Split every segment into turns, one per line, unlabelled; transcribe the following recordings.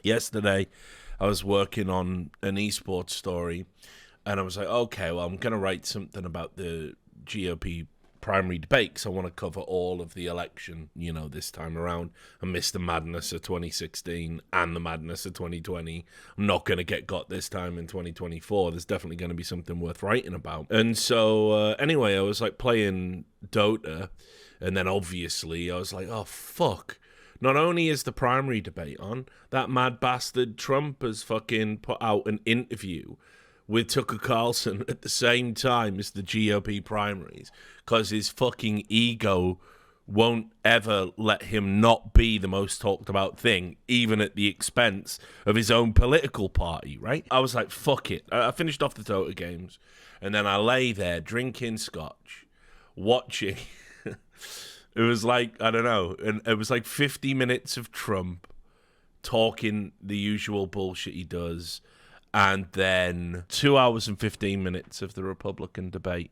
Yesterday, I was working on an esports story, and I was like, okay, well, I'm going to write something about the GOP primary debate, because I want to cover all of the election, this time around. I missed the madness of 2016 and the madness of 2020. I'm not going to got this time in 2024. There's definitely going to be something worth writing about. And so, anyway, I was like playing Dota, and then obviously I was like, oh, fuck. Not only is the primary debate on, that mad bastard Trump has fucking put out an interview with Tucker Carlson at the same time as the GOP primaries, because his fucking ego won't ever let him not be the most talked about thing, even at the expense of his own political party, right? I was like, fuck it. I finished off the Dota games, and then I lay there drinking scotch, watching. It was like, I don't know, and it was like 50 minutes of Trump talking the usual bullshit he does, and then 2 hours and 15 minutes of the Republican debate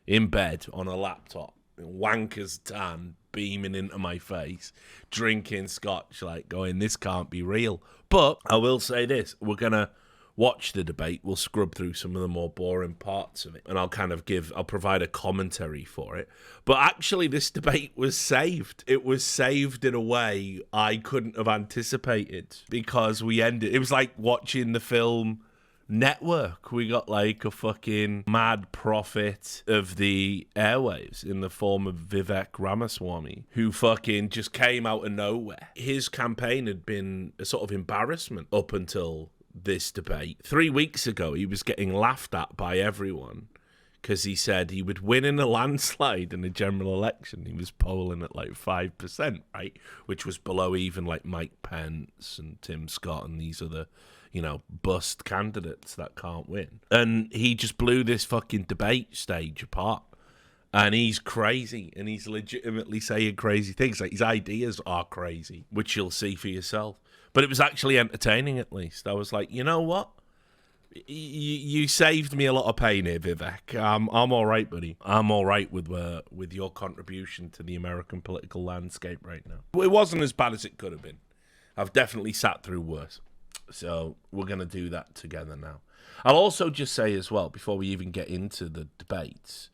in bed on a laptop, wanker's tan beaming into my face, drinking scotch, like going, this can't be real. But I will say this, we're going to watch the debate, we'll scrub through some of the more boring parts of it, and I'll provide a commentary for it. But actually, this debate was saved. It was saved in a way I couldn't have anticipated, because it was like watching the film Network. We got like a fucking mad prophet of the airwaves in the form of Vivek Ramaswamy, who fucking just came out of nowhere. His campaign had been a sort of embarrassment up until this debate. 3 weeks ago, he was getting laughed at by everyone because he said he would win in a landslide in a general election. He was polling at like 5%, right? Which was below even like Mike Pence and Tim Scott and these other, bust candidates that can't win. And he just blew this fucking debate stage apart. And he's crazy, and he's legitimately saying crazy things. Like, his ideas are crazy, which you'll see for yourself. But it was actually entertaining, at least. I was like, you know what? You saved me a lot of pain here, Vivek. I'm all right, buddy. I'm all right with your contribution to the American political landscape right now. It wasn't as bad as it could have been. I've definitely sat through worse. So we're going to do that together now. I'll also just say as well, before we even get into the debates,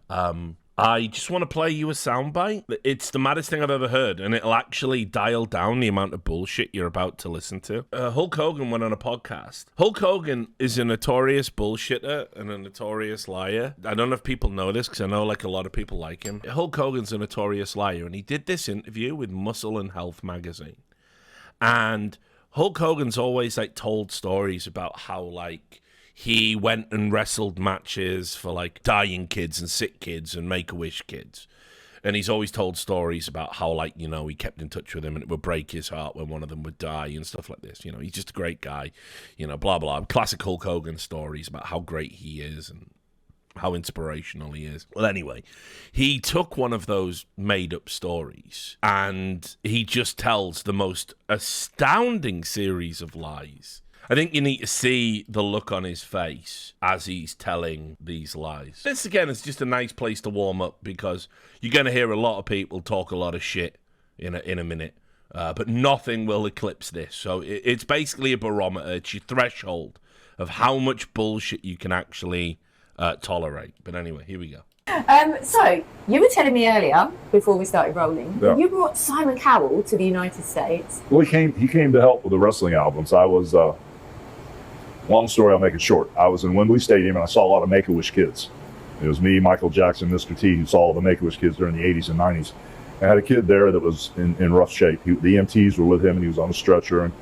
I just want to play you a soundbite. It's the maddest thing I've ever heard, and it'll actually dial down the amount of bullshit you're about to listen to. Hulk Hogan went on a podcast. Hulk Hogan is a notorious bullshitter and a notorious liar. I don't know if people know this, because I know like a lot of people like him. Hulk Hogan's a notorious liar, and he did this interview with Muscle and Health magazine. And Hulk Hogan's always like told stories about how like he went and wrestled matches for like dying kids and sick kids and Make-A-Wish kids. And he's always told stories about how like, he kept in touch with them and it would break his heart when one of them would die and stuff like this. He's just a great guy, blah, blah. Classic Hulk Hogan stories about how great he is and how inspirational he is. Well, anyway, he took one of those made-up stories and he just tells the most astounding series of lies. I think you need to see the look on his face as he's telling these lies. This, again, is just a nice place to warm up, because you're going to hear a lot of people talk a lot of shit in a minute, but nothing will eclipse this. So it's basically a barometer. It's your threshold of how much bullshit you can actually tolerate. But anyway, here we go.
So, you were telling me earlier, before we started rolling,
yeah,
you brought Simon Cowell to the United States.
Well, he came to help with the wrestling albums. I was, long story, I'll make it short. I was in Wembley Stadium and I saw a lot of Make-A-Wish kids. It was me, Michael Jackson, Mr. T, who saw all the Make-A-Wish kids during the 80s and 90s. I had a kid there that was in rough shape. The EMTs were with him and he was on a stretcher, and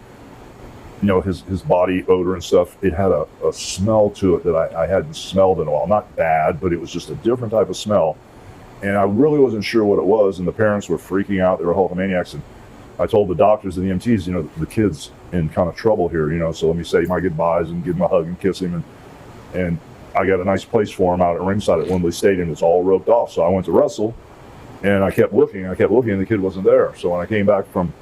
his body odor and stuff, it had a smell to it that I hadn't smelled in a while. Not bad, but it was just a different type of smell. And I really wasn't sure what it was, and the parents were freaking out. They were Hulkamaniacs. And I told the doctors and the EMTs, the kid's in kind of trouble here, so let me say my goodbyes and give him a hug and kiss him. And I got a nice place for him out at ringside at Wembley Stadium. It's all roped off. So I went to wrestle, and I kept looking, and the kid wasn't there. So when I came back from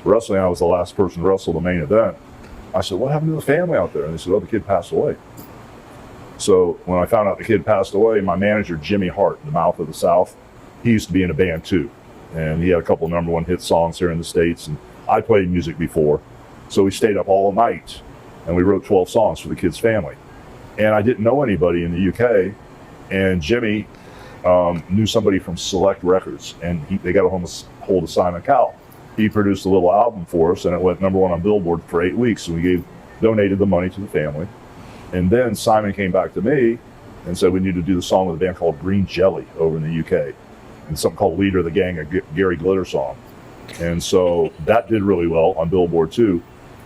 wrestling, I was the last person to wrestle the main event. I said, what happened to the family out there? And they said, oh, the kid passed away. So when I found out the kid passed away, my manager, Jimmy Hart, the Mouth of the South, he used to be in a band too. And he had a couple of #1 hit songs here in the States. And I played music before. So we stayed up all night and we wrote 12 songs for the kids' family. And I didn't know anybody in the UK. And Jimmy knew somebody from Select Records, and they got a hold of Simon Cowell. He produced a little album for us, and it went #1 on Billboard for 8 weeks. And we donated the money to the family. And then Simon came back to me and said we need to do the song with a band called Green Jelly over in the UK, and something called Leader of the Gang, a Gary Glitter song. And so that did really well on Billboard too.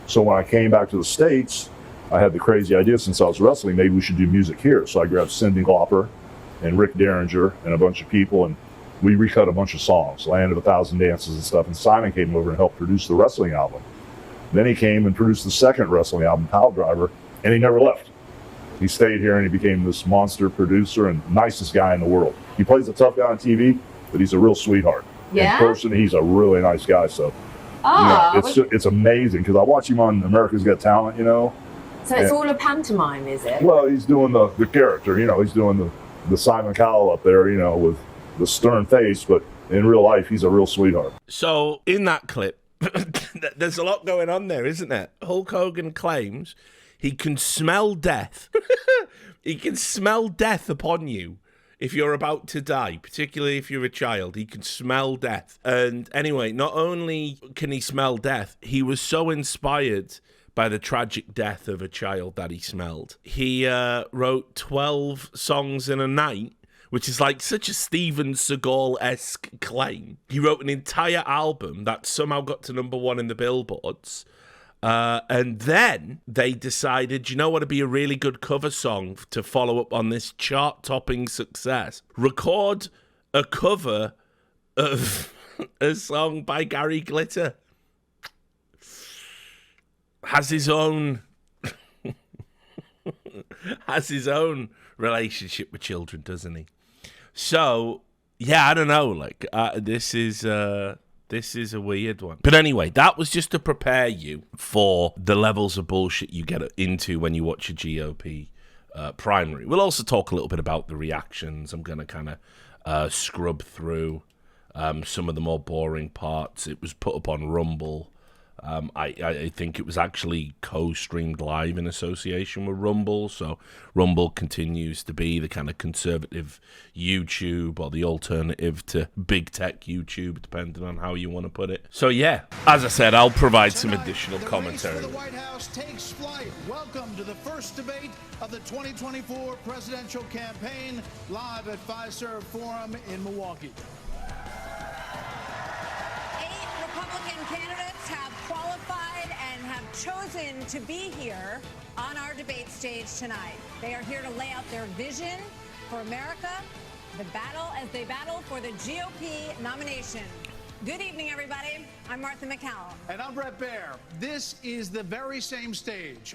So when I came back to the States, I had the crazy idea, since I was wrestling, maybe we should do music here. So I grabbed Cyndi Lauper and Rick Derringer and a bunch of people, and we recut a bunch of songs, Land of a Thousand Dances and stuff. And Simon came over and helped produce the wrestling album. Then he came and produced the second wrestling album, Pile Driver, and he never left. He stayed here and he became this monster producer and nicest guy in the world. He plays a tough guy on TV, but he's a real sweetheart.
Yeah?
In person, he's a really nice guy. So it's amazing, because I watch him on America's Got Talent,
So it's all a pantomime, is it?
Well, he's doing the character, he's doing the Simon Cowell up there, with the stern face, but in real life, he's a real sweetheart.
So in that clip, there's a lot going on there, isn't there? Hulk Hogan claims he can smell death. He can smell death upon you if you're about to die, particularly if you're a child. He can smell death. And anyway, not only can he smell death, he was so inspired by the tragic death of a child that he smelled. He wrote 12 songs in a night, which is like such a Steven Seagal-esque claim. He wrote an entire album that somehow got to #1 in the Billboards. And then they decided, you know what would be a really good cover song to follow up on this chart-topping success? Record a cover of a song by Gary Glitter. Has his own relationship with children, doesn't he? So, yeah, I don't know. This is a weird one. But anyway, that was just to prepare you for the levels of bullshit you get into when you watch a GOP primary. We'll also talk a little bit about the reactions. I'm going to kind of scrub through some of the more boring parts. It was put up on Rumble. I think it was actually co-streamed live in association with Rumble, so Rumble continues to be the kind of conservative YouTube or the alternative to big tech YouTube, depending on how you want to put it. So yeah, as I said, I'll provide some additional commentary.
The White House takes flight. Welcome to the first debate of the 2024 presidential campaign, live at Fiserv Forum in Milwaukee.
8 Republican candidates have qualified and have chosen to be here on our debate stage tonight. They are here to lay out their vision for America, as they battle for the GOP nomination. Good evening, everybody. I'm Martha McCallum.
And I'm Brett Baer. This is the very same stage.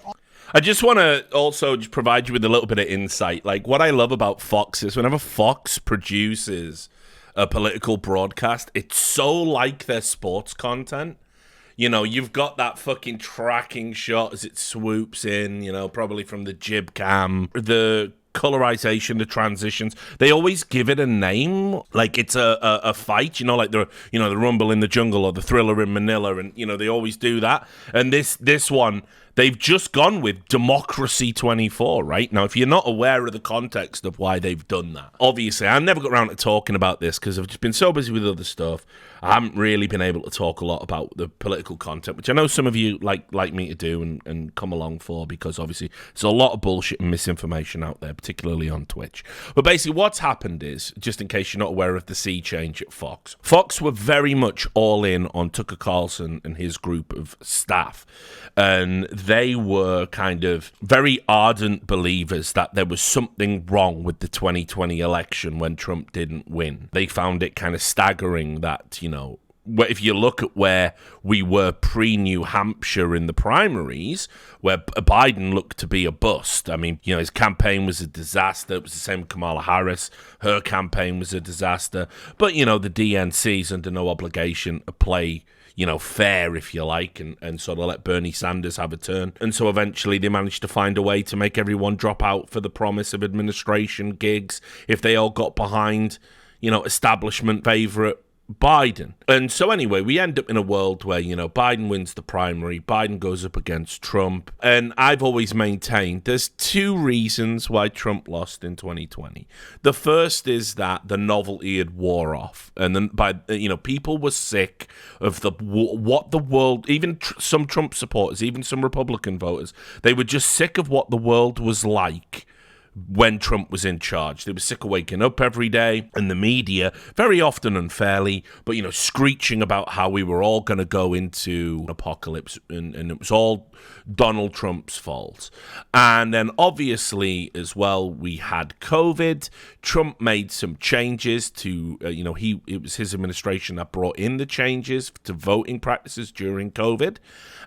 I just want to also just provide you with a little bit of insight. Like, what I love about Fox is whenever Fox produces a political broadcast, it's so like their sports content. You've got that fucking tracking shot as it swoops in, probably from the jib cam, the colorization, the transitions. They always give it a name, like it's a fight, like the Rumble in the Jungle or the Thriller in Manila, and they always do that. And this one, they've just gone with Democracy 24, right? Now, if you're not aware of the context of why they've done that, obviously, I never got around to talking about this because I've just been so busy with other stuff. I haven't really been able to talk a lot about the political content, which I know some of you like me to do and come along for, because obviously there's a lot of bullshit and misinformation out there, particularly on Twitch. But basically what's happened is, just in case you're not aware of the sea change at Fox, Fox were very much all in on Tucker Carlson and his group of staff. And they were kind of very ardent believers that there was something wrong with the 2020 election when Trump didn't win. They found it kind of staggering that, if you look at where we were pre-New Hampshire in the primaries, where Biden looked to be a bust. I mean, his campaign was a disaster. It was the same with Kamala Harris. Her campaign was a disaster. But, the DNC's under no obligation to play fair, if you like, and sort of let Bernie Sanders have a turn. And so eventually they managed to find a way to make everyone drop out for the promise of administration gigs if they all got behind, establishment favorite Biden. And so anyway, we end up in a world where, Biden wins the primary, Biden goes up against Trump. And I've always maintained there's two reasons why Trump lost in 2020. The first is that the novelty had wore off. And then people were sick of what the world, even some Trump supporters, even some Republican voters, they were just sick of what the world was like when Trump was in charge. They were sick of waking up every day and the media, very often unfairly, but, screeching about how we were all going to go into an apocalypse and it was all Donald Trump's fault. And then obviously as well, we had COVID. Trump made some changes to, it was his administration that brought in the changes to voting practices during COVID.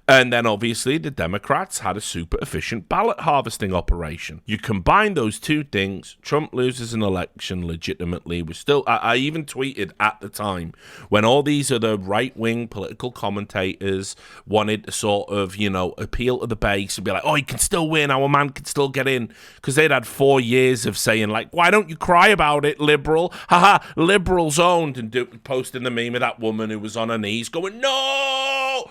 And then obviously the Democrats had a super efficient ballot harvesting operation. You combine those two things, Trump loses an election legitimately. I even tweeted at the time when all these other right-wing political commentators wanted to sort of, appeal to the base and be like, oh, he can still win, our man can still get in. Because they'd had 4 years of saying like, why don't you cry about it, liberal? Haha, liberals owned, and posting the meme of that woman who was on her knees going, no,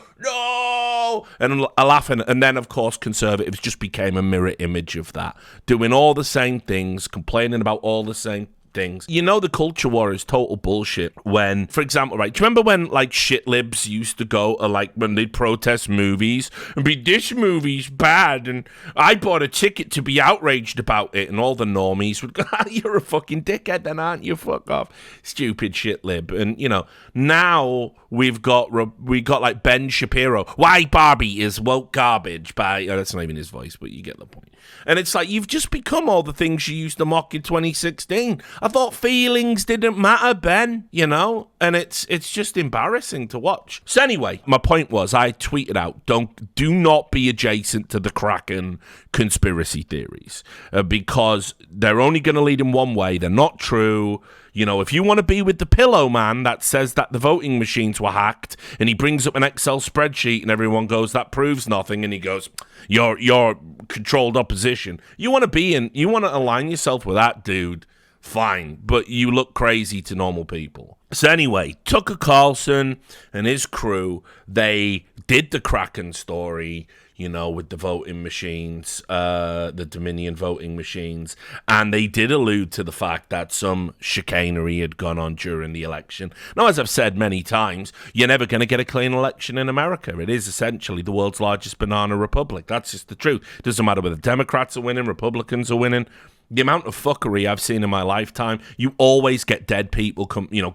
and laughing. And then, of course, conservatives just became a mirror image of that, doing all the same things, complaining about all the same things. The culture war is total bullshit when, for example, right, do you remember when, like, shit libs used to go, when they'd protest movies and be, this movie's bad, and I bought a ticket to be outraged about it, and all the normies would go, you're a fucking dickhead then, aren't you? Fuck off, stupid shit lib. And, now we got like Ben Shapiro, why Barbie is woke garbage by, that's not even his voice, but you get the point. And it's like, you've just become all the things you used to mock in 2016. I thought feelings didn't matter, Ben, and it's just embarrassing to watch. So anyway, my point was, I tweeted out, do not be adjacent to the Kraken conspiracy theories, because they're only going to lead in one way. They're not true. If you want to be with the pillow man that says that the voting machines were hacked, and he brings up an Excel spreadsheet and everyone goes, that proves nothing, and he goes, you're controlled opposition. You want to align yourself with that dude, fine, but you look crazy to normal people. So anyway, Tucker Carlson and his crew, they did the Kraken story, with the voting machines, the Dominion voting machines, and they did allude to the fact that some chicanery had gone on during the election. Now, as I've said many times, you're never going to get a clean election in America. It is essentially the world's largest banana republic. That's just the truth. It doesn't matter whether Democrats are winning, Republicans are winning. The amount of fuckery I've seen in my lifetime, you always get dead people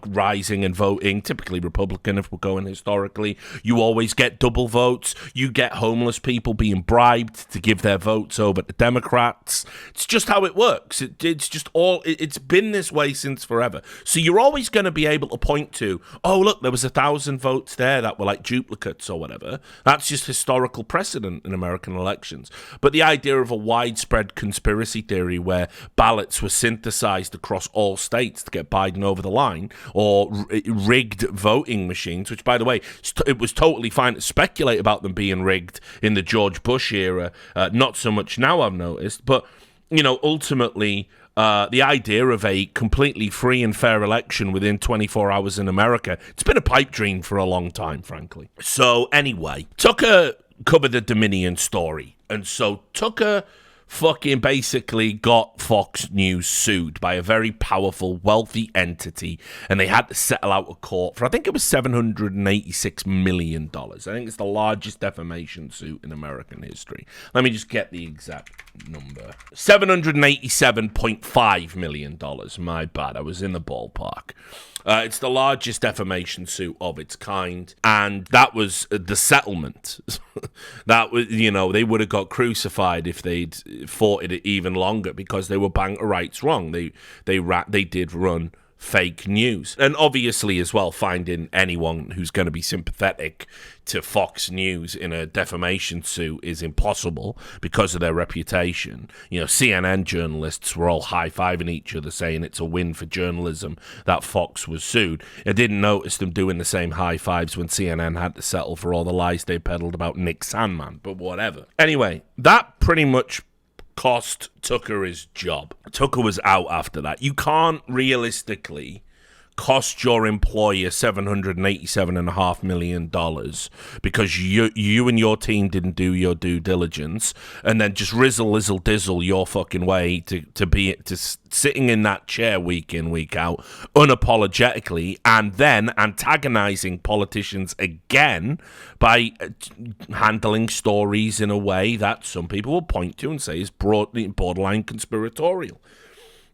rising and voting, typically Republican if we're going historically. You always get double votes. You get homeless people being bribed to give their votes over to Democrats. It's just how it works. It's been this way since forever. So you're always going to be able to point to, oh, look, there was 1,000 votes there that were like duplicates or whatever. That's just historical precedent in American elections. But the idea of a widespread conspiracy theory where ballots were synthesized across all states to get Biden over the line, or rigged voting machines, which, by the way, it was totally fine to speculate about them being rigged in the George Bush era. Not so much now, I've noticed. But, ultimately, the idea of a completely free and fair election within 24 hours in America, it's been a pipe dream for a long time, frankly. So anyway, Tucker covered the Dominion story. And so Tucker fucking basically got Fox News sued by a very powerful, wealthy entity, and they had to settle out of court for, I think it was $786 million. I think it's the largest defamation suit in American history. Let me just get the exact number. $787.5 million. My bad, I was in the ballpark. It's the largest defamation suit of its kind, and that was the settlement. That was, they would have got crucified if they'd fought it even longer, because they were banker rights wrong. They did run fake news. And obviously as well, finding anyone who's going to be sympathetic to Fox News in a defamation suit is impossible because of their reputation. CNN journalists were all high-fiving each other saying it's a win for journalism that Fox was sued. I didn't notice them doing the same high-fives when CNN had to settle for all the lies they peddled about Nick Sandmann, but whatever. Anyway, that pretty much cost Tucker his job. Tucker was out after that. You can't realistically cost your employer $787.5 million because you and your team didn't do your due diligence, and then just rizzle dizzle your fucking way to sitting in that chair week in, week out, unapologetically, and then antagonizing politicians again by handling stories in a way that some people will point to and say is borderline conspiratorial.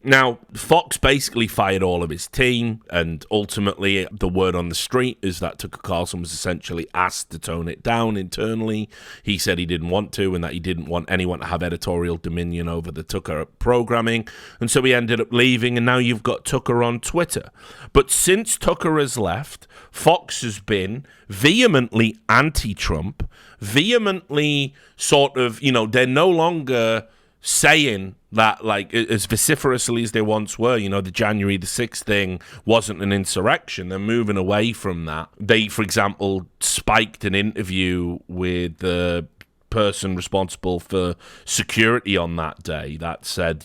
Now, Fox basically fired all of his team, and ultimately the word on the street is that Tucker Carlson was essentially asked to tone it down internally. He said he didn't want to, and that he didn't want anyone to have editorial dominion over the Tucker programming, and so he ended up leaving, and now you've got Tucker on Twitter. But since Tucker has left, Fox has been vehemently anti-Trump, vehemently sort of, they're no longer saying that, like, as vociferously as they once were, the January the 6th thing wasn't an insurrection. They're moving away from that. They, for example, spiked an interview with the person responsible for security on that day that said,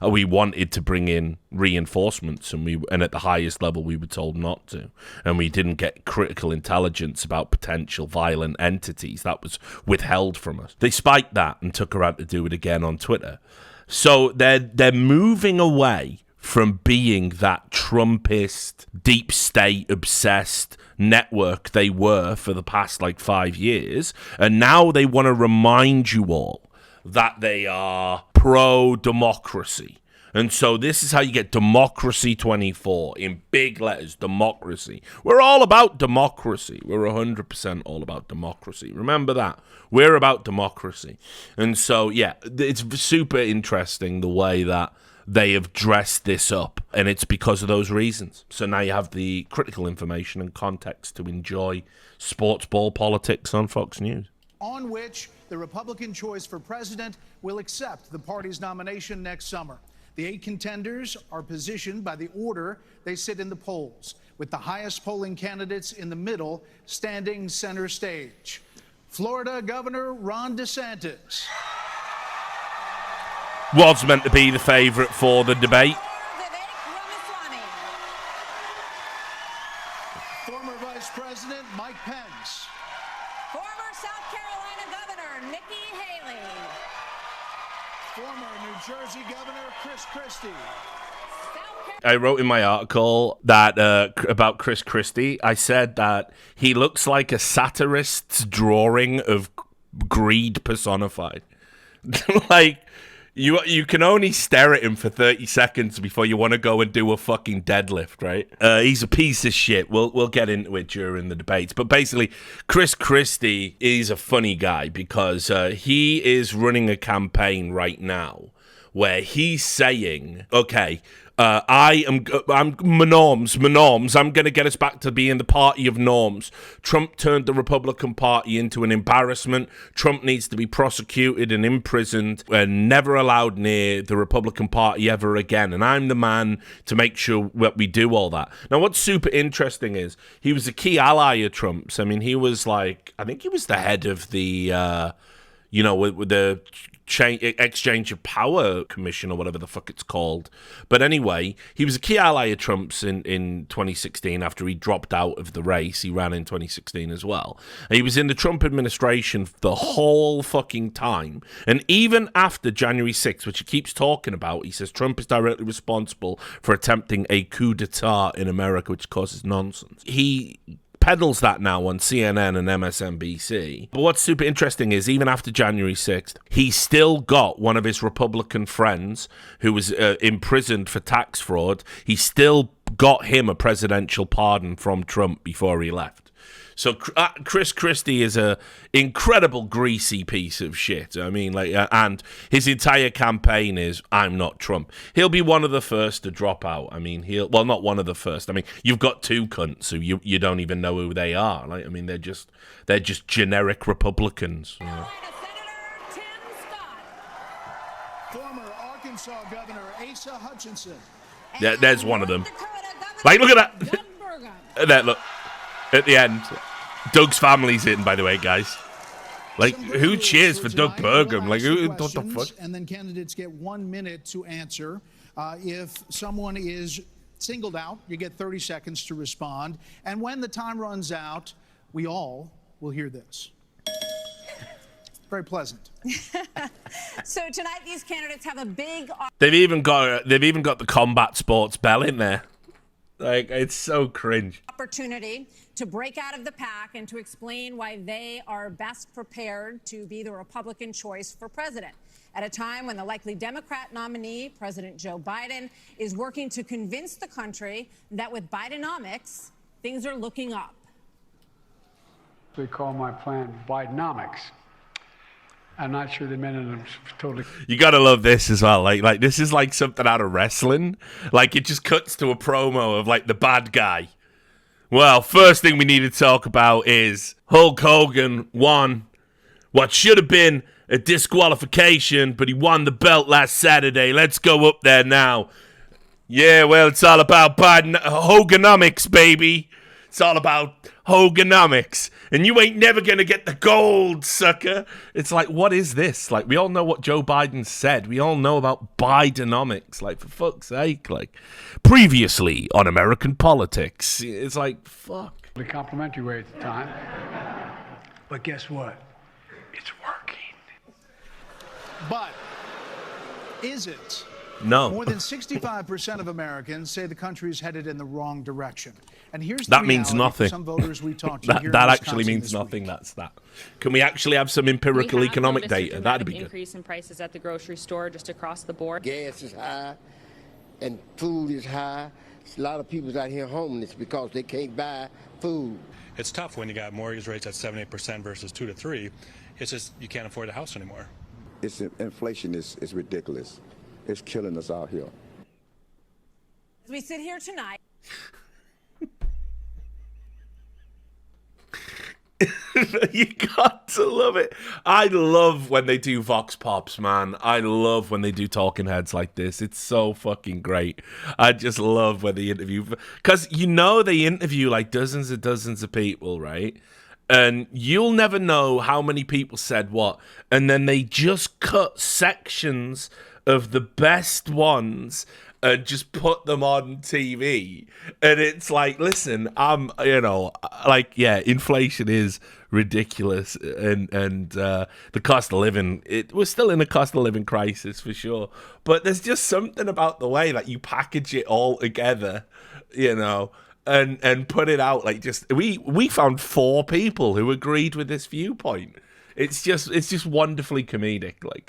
we wanted to bring in reinforcements, and at the highest level we were told not to, and we didn't get critical intelligence about potential violent entities. That was withheld from us. They spiked that and Tucker had to do it again on Twitter. So they're moving away from being that Trumpist, deep state obsessed network they were for the past 5 years, and now they want to remind you all that they are pro-democracy. And so this is how you get Democracy 24 in big letters, democracy. We're all about democracy. We're 100% all about democracy. Remember that. We're about democracy. And so, yeah, it's super interesting the way that they have dressed this up, and it's because of those reasons. So now you have the critical information and context to enjoy sports ball politics on Fox News.
On which the Republican choice for president will accept the party's nomination next summer. The 8 contenders are positioned by the order they sit in the polls, with the highest polling candidates in the middle standing center stage. Florida Governor Ron DeSantis
was meant to be the favorite for the debate.
Former Vice President Mike Pence.
Former South Carolina Governor Nikki Haley.
Former New Jersey Governor Chris Christie.
I wrote in my article that about Chris Christie, I said that he looks like a satirist's drawing of greed personified. You can only stare at him for 30 seconds before you want to go and do a fucking deadlift, right? He's a piece of shit. We'll get into it during the debates. But basically, Chris Christie is a funny guy because he is running a campaign right now where he's saying, okay, I'm norms. I'm going to get us back to being the party of norms. Trump turned the Republican Party into an embarrassment. Trump needs to be prosecuted and imprisoned and never allowed near the Republican Party ever again. And I'm the man to make sure that we do all that. Now, what's super interesting is he was a key ally of Trump's. I mean, he was I think he was the head of the, with the Exchange of Power Commission or whatever the fuck it's called. But anyway, he was a key ally of Trump's in 2016 after he dropped out of the race. He ran in 2016 as well. And he was in the Trump administration the whole fucking time. And even after January 6th, which he keeps talking about, he says Trump is directly responsible for attempting a coup d'etat in America, which causes nonsense. He peddles that now on CNN and MSNBC. But what's super interesting is even after January 6th, he still got one of his Republican friends who was imprisoned for tax fraud. He still got him a presidential pardon from Trump before he left. So Chris Christie is a incredible greasy piece of shit. I mean, and his entire campaign is "I'm not Trump." He'll be one of the first to drop out. I mean, not one of the first. I mean, you've got two cunts who you don't even know who they are. They're just generic Republicans.
Carolina Senator Tim Scott.
Former Arkansas Governor Asa Hutchinson.
Yeah, there's one of them.
Dakota
Look at that.
Doug Burgum.
And then look at the end. Doug's family's in, by the way, guys. Who cheers for Doug Burgum? What the fuck?
And then candidates get 1 minute to answer. If someone is singled out. You get 30 seconds to respond. And when the time runs out, we all will hear this. Very pleasant.
So tonight, these candidates have a big
They've even got the combat sports bell in there. Like, it's so cringe.
opportunity to break out of the pack and to explain why they are best prepared to be the Republican choice for president at a time when the likely Democrat nominee, President Joe Biden, is working to convince the country that with Bidenomics, things are looking up.
They call my plan Bidenomics. I'm not sure they meant it totally.
You gotta love this as well. Like this is like something out of wrestling. Like it just cuts to a promo of like the bad guy. Well, first thing we need to talk about is Hulk Hogan won what should have been a disqualification, but he won the belt last Saturday. Let's go up there now. Yeah, well, it's all about Hoganomics, baby. It's all about Hoganomics. And you ain't never going to get the gold, sucker. It's like, what is this? Like, we all know what Joe Biden said. We all know about Bidenomics. Like, for fuck's sake. Like, previously on American politics. It's like, fuck.
The complimentary way at the time. But guess what? It's working.
But is it?
No.
More than 65% of Americans say the country is headed in the wrong direction. And here's the
That means
reality
nothing.
for some voters we talked to here
that
in
actually
Wisconsin
means
this
nothing.
week.
That's that. Can we actually have some empirical economic data? That'd be good.
Increase in prices at the grocery store just across the board.
Gas is high and food is high. A lot of people's out here homeless because they can't buy food.
It's tough when you got mortgage rates at 7-8% versus 2 to 3. It's just you can't afford the house anymore.
Inflation is ridiculous. It's killing us out here.
As we sit here tonight.
You got to love it. I love when they do Vox Pops, man. I love when they do talking heads like this. It's so fucking great. I just love when they interview, because you know they interview like dozens of people, right? And you'll never know how many people said what. And then they just cut sections of the best ones and just put them on TV. And it's like, listen, inflation is ridiculous. And the cost of living, we're still in a cost of living crisis for sure. But there's just something about the way that you package it all together, and put it out like just, we found 4 people who agreed with this viewpoint. It's just wonderfully comedic. Like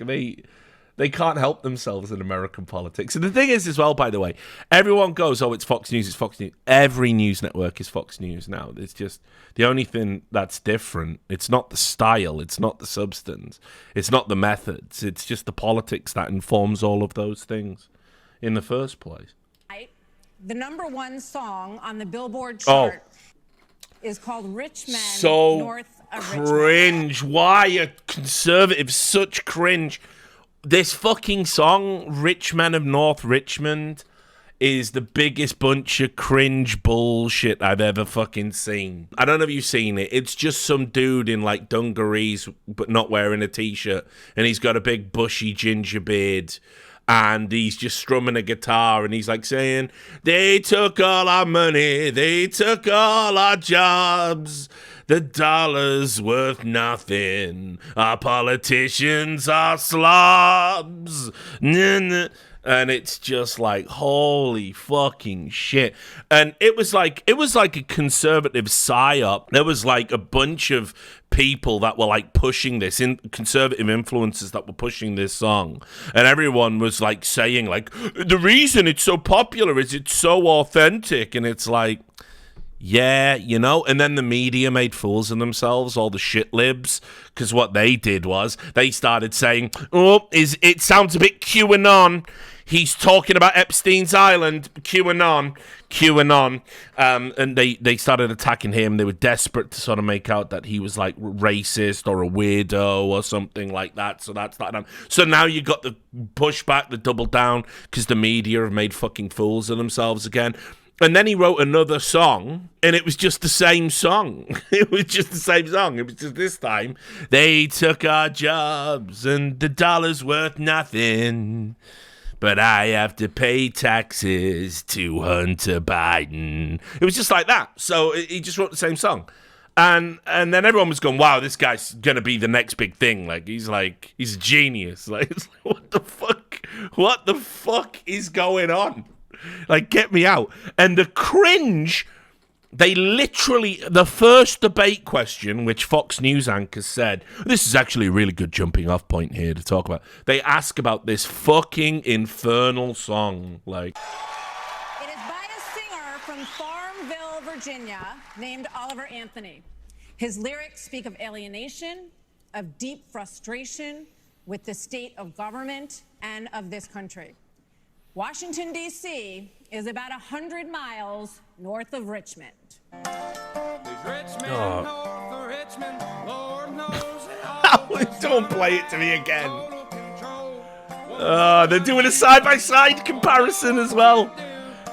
they can't help themselves in American politics. And the thing is as well, by the way, everyone goes, oh, it's Fox News, it's Fox News. Every news network is Fox News now. It's just the only thing that's different. It's not the style. It's not the substance. It's not the methods. It's just the politics that informs all of those things in the first place.
The #1 song on the Billboard chart is called Rich Men North of
cringe.
Richmond.
Why are conservatives such cringe? This fucking song, Rich Men of North Richmond, is the biggest bunch of cringe bullshit I've ever fucking seen. I don't know if you've seen it. It's just some dude in like dungarees but not wearing a t-shirt, and he's got a big bushy ginger beard. And he's just strumming a guitar, and he's like saying, they took all our money, they took all our jobs, the dollar's worth nothing, our politicians are slobs. And it's just like, holy fucking shit. And it was like a conservative psyop. There was like a bunch of people that were like pushing this, in conservative influencers that were pushing this song, and everyone was like saying like, the reason it's so popular is it's so authentic. And it's like, yeah, and then the media made fools of themselves, all the shit libs, because what they did was they started saying, oh, it sounds a bit QAnon. He's talking about Epstein's Island, QAnon. And they started attacking him. They were desperate to sort of make out that he was like racist or a weirdo or something like that. So that's that. So now you got the pushback, the double down, because the media have made fucking fools of themselves again. And then he wrote another song, and it was just the same song. It was just this time, they took our jobs, and the dollar's worth nothing. but I have to pay taxes to Hunter Biden. It was just like that. So he just wrote the same song. And then everyone was going, wow, this guy's going to be the next big thing. He's a genius. It's like, what the fuck is going on? Get me out. And the cringe, they literally, the first debate question, which Fox News anchors said, this is actually a really good jumping off point here to talk about. They ask about this fucking infernal song.
It is by a singer from Farmville, Virginia, named Oliver Anthony. His lyrics speak of alienation, of deep frustration with the state of government and of this country. Washington, D.C. is about 100 miles north of Richmond.
Don't play it to me again. They're doing a side-by-side comparison as well.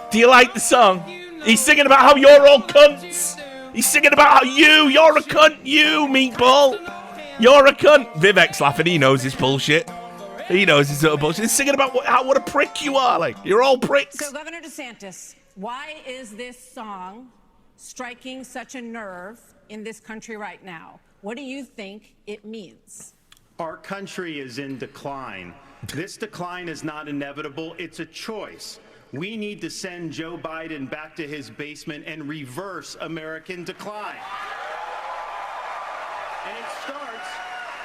Do you like the song? He's singing about how you're all cunts. He's singing about how you're a cunt, you, meatball. You're a cunt. Vivek's laughing. He knows his bullshit. He knows his little bullshit. He's singing about what a prick you are. You're all pricks.
So, Governor DeSantis, why is this song striking such a nerve in this country right now? What do you think it means?
Our country is in decline. This decline is not inevitable. It's a choice. We need to send Joe Biden back to his basement and reverse American decline. And it starts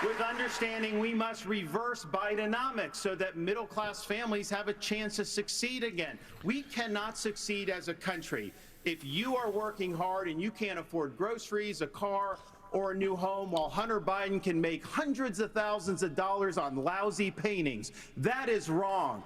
with understanding we must reverse Bidenomics so that middle-class families have a chance to succeed again. We cannot succeed as a country if you are working hard and you can't afford groceries, a car, or a new home, while Hunter Biden can make hundreds of thousands of dollars on lousy paintings. That is wrong.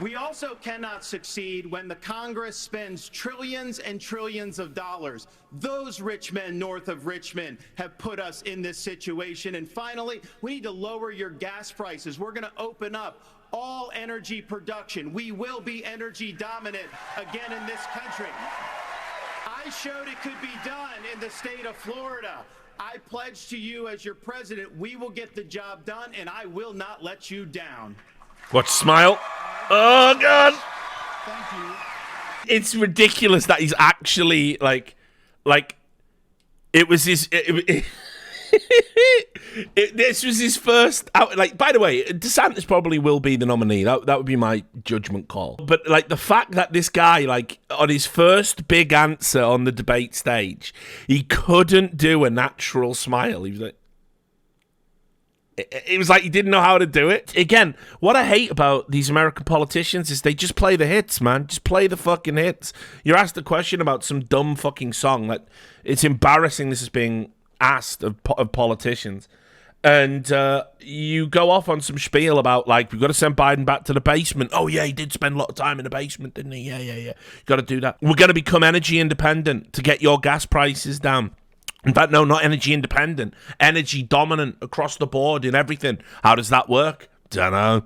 We also cannot succeed when the Congress spends trillions and trillions of dollars. Those rich men north of Richmond have put us in this situation. And finally, we need to lower your gas prices. We're going to open up all energy production. We will be energy dominant again in this country. I showed it could be done in the state of Florida. I pledge to you as your president, we will get the job done, and I will not let you down.
Watch smile. Oh, God.
Thank you.
It's ridiculous that he's actually, it was his... this was his first out. By the way, DeSantis probably will be the nominee. That would be my judgment call. But the fact that this guy, on his first big answer on the debate stage, he couldn't do a natural smile. He was like, it was like he didn't know how to do it. Again, what I hate about these American politicians is they just play the hits, man. Just play the fucking hits. You're asked a question about some dumb fucking song. It's embarrassing this is being asked of politicians, and you go off on some spiel about we've got to send Biden back to the basement. Oh yeah, he did spend a lot of time in the basement, didn't he? Yeah. Got to do that. We're going to become energy independent to get your gas prices down. In fact, no, not energy independent, energy dominant across the board in everything. How does that work? Don't know.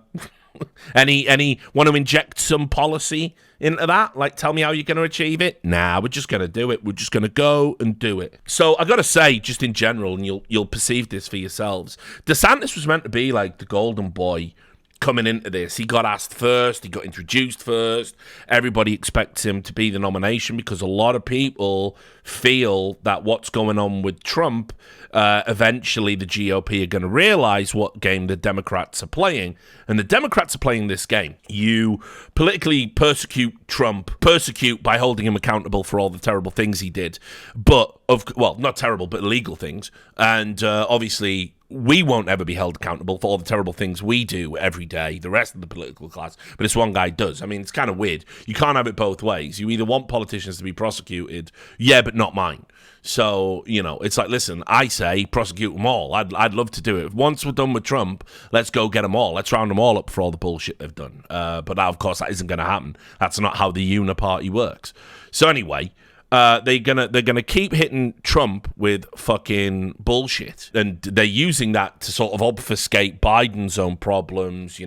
Any want to inject some policy into that? Tell me how you're going to achieve it? Nah, we're just going to do it. We're just going to go and do it. So I got to say, just in general, and you'll perceive this for yourselves, DeSantis was meant to be the golden boy coming into this. He got asked first. He got introduced first. Everybody expects him to be the nomination because a lot of people feel that what's going on with Trump, eventually the GOP are going to realize what game the Democrats are playing. And the Democrats are playing this game. You politically persecute Trump, persecute by holding him accountable for all the terrible things he did. But, not terrible, but illegal things. And obviously, we won't ever be held accountable for all the terrible things we do every day, the rest of the political class, but this one guy does. I mean, it's kind of weird. You can't have it both ways. You either want politicians to be prosecuted, yeah, but not mine. So, it's listen, I say prosecute them all. I'd love to do it. Once we're done with Trump, let's go get them all. Let's round them all up for all the bullshit they've done. But of course, that isn't going to happen. That's not how the uniparty works. So anyway, they're gonna keep hitting Trump with fucking bullshit, and they're using that to sort of obfuscate Biden's own problems,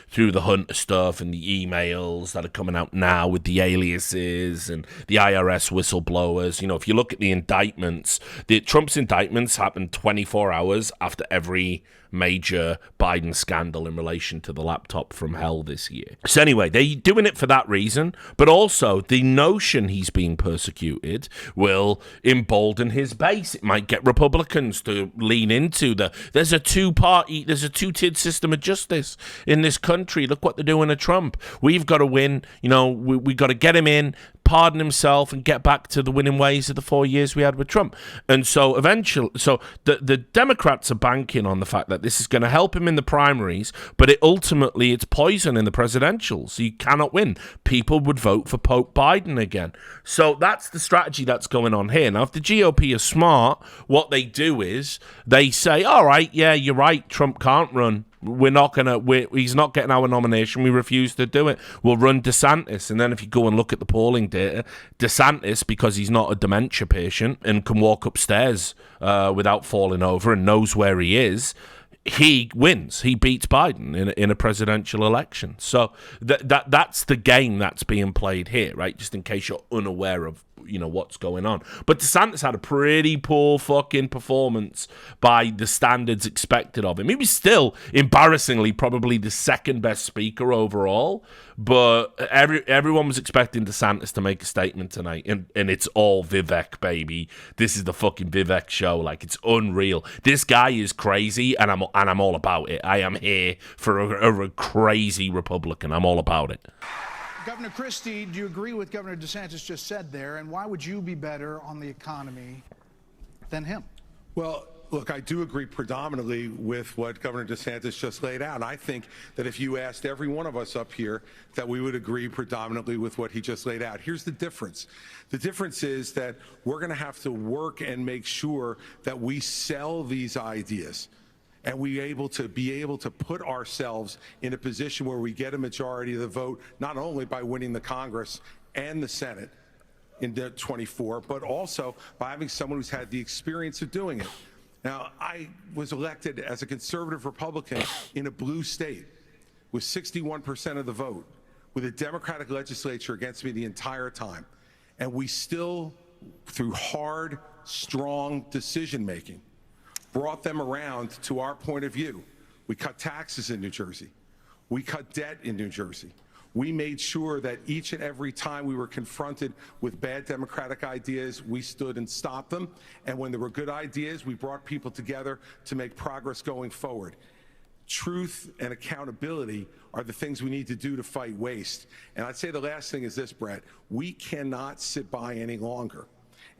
through the Hunter stuff and the emails that are coming out now with the aliases and the IRS whistleblowers. If you look at the indictments, Trump's indictments happened 24 hours after every major Biden scandal in relation to the laptop from hell this year. So anyway, they're doing it for that reason, but also the notion he's being persecuted will embolden his base. It might get Republicans to lean into there's a two-tiered system of justice in this country. Look what they're doing to Trump. We've got to win. We got to get him in, pardon himself, and get back to the winning ways of the 4 years we had with Trump. And so eventually, the Democrats are banking on the fact that this is going to help him in the primaries, but it's poison in the presidential. So you cannot win. People would vote for Pope Biden again. So that's the strategy that's going on here. Now, if the GOP are smart, what they do is they say, all right, yeah, you're right, Trump can't run. He's not getting our nomination. We refuse to do it. We'll run DeSantis. And then if you go and look at the polling data, DeSantis, because he's not a dementia patient and can walk upstairs without falling over and knows where he is, he wins. He beats Biden in a presidential election. So that's the game that's being played here, right? Just in case you're unaware of what's going on. But DeSantis had a pretty poor fucking performance by the standards expected of him. He was still embarrassingly probably the second best speaker overall, but everyone was expecting DeSantis to make a statement tonight, and it's all Vivek, baby. This is the fucking Vivek show. Like, it's unreal. This guy is crazy, and I'm all about it. I am here for a crazy Republican. I'm all about it.
Governor Christie, do you agree with Governor DeSantis just said there? And why would you be better on the economy than him?
Well, look, I do agree predominantly with what Governor DeSantis just laid out. I think that if you asked every one of us up here, that we would agree predominantly with what he just laid out. Here's the difference. The difference is that we're going to have to work and make sure that we sell these ideas, and be able to put ourselves in a position where we get a majority of the vote, not only by winning the Congress and the Senate in 24, but also by having someone who's had the experience of doing it. Now, I was elected as a conservative Republican in a blue state with 61% of the vote, with a Democratic legislature against me the entire time. And we still, through hard, strong decision-making, brought them around to our point of view. We cut taxes in New Jersey. We cut debt in New Jersey. We made sure that each and every time we were confronted with bad Democratic ideas, we stood and stopped them. And when there were good ideas, we brought people together to make progress going forward. Truth and accountability are the things we need to do to fight waste. And I'd say the last thing is this, Brett. We cannot sit by any longer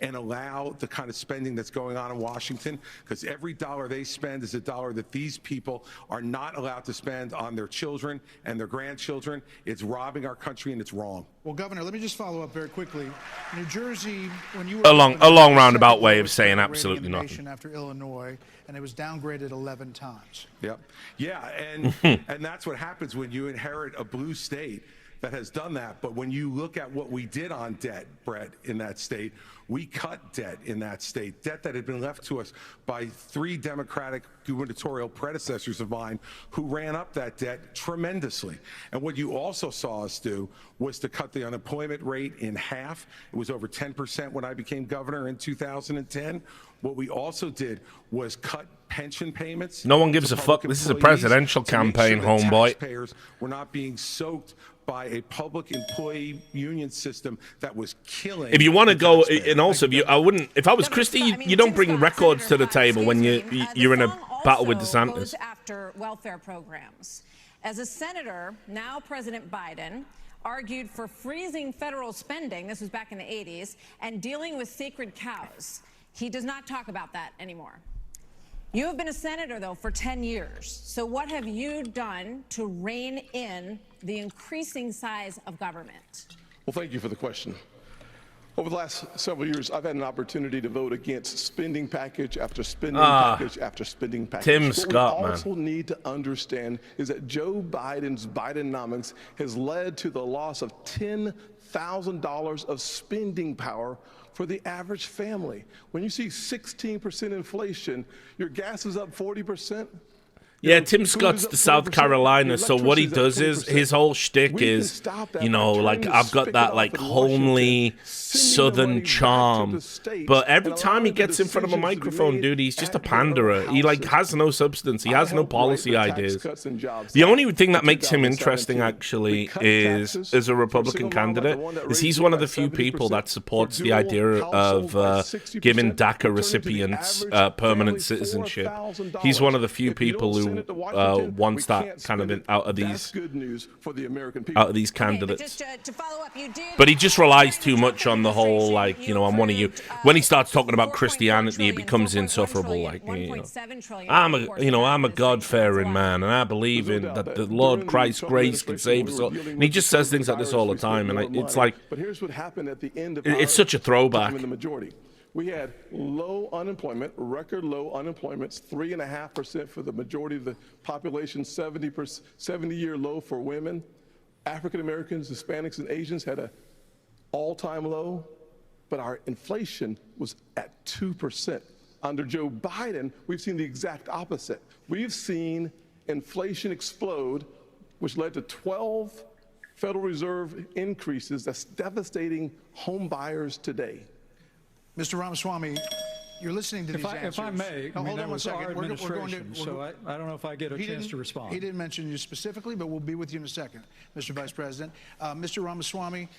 and allow the kind of spending that's going on in Washington, because every dollar they spend is a dollar that these people are not allowed to spend on their children and their grandchildren. It's robbing our country, and it's wrong.
Well, Governor, let me just follow up very quickly. New Jersey, when you were
a long roundabout way of saying absolutely nothing.
After Illinois, and it was downgraded 11 times.
Yep. Yeah, and and that's what happens when you inherit a blue state that has done that. But when you look at what we did on debt, Brett, in that state, we cut debt in that state, debt that had been left to us by 3 Democratic gubernatorial predecessors of mine who ran up that debt tremendously. And what you also saw us do was to cut the unemployment rate in half. It was over 10% when I became governor in 2010. What we also did was cut pension payments.
No one gives a fuck. This is a presidential campaign, homeboy.
Taxpayers were not being soaked by a public employee union system that was killing.
If you want to go, and also, if I was Christie, you don't bring records to the table when you're in a battle with DeSantis.
Goes after welfare programs. As a senator, now President Biden argued for freezing federal spending. This was back in the 80s, and dealing with sacred cows. He does not talk about that anymore. You have been a senator, though, for 10 years. So what have you done to rein in the increasing size of government?
Well, thank you for the question. Over the last several years, I've had an opportunity to vote against spending package after spending package after spending package.
Tim Scott,
what we also need to understand is that Joe Biden's Bidenomics has led to the loss of $10,000 of spending power for the average family. When you see 16% inflation, your gas is up 40%,
Yeah, Tim Scott's the South Carolina, so what he does is, his whole shtick is, you know, like, I've got that, like, homely southern charm, but every time he gets in front of a microphone, dude, he's just a panderer. He, like, has no substance. He has no policy ideas. The only thing that makes him interesting, actually, is, as a Republican candidate, is he's one of the few people that supports the idea of giving DACA recipients permanent citizenship. He's one of the few people who wants that kind of out of these candidates. But he just relies too much on the whole, like, you know, I'm one of you. When he starts talking about Christianity, it becomes insufferable. Like, you know, I'm a God-fearing man, and I believe in that the Lord Christ's grace can save us all. And he just says things like this all the time, and it's like,
but here's what happened at the end of
it's such a throwback.
In the majority. We had low unemployment, record low unemployment, 3.5% for the majority of the population, 70-year low for women. African Americans, Hispanics, and Asians had an all-time low, but our inflation was at 2%. Under Joe Biden, we've seen the exact opposite. We've seen inflation explode, which led to 12 Federal Reserve increases that's devastating home buyers today.
Mr. Ramaswamy, you're listening to these answers.
If I may,
hold on one second.
We're going to, I don't know if I get a chance to respond.
He didn't mention you specifically, but we'll be with you in a second, Mr. Vice President. Mr. Ramaswamy,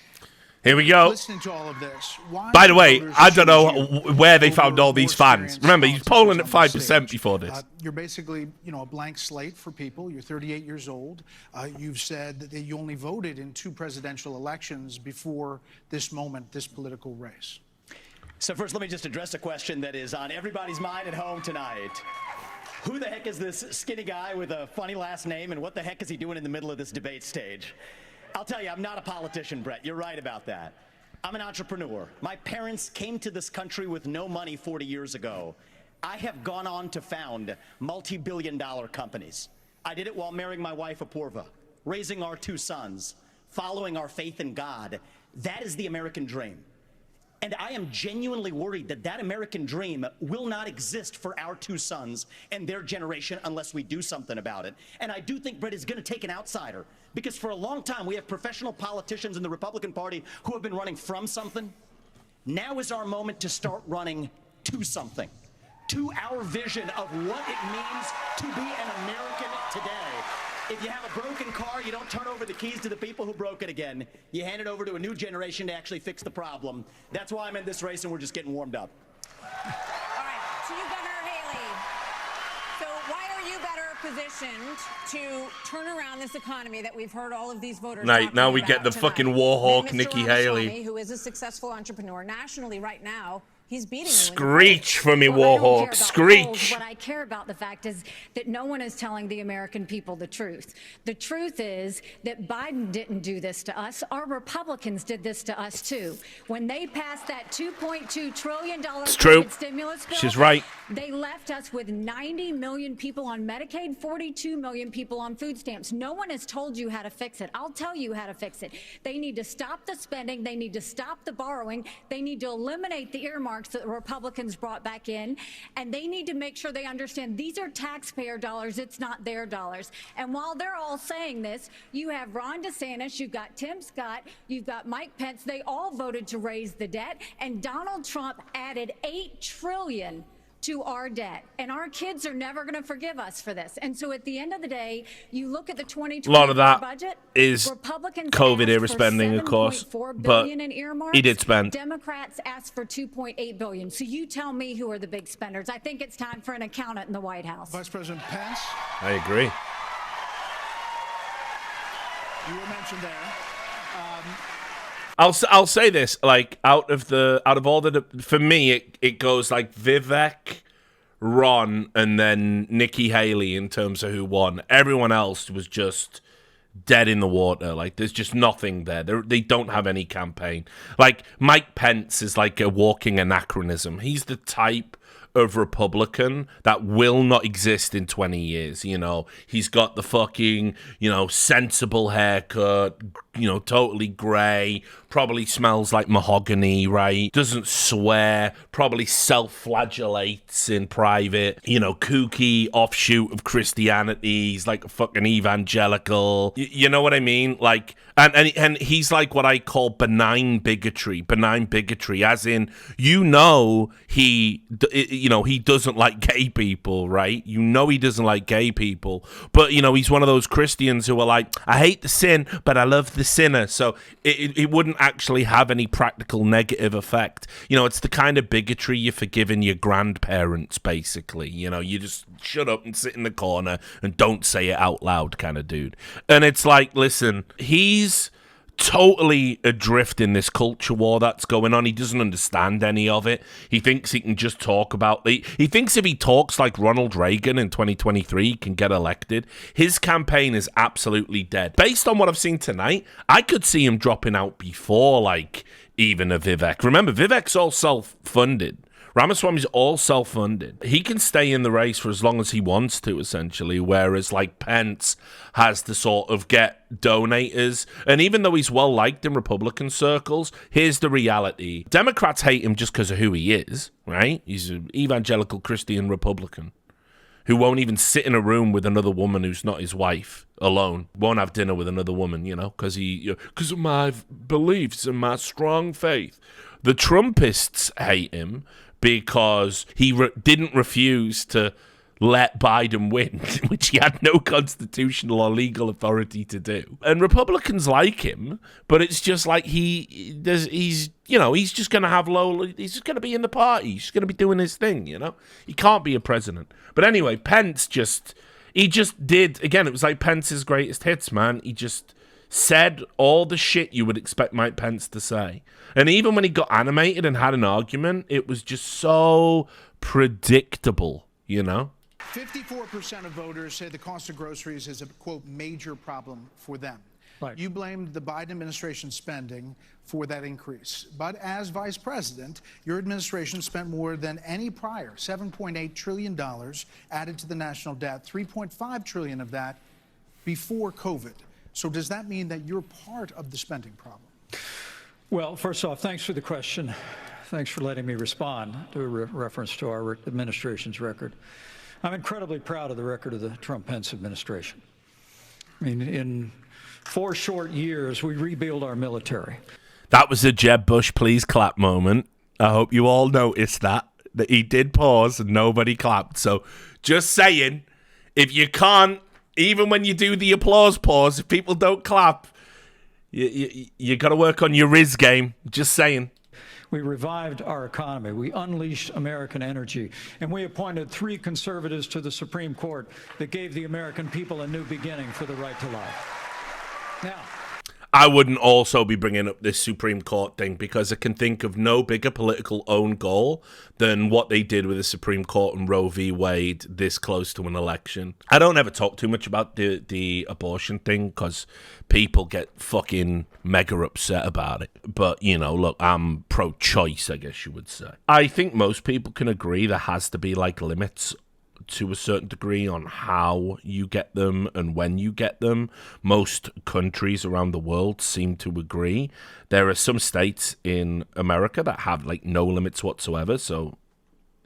here we go.
listening to all of this,
by the way, I don't know where they found all these fans. Remember, he's polling at 5% before this.
You're basically, you know, a blank slate for people. You're 38 years old. You've said that you only voted in 2 presidential elections before this moment, this political race.
So first, let me just address a question that is on everybody's mind at home tonight. Who the heck is this skinny guy with a funny last name, and what the heck is he doing in the middle of this debate stage? I'll tell you, I'm not a politician, Brett. You're right about that. I'm an entrepreneur. My parents came to this country with no money 40 years ago. I have gone on to found multi-billion-dollar companies. I did it while marrying my wife, Apoorva, raising our 2 sons, following our faith in God. That is the American dream. And I am genuinely worried that that American dream will not exist for our 2 sons and their generation unless we do something about it. And I do think Brett is going to take an outsider, because for a long time we have professional politicians in the Republican Party who have been running from something. Now is our moment to start running to something, to our vision of what it means to be an American today. If you have a broken car, you don't turn over the keys to the people who broke it again. You hand it over to a new generation to actually fix the problem. That's why I'm in this race, and we're just getting warmed up.
All right, to you, Governor Haley. So why are you better positioned to turn around this economy that we've heard all of these voters
Right, now we get the
tonight?
fucking war hawk,
Mr.
Nikki
Ramaswamy,
Haley.
who is a successful entrepreneur nationally right now. He's beating you.
Screech for me, Warhawk. Screech.
What I care about the fact is that no one is telling the American people the truth. The truth is that Biden didn't do this to us. Our Republicans did this to us too. When they passed that $2.2 trillion stimulus bill,
she's right.
They left us with 90 million people on Medicaid, 42 million people on food stamps. No one has told you how to fix it. I'll tell you how to fix it. They need to stop the spending. They need to stop the borrowing. They need to eliminate the earmarks that the Republicans brought back in, and they need to make sure they understand these are taxpayer dollars. It's not their dollars. And while they're all saying this, you have Ron DeSantis, you've got Tim Scott, you've got Mike Pence. They all voted to raise the debt, and Donald Trump added $8 trillion to our debt, and our kids are never going to forgive us for this. And so at the end of the day, you look at the 2024
A lot of that
budget,
is COVID-era spending, of course, but he did spend.
Democrats asked for $2.8 billion. So you tell me who are the big spenders. I think it's time for an accountant in the White House.
Vice President Pence.
I agree.
You were mentioned there.
I'll say this, like, out of all the, for me, it goes like Vivek, Ron, and then Nikki Haley in terms of who won. Everyone else was just dead in the water. Like, there's just nothing there. They don't have any campaign. Like, Mike Pence is like a walking anachronism. He's the type of Republican that will not exist in 20 years, you know. He's got the fucking, you know, sensible haircut, totally grey, probably smells like mahogany, right? Doesn't swear, probably self-flagellates in private, kooky offshoot of Christianity. He's like a fucking evangelical. You know what I mean? Like, and he's like what I call benign bigotry, as in, he doesn't like gay people, right? He doesn't like gay people, but he's one of those Christians who are like, I hate the sin, but I love the sinner. So it wouldn't actually have any practical negative effect. It's the kind of bigotry you're forgiving your grandparents, basically. You just shut up and sit in the corner and don't say it out loud kind of dude. And it's like, listen, he's totally adrift in this culture war that's going on. He doesn't understand any of it. He thinks he can just talk about he thinks if he talks like Ronald Reagan in 2023 he can get elected. His campaign is absolutely dead. Based on what I've seen tonight, I could see him dropping out before like even a Vivek. Remember, Vivek's all self-funded. Ramaswamy's all self-funded. He can stay in the race for as long as he wants to, essentially, whereas, like, Pence has to sort of get donators. And even though he's well-liked in Republican circles, here's the reality. Democrats hate him just because of who he is, right? He's an evangelical Christian Republican who won't even sit in a room with another woman who's not his wife alone. Won't have dinner with another woman, because of my beliefs and my strong faith. The Trumpists hate him because he didn't refuse to let Biden win, which he had no constitutional or legal authority to do. And Republicans like him, but it's just like he's just going to have he's just going to be in the party. He's just going to be doing his thing, He can't be a president. But anyway, Pence he just did, again, it was like Pence's greatest hits, man. He just said all the shit you would expect Mike Pence to say. And even when he got animated and had an argument, it was just so predictable,
54% of voters say the cost of groceries is a, quote, major problem for them.
Right.
You blamed the Biden administration spending for that increase. But as vice president, your administration spent more than any prior, $7.8 trillion added to the national debt, $3.5 trillion of that before COVID. So does that mean that you're part of the spending problem?
Well, first off, thanks for the question. Thanks for letting me respond to a reference to our administration's record. I'm incredibly proud of the record of the Trump-Pence administration. I mean, in 4 short years, we rebuilt our military.
That was a Jeb Bush please clap moment. I hope you all noticed that he did pause and nobody clapped. So just saying, if you can't, even when you do the applause pause, if people don't clap, you got to work on your Riz game. Just saying.
We revived our economy. We unleashed American energy. And we appointed 3 conservatives to the Supreme Court that gave the American people a new beginning for the right to life. Now,
I wouldn't also be bringing up this Supreme Court thing because I can think of no bigger political own goal than what they did with the Supreme Court and Roe v. Wade this close to an election. I don't ever talk too much about the abortion thing because people get fucking mega upset about it. But, look, I'm pro-choice, I guess you would say. I think most people can agree there has to be, limits to a certain degree on how you get them and when you get them. Most countries around the world seem to agree. There are some states in America that have no limits whatsoever, so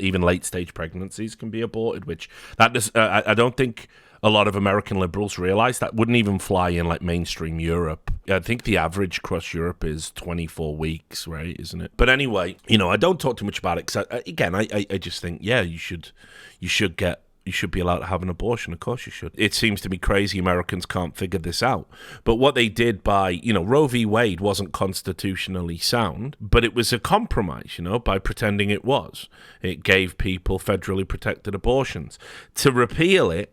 even late stage pregnancies can be aborted, which that does I don't think a lot of American liberals realize that wouldn't even fly in mainstream Europe. I think the average across Europe is 24 weeks, right? Isn't it? But anyway, I don't talk too much about it because I just think, yeah, you should be allowed to have an abortion. Of course you should. It seems to me crazy Americans can't figure this out. But what they did by, Roe v. Wade wasn't constitutionally sound, but it was a compromise, by pretending it was. It gave people federally protected abortions. To repeal it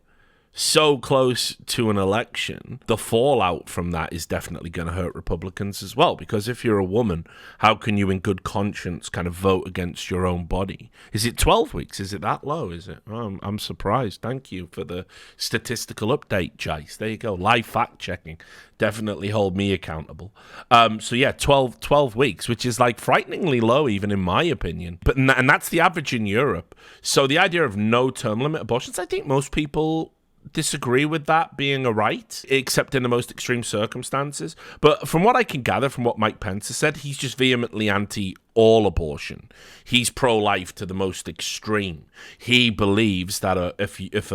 so close to an election, the fallout from that is definitely going to hurt Republicans as well, because if you're a woman, how can you in good conscience kind of vote against your own body? Is it 12 weeks? Is it that low? Is it? I'm surprised. Thank you for the statistical update, Jace. There you go. Live fact checking. Definitely hold me accountable. So yeah, 12 weeks, which is frighteningly low, even in my opinion. And that's the average in Europe. So the idea of no term limit abortions, I think most people disagree with that being a right, except in the most extreme circumstances. But from what I can gather from what Mike Pence has said, he's just vehemently anti all abortion. He's pro-life to the most extreme. He believes that if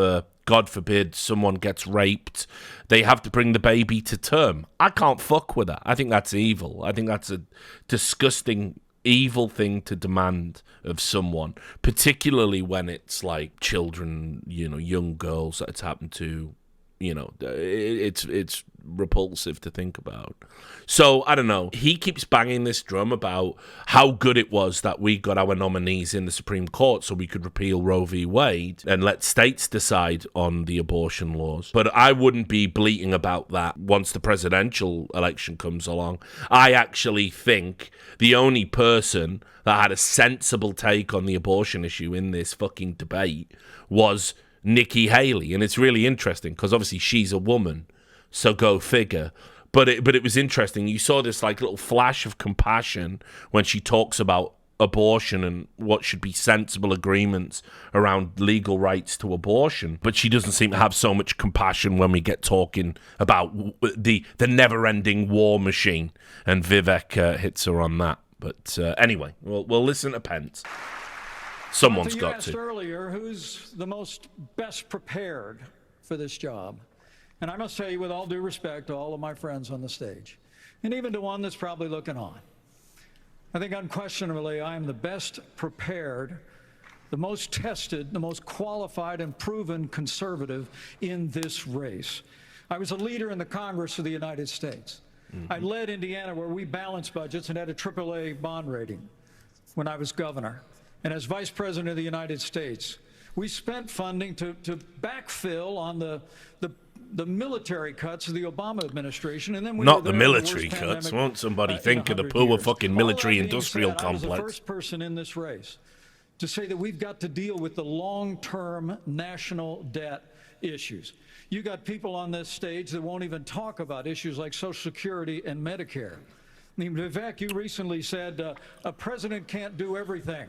God forbid someone gets raped, they have to bring the baby to term. I can't fuck with that. I think that's evil. I think that's a disgusting, evil thing to demand of someone, particularly when it's like children, young girls that it's happened to. It's repulsive to think about. So, I don't know. He keeps banging this drum about how good it was that we got our nominees in the Supreme Court so we could repeal Roe v. Wade and let states decide on the abortion laws. But I wouldn't be bleating about that once the presidential election comes along. I actually think the only person that had a sensible take on the abortion issue in this fucking debate was Nikki Haley, and it's really interesting because obviously she's a woman, so go figure. But it was interesting. You saw this like little flash of compassion when she talks about abortion and what should be sensible agreements around legal rights to abortion. But she doesn't seem to have so much compassion when we get talking about the never-ending war machine, and Vivek hits her on that. But anyway, we'll listen to Pence. Someone's got to.
You asked earlier who's the most best prepared for this job. And I must tell you, with all due respect to all of my friends on the stage, and even to one that's probably looking on, I think unquestionably I am the best prepared, the most tested, the most qualified and proven conservative in this race. I was a leader in the Congress of the United States. I led Indiana where we balanced budgets and had a AAA bond rating when I was governor. And as Vice President of the United States, we spent funding to backfill on the military cuts of the Obama administration. And then we
not the military cuts. Won't somebody think of the poor fucking military industrial complex?
I was the first person in this race to say that we've got to deal with the long-term national debt issues. You got people on this stage that won't even talk about issues like Social Security and Medicare. I mean, Vivek, you recently said a president can't do everything.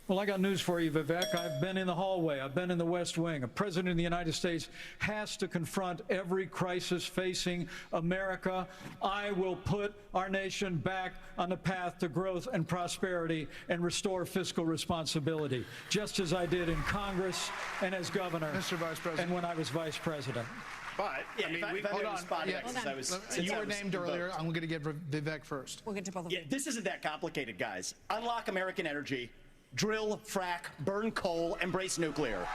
Well, I got news for you, Vivek. I've been in the hallway. I've been in the West Wing. A president of the United States has to confront every crisis facing America. I will put our nation back on the path to growth and prosperity and restore fiscal responsibility, just as I did in Congress and as governor,
Mr. Vice President,
and when I was vice president.
But,
yeah, I mean,
hold on. You were named earlier. I'm going to give Vivek first.
We'll get to both of them.
Yeah, this isn't that complicated, guys. Unlock American energy. Drill, frack, burn coal, embrace nuclear.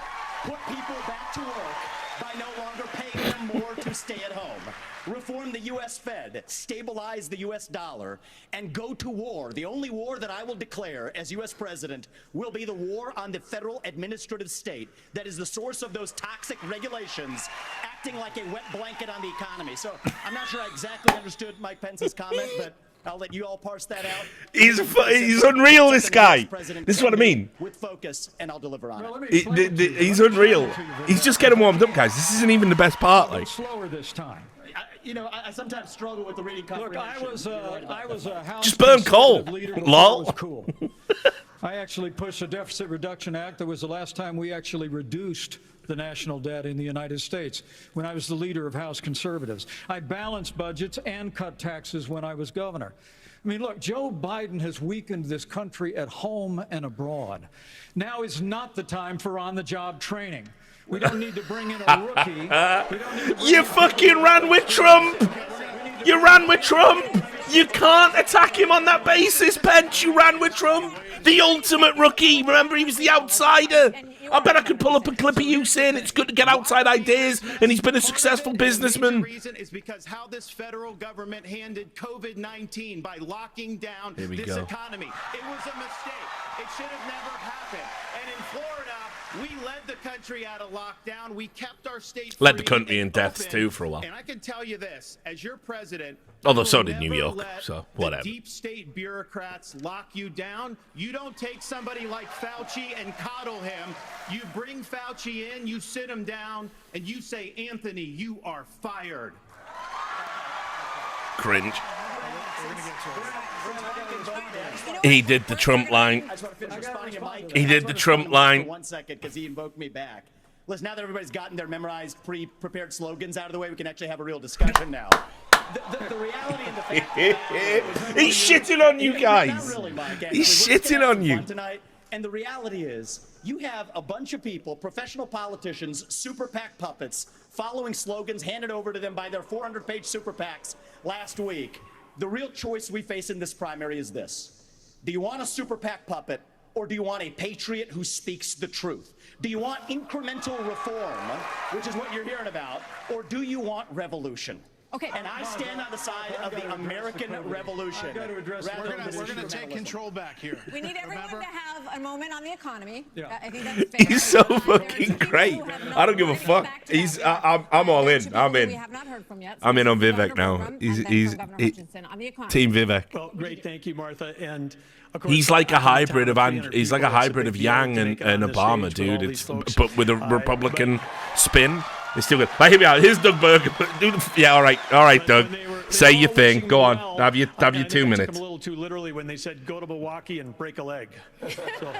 Put people back to work by no longer paying them more to stay at home. Reform the U.S. Fed, stabilize the U.S. dollar, and go to war. The only war that I will declare as U.S. president will be the war on the federal administrative state that is the source of those toxic regulations acting like a wet blanket on the economy. So I'm not sure I exactly understood Mike Pence's comment, but I'll let you all parse that out.
He's unreal, this guy. This is what I mean.
With focus, and I'll deliver on it.
He's unreal. He's just getting warmed up, guys. This isn't even the best part. Like,
slower this time.
I sometimes struggle with the reading comprehension.
Look, I was a House
just burn coal.
Leader.
Lol.
Was cool. I actually pushed a Deficit Reduction Act. That was the last time we actually reduced the national debt in the United States when I was the leader of House Conservatives. I balanced budgets and cut taxes when I was governor. I mean, look, Joe Biden has weakened this country at home and abroad. Now is not the time for on-the-job training. We don't need to bring in a rookie.
You fucking ran with Trump. You ran with Trump. You can't attack him on that basis, Pence. You ran with Trump. The ultimate rookie. Remember, he was the outsider. I bet I could pull up a clip of you saying it's good to get outside ideas, and he's been a successful businessman.
The reason is because how this federal government handled COVID-19 by locking down this economy. It was a mistake. It should have never happened. And in Florida, we led the country out of lockdown. We kept our state free.
Led the country in deaths too for a while.
And I can tell you this, as your president,
although so did New York, so whatever.
Deep state bureaucrats lock you down. You don't take somebody like Fauci and coddle him. You bring Fauci in, you sit him down, and you say, Anthony, you are fired.
Cringe. He did the Trump line. He did the Trump line.
For 1 second, because he invoked me back. Listen, now that everybody's gotten their memorized, pre-prepared slogans out of the way, we can actually have a real discussion now. The reality and the fact
he's shitting on you guys.
Not really, Mike,
he's shitting on you.
Tonight. And the reality is, you have a bunch of people, professional politicians, super PAC puppets, following slogans handed over to them by their 400-page super PACs last week. The real choice we face in this primary is this. Do you want a super PAC puppet, or do you want a patriot who speaks the truth? Do you want incremental reform, which is what you're hearing about, or do you want revolution?
Okay.
And I stand on the side of the American revolution.
We're going to take control back here.
We need everyone to have a moment on the economy.
Yeah.
I think that's fair.
He's so fucking great. I don't give a fuck. I'm all in. I'm in.
We have not heard from yet.
I'm in on Vivek now. He's Team Vivek.
Well, great. Thank you, Martha. And of course,
He's like a hybrid of Yang and Obama, dude. But with a Republican spin. It's still good. Right, here we are. Here's Doug Berger. Yeah, all right, Doug. Say your thing. Go on. Have your 2 minutes.
I took them a little too literally when they said go to Milwaukee and break a leg. So.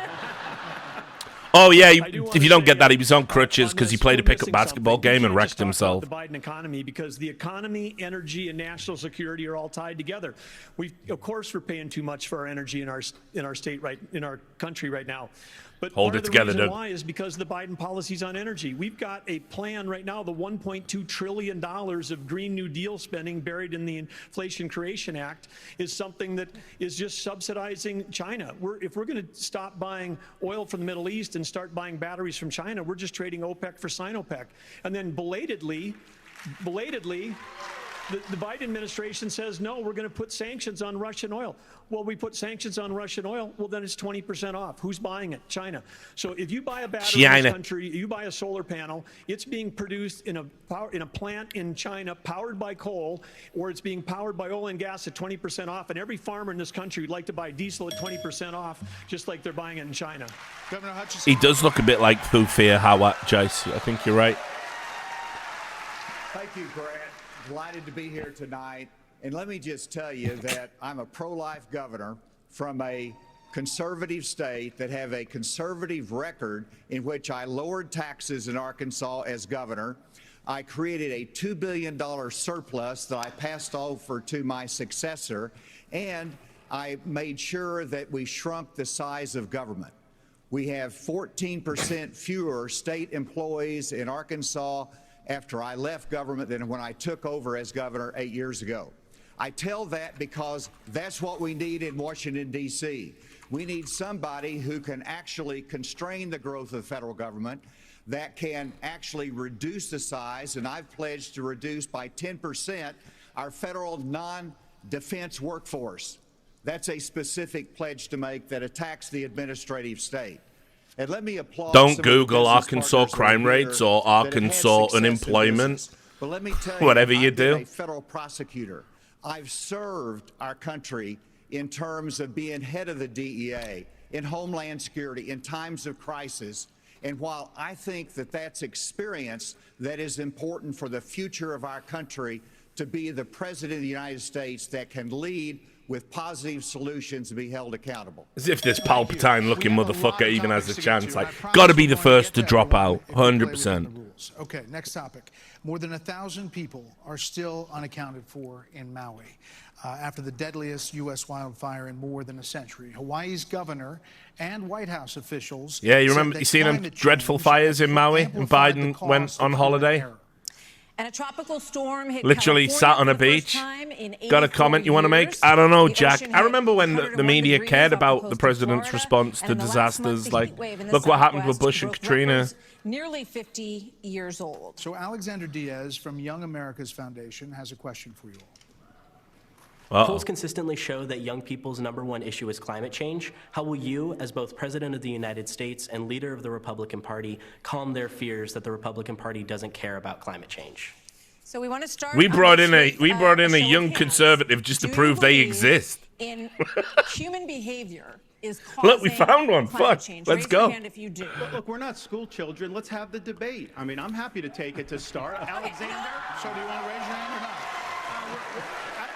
Oh, yeah, if you don't get that, he was on crutches because he played a pickup basketball game and wrecked himself.
The Biden economy, because the economy, energy, and national security are all tied together. Of course, we're paying too much for our energy in our state, in our country right now. But
Hold it together,
Doug.
Doug.
Why is because of the Biden policies on energy. We've got a plan right now, the $1.2 trillion of Green New Deal spending buried in the Inflation Creation Act is something that is just subsidizing China. If we're going to stop buying oil from the Middle East and start buying batteries from China, we're just trading OPEC for Sinopec. And then belatedly, the Biden administration says, no, we're going to put sanctions on Russian oil. Well, we put sanctions on Russian oil. Well, then it's 20% off. Who's buying it? China. So if you buy a battery in this country, you buy a solar panel, it's being produced in a plant in China powered by coal, or it's being powered by oil and gas at 20% off. And every farmer in this country would like to buy diesel at 20% off, just like they're buying it in China.
Governor Hutchinson.
He does look a bit like Thufir Hawat, Jace. I think you're right.
Thank you, Grant. Delighted to be here tonight. And let me just tell you that I'm a pro-life governor from a conservative state that have a conservative record in which I lowered taxes in Arkansas as governor. I created a $2 billion surplus that I passed over to my successor, and I made sure that we shrunk the size of government. We have 14% fewer state employees in Arkansas after I left government than when I took over as governor 8 years ago. I tell that because that's what we need in Washington, D.C. We need somebody who can actually constrain the growth of the federal government, that can actually reduce the size, and I've pledged to reduce by 10% our federal non-defense workforce. That's a specific pledge to make that attacks the administrative state. And let me applaud.
Don't Google Arkansas crime rates or Arkansas unemployment.
But let me tell you,
whatever you
I've been
do.
a federal prosecutor. I've served our country in terms of being head of the DEA, in Homeland Security, in times of crisis. And while I think that that's experience that is important for the future of our country, to be the President of the United States that can lead with positive solutions and be held accountable.
As if this Palpatine-looking motherfucker even has a chance. Like, got to be the first to drop out, 100%.
Okay, next topic. More than 1,000 people are still unaccounted for in Maui after the deadliest U.S. wildfire in more than a century. Hawaii's governor and White House officials.
Yeah, you remember, you seen them dreadful fires in Maui, and Biden went on holiday?
And a tropical storm hit
Literally sat on a beach. Got a comment you want to make? I don't know, Jack. I remember when the media cared about the president's response to disasters. Like, look what happened with Bush and Katrina.
Nearly 50 years old.
So Alexander Diaz from Young America's Foundation has a question for you all.
Polls consistently show that young people's #1 issue is climate change. How will you, as both President of the United States and leader of the Republican Party, calm their fears that the Republican Party doesn't care about climate change?
So we want to start.
We brought in a young conservative just to prove they exist.
In human behavior is
look, we found one. Fuck,
change.
let's
Raise
go.
Your hand if you do.
Look, we're not school children. Let's have the debate. I mean, I'm happy to take it to start. Alexander.
So do you want to raise your hand or not?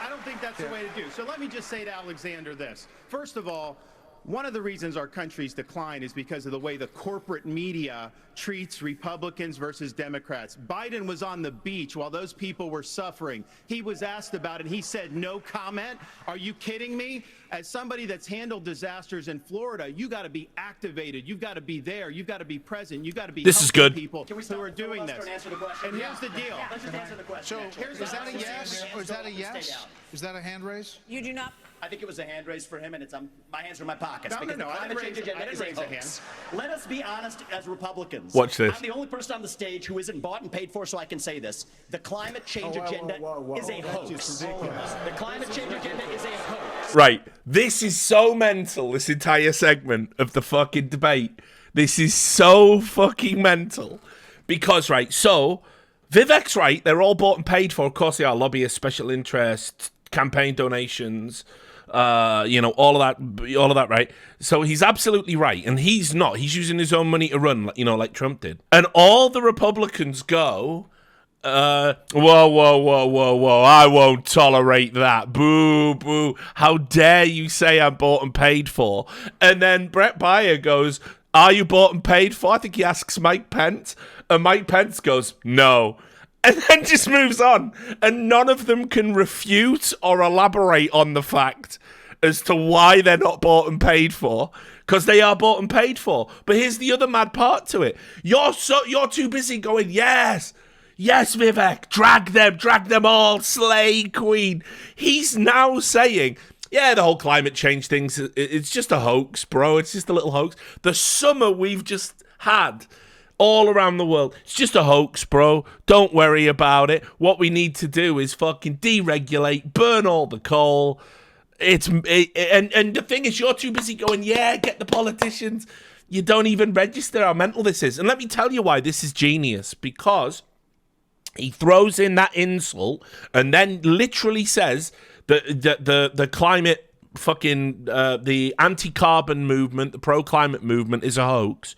I don't think that's the way to do. So let me just say to Alexander this. First of all, one of the reasons our country's decline is because of the way the corporate media treats Republicans versus Democrats. Biden was on the beach while those people were suffering. He was asked about it. He said no comment. Are you kidding me? As somebody that's handled disasters in Florida, you got to be activated. You've got to be there. You've got to be present. You've got to be
This is good.
people who are doing this. And here's the deal.
Let's just answer the question.
So is that a yes or is that a yes? Is that a hand raise?
You do not.
I think it was a hand raise for him, and it's my hands are in my pockets.
No,
because
no,
the
I
climate
didn't
change
raise- I
agenda
didn't
is a
raise a
hoax. Let us be honest as Republicans.
Watch this.
I'm the only person on the stage who isn't bought and paid for, so I can say this. The climate change agenda is a hoax. The climate change agenda is a hoax.
Right. This is so mental, this entire segment of the fucking debate. This is so fucking mental. Because, right, so Vivek's right. They're all bought and paid for. Of course they are. Lobbyists, special interests, campaign donations, all of that, right? So he's absolutely right. And he's not. He's using his own money to run, like Trump did. And all the Republicans go, whoa, I won't tolerate that. Boo, boo. How dare you say I'm bought and paid for? And then Brett Baier goes, are you bought and paid for? I think he asks Mike Pence. And Mike Pence goes, no. And then just moves on. And none of them can refute or elaborate on the fact as to why they're not bought and paid for. Because they are bought and paid for. But here's the other mad part to it. You're too busy going, yes, Vivek, drag them all, slay queen. He's now saying, yeah, the whole climate change thing, it's just a hoax, bro. It's just a little hoax. The summer we've just had all around the world, it's just a hoax, bro. Don't worry about it. What we need to do is fucking deregulate, burn all the coal. And the thing is, you're too busy going, yeah, get the politicians. You don't even register how mental this is. And let me tell you why this is genius. Because he throws in that insult and then literally says that the climate fucking the anti-carbon movement, the pro-climate movement is a hoax.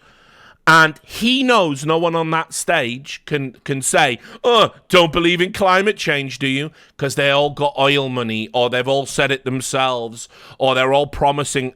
And he knows no one on that stage can say, don't believe in climate change, do you? Because they all got oil money, or they've all said it themselves, or they're all promising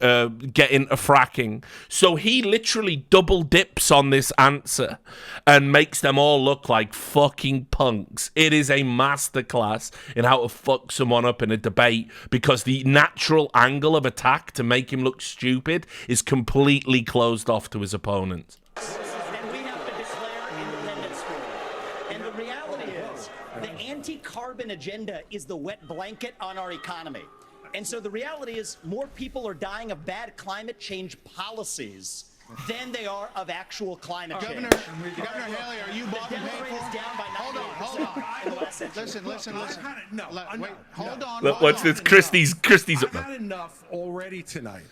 get into fracking. So he literally double dips on this answer and makes them all look like fucking punks. It is a masterclass in how to fuck someone up in a debate, because the natural angle of attack to make him look stupid is completely closed off to his opponents.
And we have to declare independence for it. And the reality is, the anti-carbon agenda is the wet blanket on our economy. And so the reality is, more people are dying of bad climate change policies than they are of actual climate change.
Governor Haley, are you bought and paid for?
Down by
Hold on. Listen. Wait, hold on.
Look, watch this. Christie's up
I've
there.
had enough already tonight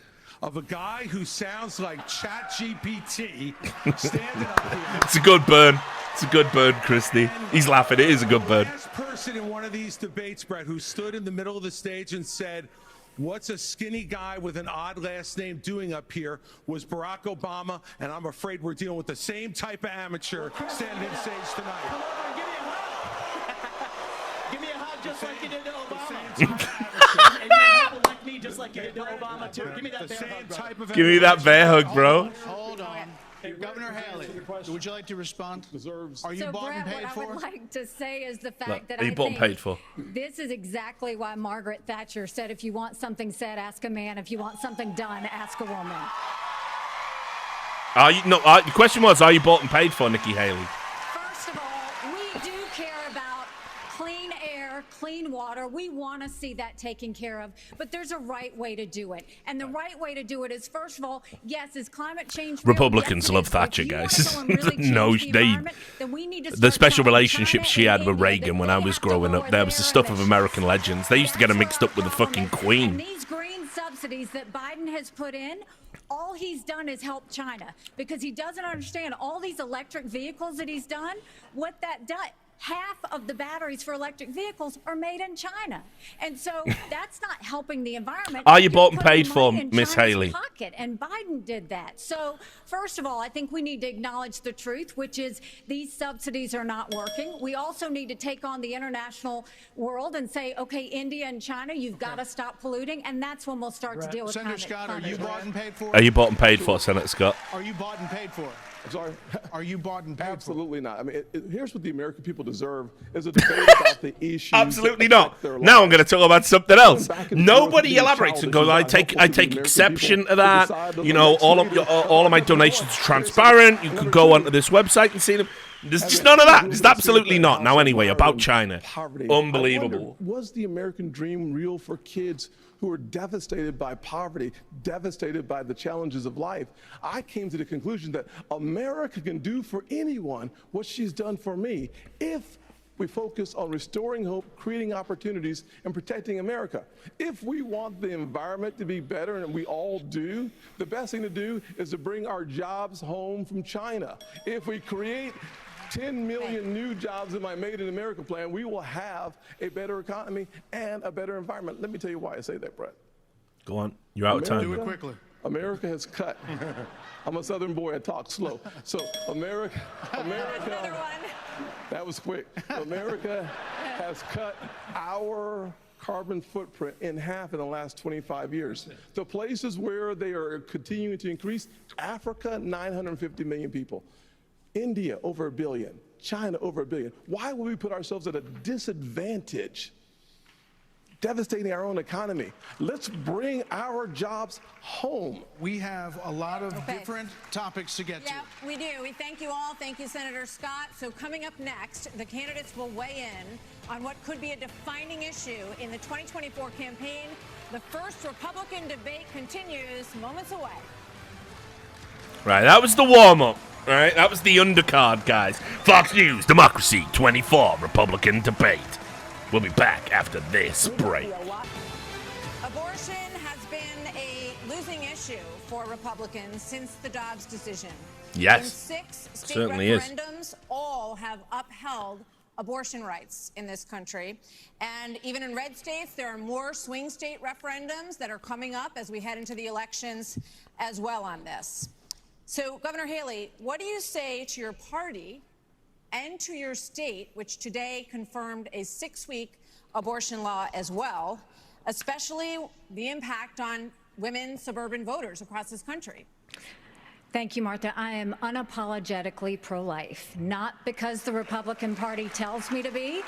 of a guy who sounds like ChatGPT standing up here.
It's a good burn. It's a good burn, Christie. He's laughing. It is a good burn.
The last person in one of these debates, Brett, who stood in the middle of the stage and said, what's a skinny guy with an odd last name doing up here, was Barack Obama, and I'm afraid we're dealing with the same type of amateur standing on stage tonight.
Come over and give me a hug just like you did to Obama. And you elect me just like you did to Obama, too. Give me that bear hug, bro.
Give me that bear hug, bro.
Hold on. Governor Haley, would you like to respond? Are you
So,
bought and
Brett,
paid
what I
for?
would like to say is the fact
Look,
that
are you
I
bought and
think
paid for?
this is exactly why Margaret Thatcher said, if you want something said, ask a man. If you want something done, ask a woman.
The question was, are you bought and paid for, Nikki Haley?
First of all, we do care about clean air, clean water. We want to see that taken care of, but there's a right way to do it. And the right way to do it is, first of all, yes, is climate change real?
Republicans
Yes, it
love
is.
Thatcher,
If you want
guys.
to go and really
No,
change the environment, then we need to
the
start
special
telling
relationships
China
she had
and
with
India
Reagan
that
when
they
I was
have to
growing up,
lower
that was the
their
stuff of
emissions.
American legends. They used to get them mixed up with the fucking
And
Queen.
these green subsidies that Biden has put in, all he's done is help China, because he doesn't understand all these electric vehicles that he's done, what that does. half of the batteries for electric vehicles are made in China. And so that's not helping the environment.
Are you
You're
bought and
putting
paid for,
money in
Miss
China's
Haley?
pocket, and Biden did that. So first of all, I think we need to acknowledge the truth, which is these subsidies are not working. We also need to take on the international world and say, okay, India and China, you've got to stop polluting, and that's when we'll start to deal with
Senator
climate.
Scott, are you bought and paid for?
Are you bought and paid for, Senator Scott?
Are you bought and paid for?
I'm sorry?
Are you bought and paid
Absolutely not. I mean, here's what the American people deserve is a debate about the issues.
Absolutely
that
not.
affect their
Now I'm
lives.
going to talk about something else.
Back and forth
Nobody
being
elaborates and
childish
goes,
is not
I
helpful to the
take
American
exception
people
to that.
decide
You
the
know,
next leader
all of my donations are transparent. You can go onto this website and see them. There's just none of that. There's absolutely not. Now anyway, about China.
Poverty.
Unbelievable.
I wonder, was the American dream real for kids who are devastated by poverty, devastated by the challenges of life? I came to the conclusion that America can do for anyone what she's done for me if we focus on restoring hope, creating opportunities, and protecting America. If we want the environment to be better, and we all do, the best thing to do is to bring our jobs home from China. If we create 10 million new jobs in my Made in America plan, we will have a better economy and a better environment. Let me tell you why I say that, Brett.
Go on. You're out of time.
Do it quickly.
America has cut. I'm a Southern boy. I talk slow. So America. That was quick. America has cut our carbon footprint in half in the last 25 years. The places where they are continuing to increase: Africa, 950 million people. India, over 1 billion. China, over 1 billion. Why would we put ourselves at a disadvantage, devastating our own economy? Let's bring our jobs home.
We have a lot of different topics to get to.
Yeah, we do. We thank you all. Thank you, Senator Scott. So coming up next, the candidates will weigh in on what could be a defining issue in the 2024 campaign. The first Republican debate continues moments away.
Right, that was the warm-up. All right, that was the undercard, guys. Fox News, Democracy 24, Republican debate. We'll be back after this break.
Abortion has been a losing issue for Republicans since the Dobbs decision.
Yes,
in 6 state
certainly
referendums, all have upheld abortion rights in this country. And even in red states, there are more swing state referendums that are coming up as we head into the elections as well on this. So, Governor Haley, what do you say to your party and to your state, which today confirmed a 6-week abortion law as well, especially the impact on women suburban voters across this country?
Thank you, Martha. I am unapologetically pro-life, not because the Republican Party tells me to be,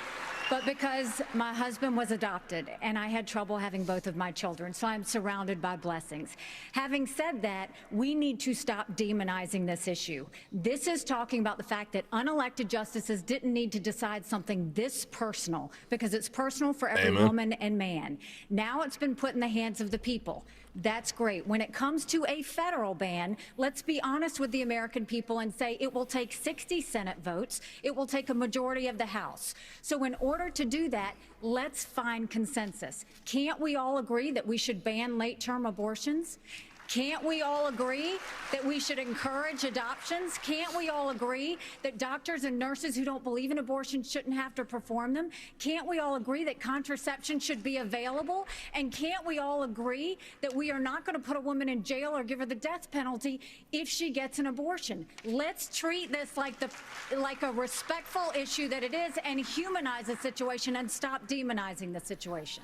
but because my husband was adopted and I had trouble having both of my children, so I'm surrounded by blessings. Having said that, we need to stop demonizing this issue. This is talking about the fact that unelected justices didn't need to decide something this personal, because it's personal for every woman and man. Now it's been put in the hands of the people. That's great. When it comes to a federal ban, let's be honest with the American people and say it will take 60 Senate votes. It will take a majority of the House. So in order to do that, let's find consensus. Can't we all agree that we should ban late-term abortions? Can't we all agree that we should encourage adoptions? Can't we all agree that doctors and nurses who don't believe in abortion shouldn't have to perform them? Can't we all agree that contraception should be available? And can't we all agree that we are not going to put a woman in jail or give her the death penalty if she gets an abortion? Let's treat this like a respectful issue that it is, and humanize the situation and stop demonizing the situation.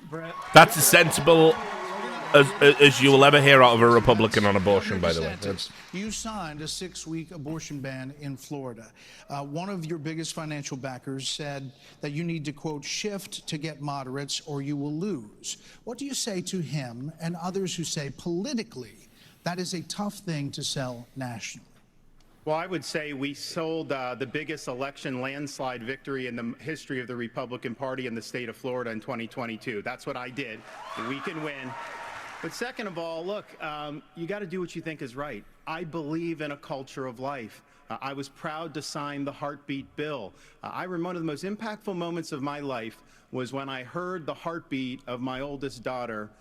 That's as sensible as you will ever hear out of a Republican on abortion, by the way.
You signed a 6-week abortion ban in Florida. One of your biggest financial backers said that you need to, quote, shift to get moderates or you will lose. What do you say to him and others who say politically that is a tough thing to sell nationally?
Well, I would say we sold the biggest election landslide victory in the history of the Republican Party in the state of Florida in 2022. That's what I did. We can win. But second of all, look, you got to do what you think is right. I believe in a culture of life. I was proud to sign the heartbeat bill. I remember one of the most impactful moments of my life was when I heard the heartbeat of my oldest daughter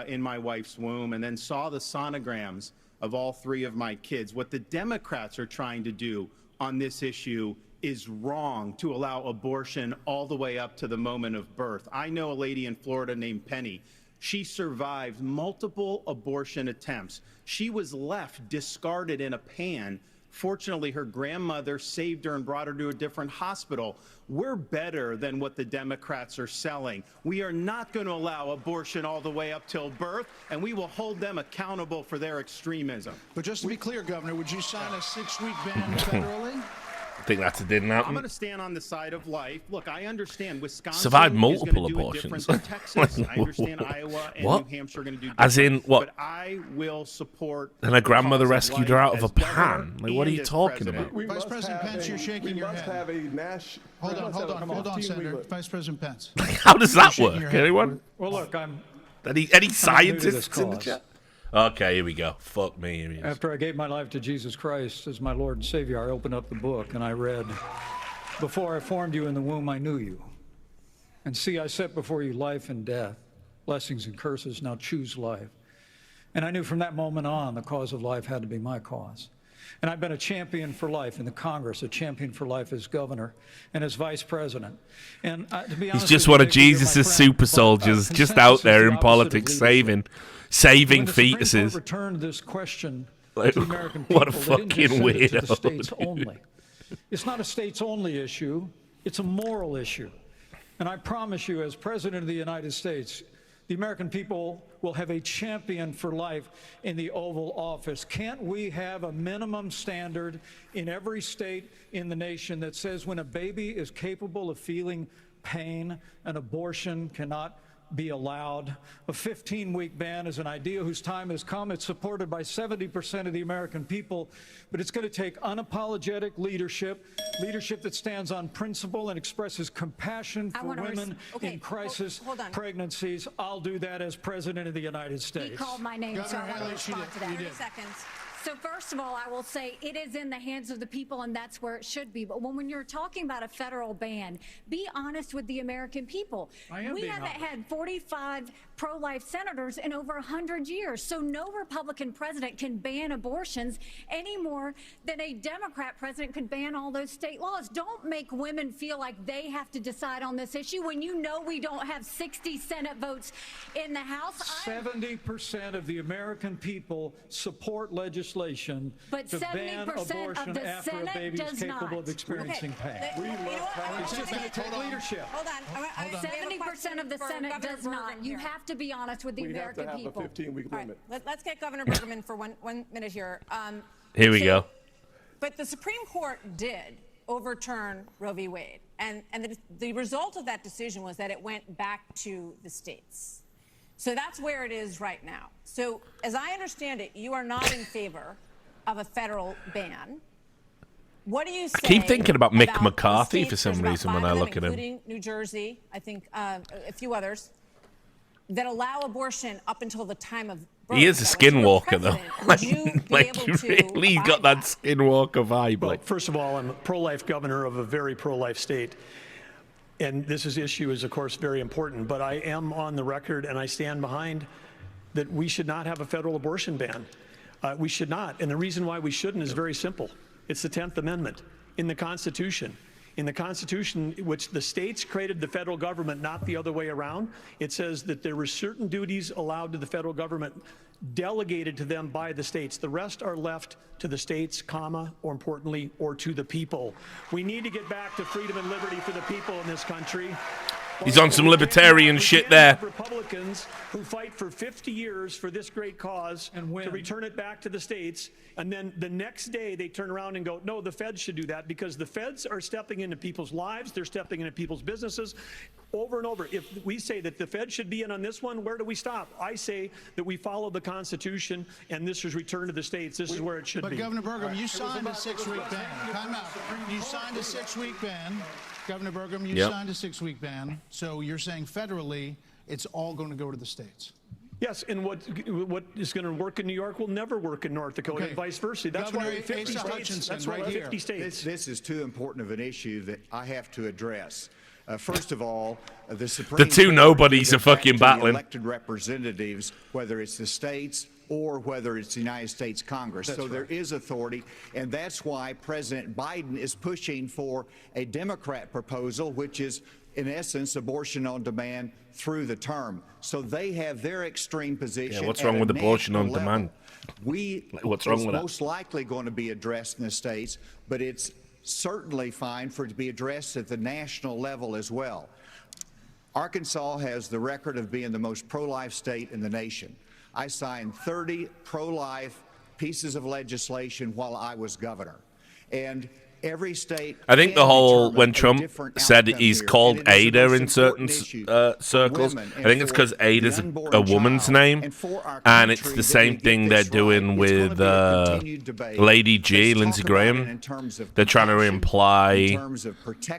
in my wife's womb, and then saw the sonograms of all 3 of my kids. What the Democrats are trying to do on this issue is wrong to allow abortion all the way up to the moment of birth. I know a lady in Florida named Penny. She survived multiple abortion attempts. She was left discarded in a pan. Fortunately, her grandmother saved her and brought her to a different hospital. We're better than what the Democrats are selling. We are not going to allow abortion all the way up till birth, and we will hold them accountable for their extremism.
But just to be clear, Governor, would you sign a 6-week ban federally?
I think that didn't happen.
I'm going to stand on the side of life. Look, I understand Wisconsin
Survived multiple
is going to do
abortions.
a different than Texas. I understand Iowa and
What?
New Hampshire are going to do different.
As in what?
But I will support.
And her grandmother
the cause
rescued
of
her
life
out of a
as governor
pan. Like, what are
and
you
as
talking
president.
about?
Vice President Pence, you're shaking your head. Hold on, Senator. Vice President Pence.
How does that
You're shaking
work?
your head.
Anyone?
Well, look, I'm
Any
I'm new to
scientists
this
in the
cause.
chat? Okay, here we go. Fuck me. Here he is.
After I gave my life to Jesus Christ as my Lord and Savior, I opened up the book and I read, "Before I formed you in the womb, I knew you. And see, I set before you life and death, blessings and curses. Now choose life." And I knew from that moment on the cause of life had to be my cause. And I've been a champion for life in the Congress, a champion for life as governor and as vice president. And to be honest,
He's just
with
one
you,
of
Nick, you're my
Jesus'
friend,
super
but,
soldiers, just
consensus
out
is
there
the
in
opposite of
politics,
leadership.
saving
When the Supreme Court
fetuses.
returned this question
Like,
to the American people,
what a
they didn't just
fucking
send it to the
weirdo,
states
dude.
only. It's not a states only issue. It's a moral issue. And I promise you, as President of the United States, the American people will have a champion for life in the Oval Office. Can't we have a minimum standard in every state in the nation that says when a baby is capable of feeling pain, an abortion cannot be allowed? A 15-week ban is an idea whose time has come. It's supported by 70% of the American people, but it's going to take unapologetic leadership that stands on principle and expresses compassion for women in crisis
hold on.
pregnancies. I'll do that as President of the United States.
He called my name, so I want to respond to that.
you did.
30 seconds. So first of all, I will say it is in the hands of the people, and that's where it should be. But when you're talking about a federal ban, be honest with the American people. We haven't had 45 pro-life senators in over 100 years, so no Republican president can ban abortions any more than a Democrat president could ban all those state laws. Don't make women feel like they have to decide on this issue when you know we don't have 60 Senate votes in the House.
70% of the American people support legislation
But
to ban
70%
abortion
of the
after
Senate
a baby is
does
capable
not.
of experiencing pain. It's just going to take leadership.
Hold on.
70% of the Senate does not. You have to be honest with the American people.
We have to have a 15-week limit.
Let's get Governor Bergman for one minute here.
Here we go.
But the Supreme Court did overturn Roe v. Wade, and the result of that decision was that it went back to the states. So that's where it is right now. So as I understand it, you are not in favor of a federal ban. What do you say?
I keep thinking about Mick
the
McCarthy
states,
for some
there's about
reason when
5
I
of them,
look at him.
including New Jersey, I think a few others, that allow abortion up until the time of birth.
He is a
That when you were
skinwalker, though.
president, would you be
Like,
able
you
to
really
abide
got that skinwalker vibe.
Well,
Like,
first of all, I'm a pro-life governor of a very pro-life state. And this issue is, of course, very important. But I am on the record, and I stand behind that we should not have a federal abortion ban. We should not. And the reason why we shouldn't is very simple. It's the 10th Amendment in the Constitution. In the Constitution, which the states created the federal government, not the other way around, it says that there were certain duties allowed to the federal government delegated to them by the states. The rest are left to the states, comma, or importantly, or to the people. We need to get back to freedom and liberty for the people in this country.
he's on some libertarian shit there.
Republicans who fight for 50 years for this great cause and to return it back to the states, and then the next day they turn around and go, no, the feds should do that, because the feds are stepping into people's lives, they're stepping into people's businesses over and over. If we say that the feds should be in on this one, where do we stop? I say that we follow the Constitution, and this is returned to the states. This is where it should be.
But Governor Burgum, you signed a 6-week ban. Time out. You signed a 6-week ban. Governor Burgum, you signed a 6-week ban. So you're saying federally, it's all going to go to the states.
Yes, and what is going to work in New York will never work in North Dakota, and vice versa. That's
Governor
why 50
Asa
states.
Hutchinson,
That's why
right here.
50 states.
This is too important of an issue that I have to address. First of all, the Supreme
The two
Court
nobodies
gave
are fucking
effect to the
battling.
elected representatives, whether it's the states or whether it's the United States Congress. So there is authority, and that's why President Biden is pushing for a Democrat proposal, which is, in essence, abortion on demand through the term. So they have their extreme position.
Yeah, what's wrong with abortion on demand?
What's
wrong with that?
Most likely going to be addressed in the states, but it's certainly fine for it to be addressed at the national level as well. Arkansas has the record of being the most pro-life state in the nation. I signed 30 pro-life pieces of legislation while I was governor. And every state...
I think the whole, when Trump said he's called Ada in certain circles, I think it's because Ada's a woman's name, and it's the same thing they're doing with Lady G, Lindsey Graham. They're trying to imply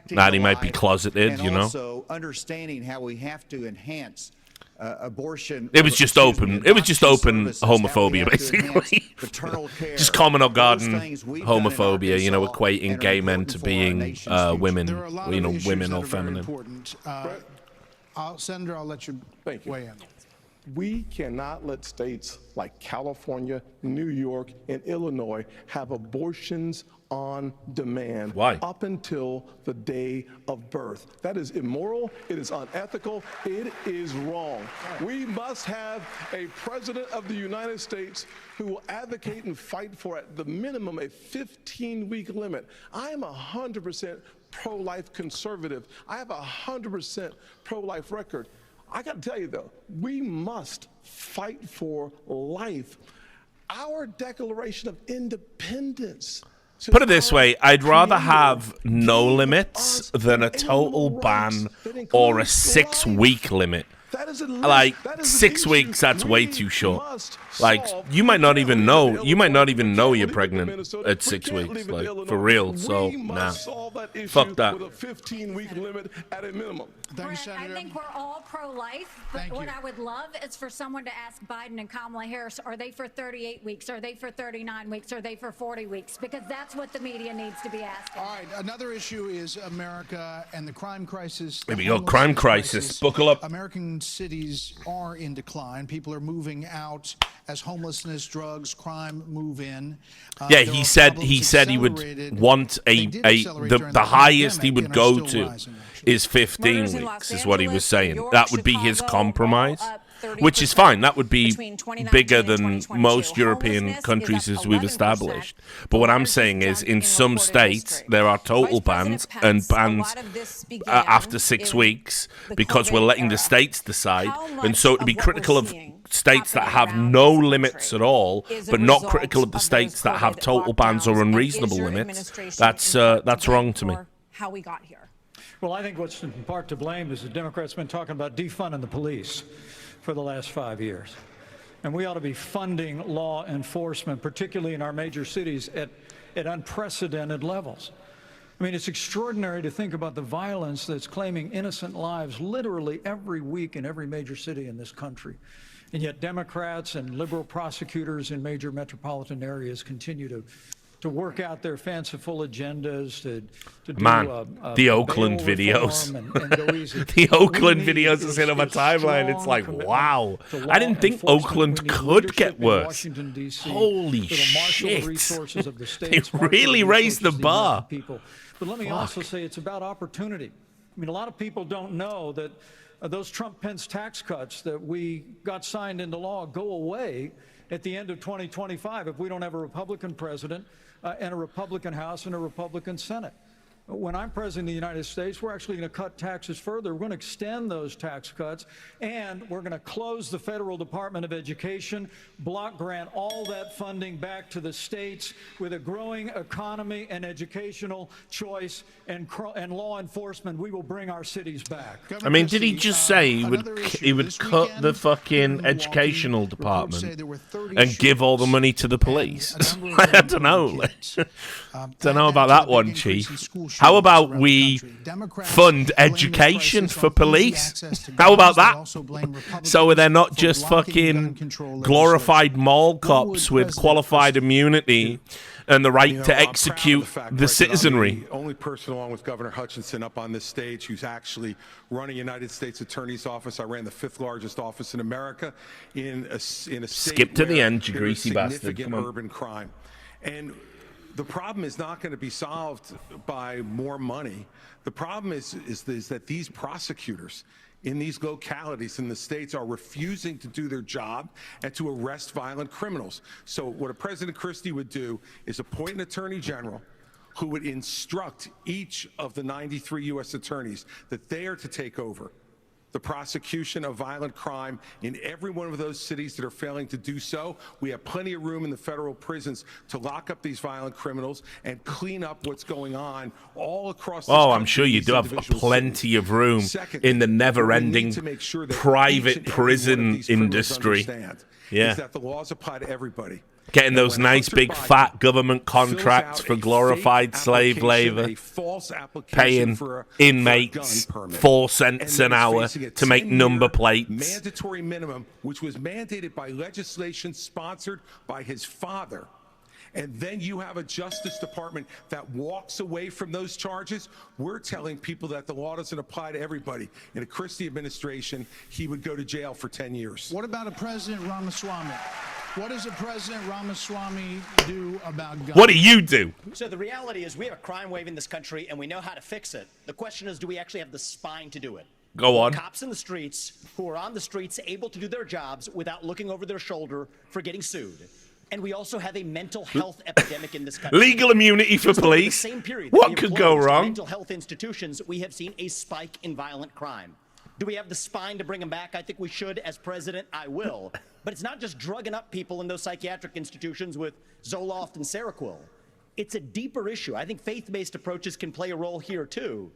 that he might be closeted, you know?
Also understanding how we have to enhance abortion.
It was just open. It was just open homophobia, basically. Just common or garden homophobia. You know, equating gay men to being women. You know, women or feminine.
Senator, I'll let you weigh in.
We cannot let states like California, New York, and Illinois have abortions on demand.
Why?
Up until the day of birth. That is immoral. It is unethical. It is wrong. We must have a president of the United States who will advocate and fight for, at the minimum, a 15-week limit. I am 100% pro-life conservative. I have a 100% pro-life record. I got to tell you, though, we must fight for life. Our Declaration of Independence.
Put it this way, I'd rather have no limits than a total ban or a 6-week limit. Like 6 weeks, that's way too short. Like you might not even know you're pregnant at 6 weeks, like for real. So nah, fuck that.
With a 15-week limit at a minimum.
Brett, I think we're all pro-life, but what I would love is for someone to ask Biden and Kamala Harris, are they for 38 weeks? Are they for 39 weeks? Are they for 40 weeks? Because that's what the media needs to be asking.
All right, another issue is America and the crime crisis.
Here we go, crime crisis. Buckle up.
American cities are in decline. People are moving out as homelessness, drugs, crime move in.
Yeah, he said he would want the highest he would go to is 15 weeks, is what he was saying. That would be his compromise, which is fine. That would be bigger than most European countries as we've established. But what I'm saying is, in some states, there are total bans and bans after 6 weeks because we're letting the states decide. And so it would be critical of states that have no limits at all, but not critical of the states that have total bans or unreasonable limits. That's wrong to me.
How we got here.
Well, I think what's in part to blame is the Democrats have been talking about defunding the police for the last 5 years. And we ought to be funding law enforcement, particularly in our major cities, at unprecedented levels. I mean, it's extraordinary to think about the violence that's claiming innocent lives literally every week in every major city in this country. And yet Democrats and liberal prosecutors in major metropolitan areas continue to work out their fanciful agendas, to do
the Oakland videos. The Oakland videos is in on my timeline. It's like, wow. I didn't think Oakland could get worse. Holy shit. They really raised the bar.
But let me also say it's about opportunity. I mean, a lot of people don't know that those Trump-Pence tax cuts that we got signed into law go away at the end of 2025 if we don't have a Republican president and a Republican House and a Republican Senate. When I'm president of the United States, we're actually going to cut taxes further. We're going to extend those tax cuts, and we're going to close the Federal Department of Education, block grant all that funding back to the states. With a growing economy and educational choice and law enforcement, we will bring our cities back.
I mean, did he just say he would cut the fucking educational department and give all the money to the police? I don't know. Don't know about that one, Chief. How about we fund education for police? How about that? So they're not just fucking glorified mall cops with qualified immunity and the right
You know,
to
I'm proud of
execute
fact,
the
Greg, that
citizenry.
I'm the only person, along with Governor Hutchinson, up on this stage who's actually running a United States Attorney's Office. I ran the 5th largest office in America in a state
Skip to the
where
end, you
there is
greasy bastard.
significant
Come on.
urban crime. And the problem is not going to be solved by more money. The problem is that these prosecutors in these localities in the states are refusing to do their job and to arrest violent criminals. So what a President Christie would do is appoint an attorney general who would instruct each of the 93 U.S. attorneys that they are to take over the prosecution of violent crime in every one of those cities that are failing to do so. We have plenty of room in the federal prisons to lock up these violent criminals and clean up what's going on all across this country.
I'm sure you do have plenty of room in the never-ending private prison industry. Yeah.
Is that the laws apply to everybody.
Getting those nice big fat government contracts for glorified slave labor, paying inmates 4 cents an hour to make number plates.
Mandatory minimum, which was mandated by legislation sponsored by his father. And then you have a Justice Department that walks away from those charges. We're telling people that the law doesn't apply to everybody. In a Christie administration, he would go to jail for 10 years.
What about a President Ramaswamy? What does a President Ramaswamy do about guns?
What do you do?
So the reality is we have a crime wave in this country and we know how to fix it. The question is, do we actually have the spine to do it?
Go on.
Cops in the streets who are on the streets able to do their jobs without looking over their shoulder for getting sued. And we also have a mental health epidemic in this country.
Legal immunity for police.
Same period
What could go wrong?
Mental health institutions, we have seen a spike in violent crime. Do we have the spine to bring them back? I think we should. As president, I will. But it's not just drugging up people in those psychiatric institutions with Zoloft and Seroquel. It's a deeper issue. I think faith-based approaches can play a role here, too.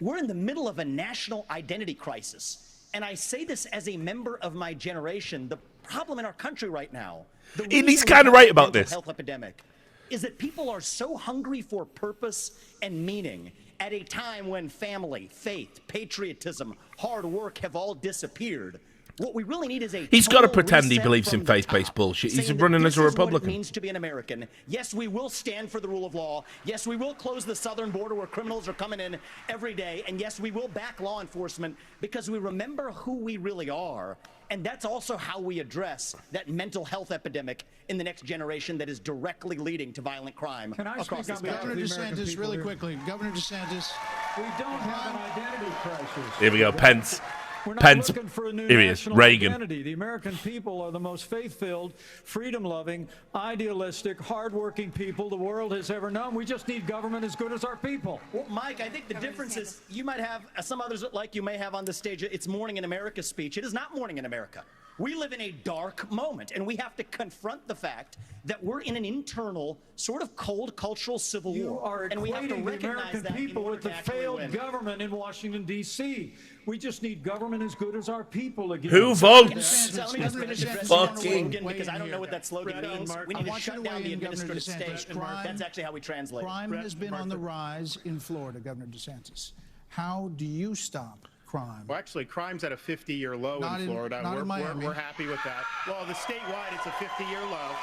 We're in the middle of a national identity crisis. And I say this as a member of my generation. The problem in our country right now,
And he's kind of right about this.
Health epidemic is that people are so hungry for purpose and meaning at a time when family, faith, patriotism, hard work have all disappeared. What we really need is a
He's got to
total
pretend he
reset
believes
from
in
the
faith-based
top,
bullshit. He's
saying
running
that
as a
this is what
Republican.
it means to be an American. Yes, we will stand for the rule of law. Yes, we will close the southern border where criminals are coming in every day. And yes, we will back law enforcement because we remember who we really are. And that's also how we address that mental health epidemic in the next generation that is directly leading to violent crime across this country.
Governor DeSantis, really quickly. Governor DeSantis.
We don't have an identity crisis.
Here we go, Pence.
We're not
Pence.
looking for a new
Here he is,
national
Reagan.
identity. The American people are the most faith-filled, freedom-loving, idealistic, hard-working people the world has ever known. We just need government as good as our people.
Well, Mike, I think the difference is you might have, some others like you may have on the stage, it's Morning in America speech. It is not Morning in America. We live in a dark moment, and we have to confront the fact that we're in an internal, sort of cold cultural civil
You
war.
are
And we have to
equating the
recognize
American
that
people
in order
with the
to actually
failed
win.
government in Washington, D.C. We just need government as good as our people again.
Who votes?
Let me just finish addressing
Fucking-
that slogan because I don't know what that slogan
Brett,
means.
Mark,
We
I
need to
want you
shut
to
down
weigh
the
in, Governor
administrative
DeSantis.
state. That's actually how we translate.
Crime has been on the rise in Florida, Governor DeSantis. How do you stop crime?
Well, actually, crime's at a 50-year low
Not
in
in-
Florida.
not in Miami.
We're happy with that. Well, the statewide, it's a 50-year low.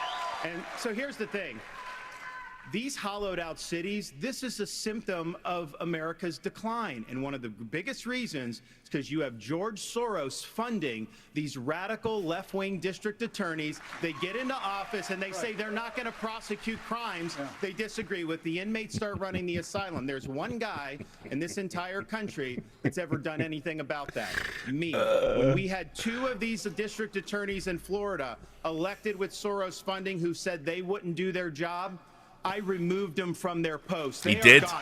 And so here's the thing. These hollowed-out cities, this is a symptom of America's decline. And one of the biggest reasons is because you have George Soros funding these radical left-wing district attorneys. They get into office and they say they're not going to prosecute crimes they disagree with. The inmates start running the asylum. There's one guy in this entire country that's ever done anything about that. Me. When we had 2 of these district attorneys in Florida elected with Soros funding who said they wouldn't do their job, I removed them from their posts.
He
They are
did.
gone.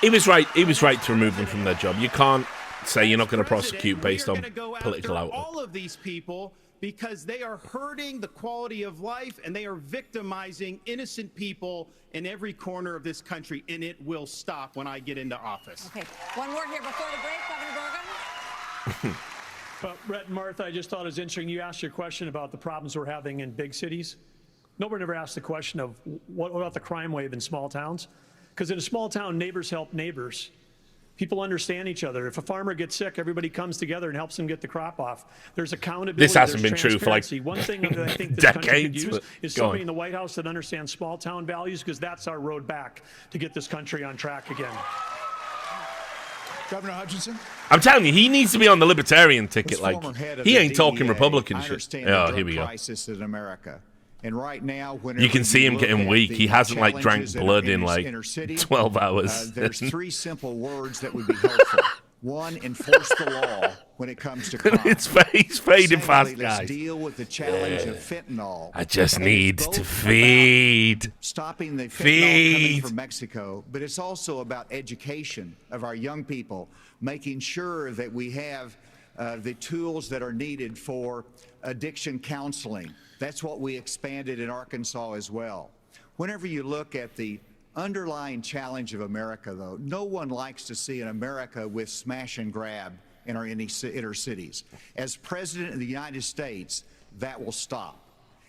He was right. He was right to remove them from their job. You can't say you're not going to
President,
prosecute based
we are
on
gonna go
political
after
outlook.
all of these people because they are hurting the quality of life and they are victimizing innocent people in every corner of this country, and it will stop when I get into office.
Okay, one more here before the break, Governor Bergen.
Brett and Martha, I just thought it was interesting. You asked your question about the problems we're having in big cities. Nobody ever asked the question of what about the crime wave in small towns? Because in a small town, neighbors help neighbors. People understand each other. If a farmer gets sick, everybody comes together and helps him get the crop off. There's accountability.
This hasn't
there's
been true for like
transparency. One thing that I think this country could
decades.
use is somebody in the White House that understands small town values, because that's our road back to get this country on track again.
Governor Hutchinson?
I'm telling you, he needs to be on the Libertarian ticket.
As
Like,
former head of
he
the
ain't talking
DEA,
Republican
I
shit.
understand
Oh,
the
here we
drug
go.
crisis in America. And right now, whenever
You can see him
look
getting
at
weak.
the
He hasn't like drank
challenges
blood in
inner
like
city,
12 hours.
There's three simple words that would be helpful. One, enforce the law when it comes to crime.
He's fading fast,
Secondly,
guys.
let's deal with the challenge of fentanyl.
I just
And
need
it's
to
both
feed.
about stopping the fentanyl
Feed.
coming from Mexico, but it's also about education of our young people, making sure that we have the tools that are needed for addiction counseling. That's what we expanded in Arkansas as well. Whenever you look at the underlying challenge of America, though, no one likes to see an America with smash and grab in our inner cities. As President of the United States, that will stop.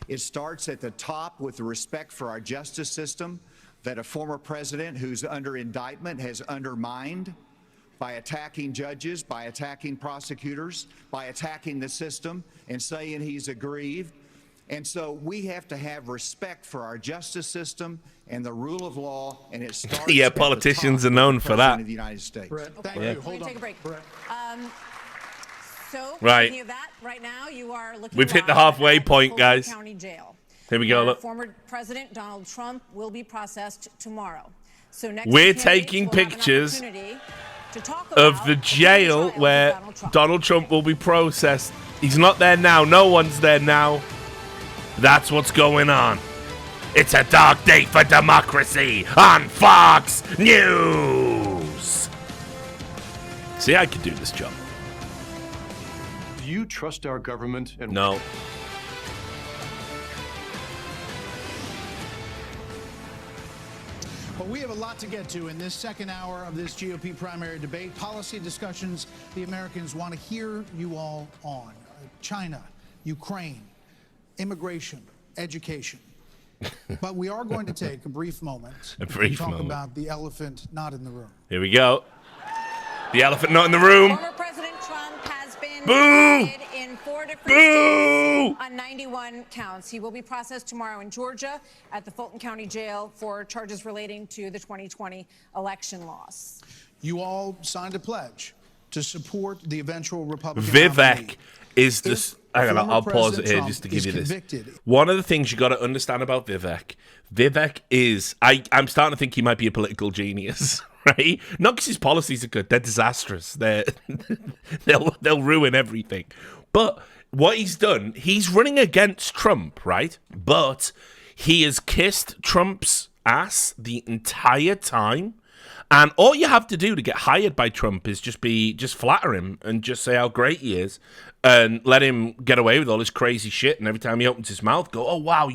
It starts at the top with the respect for our justice system that a former president who's under indictment has undermined by attacking judges, by attacking prosecutors, by attacking the system and saying he's aggrieved. And so we have to have respect for our justice system and the rule of law, and it starts
Yeah,
at the
politicians
top
are known
with the
for
President
that.
of the United States.
Thank
Yeah.
you. Hold on.
Take a break. So,
Right.
speaking of that, right now you are looking
We've hit the
live
halfway
at
point,
Fulton
guys.
County Jail.
Here we go,
Where
look.
Former President Donald Trump will be processed tomorrow. So next
We're
candidates
taking
will have an
pictures
opportunity to talk
of
about
the
pending
jail
trial of
where
Donald Trump.
Donald Trump will be processed. He's not there now. No one's there now. That's what's going on. It's a dark day for democracy on Fox News. See, I could do this job.
Do you trust our government? And
No.
Well, we have a lot to get to in this second hour of this GOP primary debate. Policy discussions the Americans want to hear you all on. China, Ukraine, immigration, education. But we are going to take a brief moment to talk about the elephant not in the room.
Here we go. The elephant not in the room.
Former President Trump has been
Boo!
indicted in 4 different states on 91 counts. He will be processed tomorrow in Georgia at the Fulton County Jail for charges relating to the 2020 election loss.
You all signed a pledge to support the eventual Republican
Vivek
nominee.
is this. Hang on, I'll pause it here just to give you this. One of the things you got to understand about Vivek is, I'm starting to think he might be a political genius, right? Not because his policies are good; they're disastrous. They'll ruin everything. But what he's done, he's running against Trump, right? But he has kissed Trump's ass the entire time. And all you have to do to get hired by Trump is just flatter him and just say how great he is and let him get away with all this crazy shit. And every time he opens his mouth, go, "Oh, wow,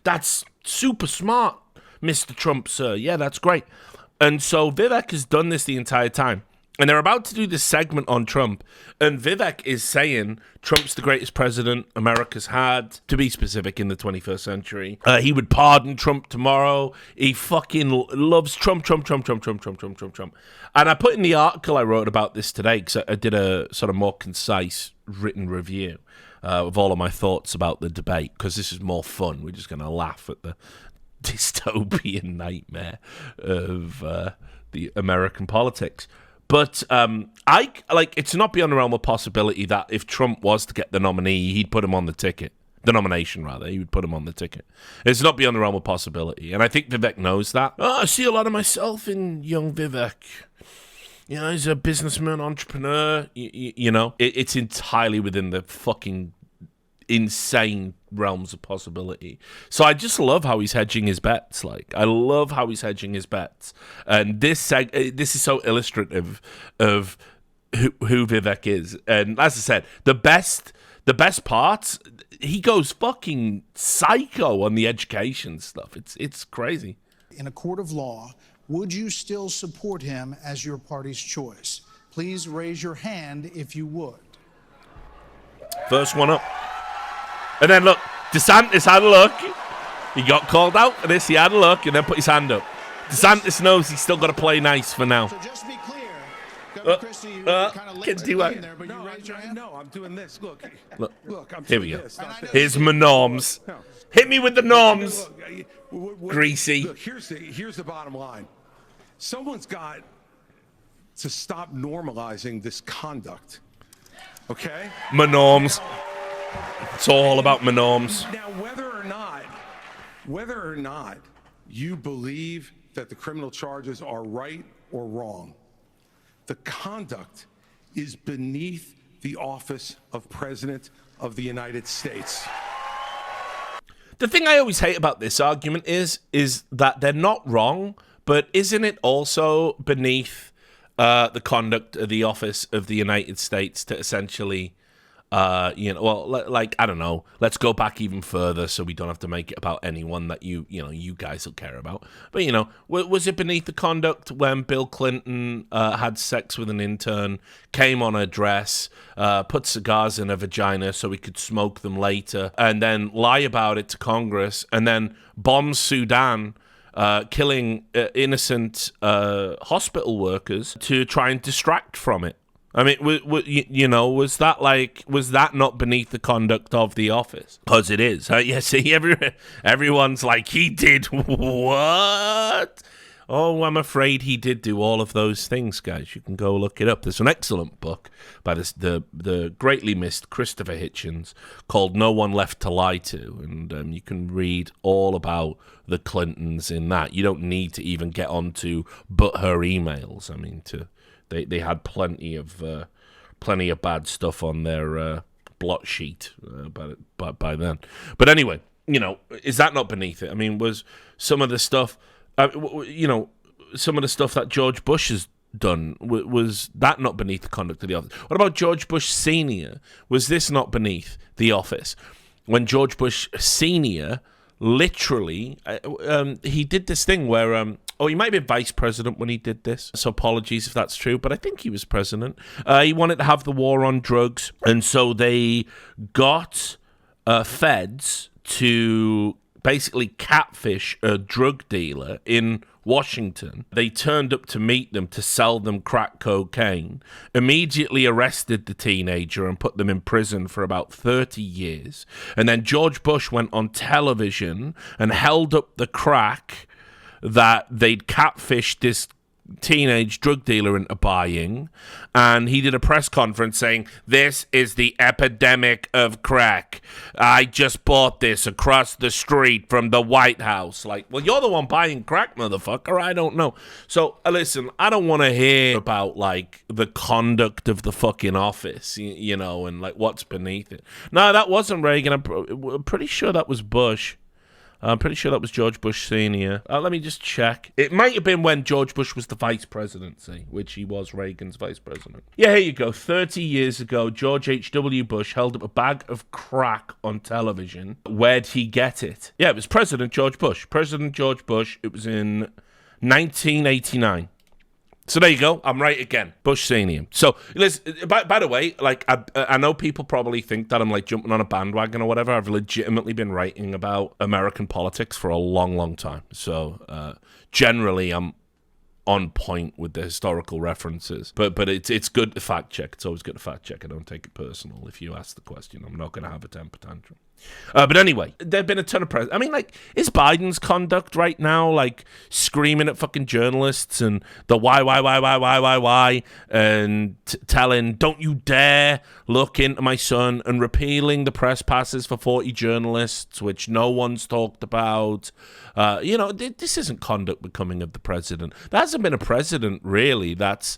that's super smart, Mr. Trump, sir. Yeah, that's great." And so Vivek has done this the entire time. And they're about to do this segment on Trump. And Vivek is saying Trump's the greatest president America's had, to be specific, in the 21st century. He would pardon Trump tomorrow. He fucking loves Trump. And I put in the article I wrote about this today, because I did a sort of more concise written review of all of my thoughts about the debate, because this is more fun. We're just going to laugh at the dystopian nightmare of the American politics. But it's not beyond the realm of possibility that if Trump was to get the nominee, he'd put him on the ticket. The nomination, rather. He would put him on the ticket. It's not beyond the realm of possibility. And I think Vivek knows that. I see a lot of myself in young Vivek. You know, he's a businessman, entrepreneur. You know, it's entirely within the fucking insane realms of possibility. So I just love how he's hedging his bets. I love how he's hedging his bets. And this is so illustrative of who Vivek is. And as I said, the best part, he goes fucking psycho on the education stuff. It's crazy.
In a court of law, would you still support him as your party's choice? Please raise your hand if you would.
First one up. And then look, DeSantis had a look. He got called out for this. He had a look and then put his hand up. DeSantis knows he's still got to play nice for now.
So just to be clear, Governor Christie, you were kind of late there, but you raised your hand.
No, I'm doing this. Look, I'm
Here
doing
we go.
this.
Here's my norms. Hit me with the norms. Greasy.
Look, here's the bottom line. Someone's got to stop normalizing this conduct. Okay?
My norms. It's all about my norms.
Now, whether or not you believe that the criminal charges are right or wrong, the conduct is beneath the office of President of the United States.
The thing I always hate about this argument is that they're not wrong, but isn't it also beneath the conduct of the office of the United States to essentially, I don't know, let's go back even further so we don't have to make it about anyone that you guys will care about. But, was it beneath the conduct when Bill Clinton had sex with an intern, came on her dress, put cigars in her vagina so he could smoke them later, and then lie about it to Congress, and then bomb Sudan, killing innocent hospital workers to try and distract from it? I mean, was that not beneath the conduct of the office? Because it is. Yeah, see, everyone's like, he did what? Oh, I'm afraid he did do all of those things, guys. You can go look it up. There's an excellent book by the greatly missed Christopher Hitchens called No One Left to Lie To, and you can read all about the Clintons in that. You don't need to even get onto but her emails. I mean, They had plenty of bad stuff on their blot sheet by then. But anyway, is that not beneath it? I mean, was some of the stuff, some of the stuff that George Bush has done, was that not beneath the conduct of the office? What about George Bush Sr.? Was this not beneath the office? When George Bush Sr. literally, he did this thing where... he might be vice president when he did this, so apologies if that's true, but I think he was president. He wanted to have the war on drugs, and so they got feds to basically catfish a drug dealer in Washington. They turned up to meet them to sell them crack cocaine, immediately arrested the teenager and put them in prison for about 30 years. And then George Bush went on television and held up the crack that they'd catfished this teenage drug dealer into buying, and he did a press conference saying, "This is the epidemic of crack. I just bought this across the street from the White House." Like, well, you're the one buying crack, motherfucker. I don't know. So, listen, I don't want to hear about, like, the conduct of the fucking office, and, like, what's beneath it. No, that wasn't Reagan. I'm pretty sure that was Bush. I'm pretty sure that was George Bush Sr. Let me just check. It might have been when George Bush was the vice presidency, which he was Reagan's vice president. Yeah, here you go. 30 years ago, George H.W. Bush held up a bag of crack on television. Where'd he get it? Yeah, it was President George Bush. President George Bush. It was in 1989. So there you go. I'm right again. Bush Senior. So, listen, by the way, like, I know people probably think that I'm, like, jumping on a bandwagon or whatever. I've legitimately been writing about American politics for a long, long time. So, generally, I'm on point with the historical references. But it's good to fact check. It's always good to fact check. I don't take it personal. If you ask the question, I'm not going to have a temper tantrum. But anyway, there've been a ton of press. I mean, like, is Biden's conduct right now, like, screaming at fucking journalists and the why, and telling, don't you dare look into my son, and repealing the press passes for 40 journalists, which no one's talked about. This isn't conduct becoming of the president. There hasn't been a president, really, that's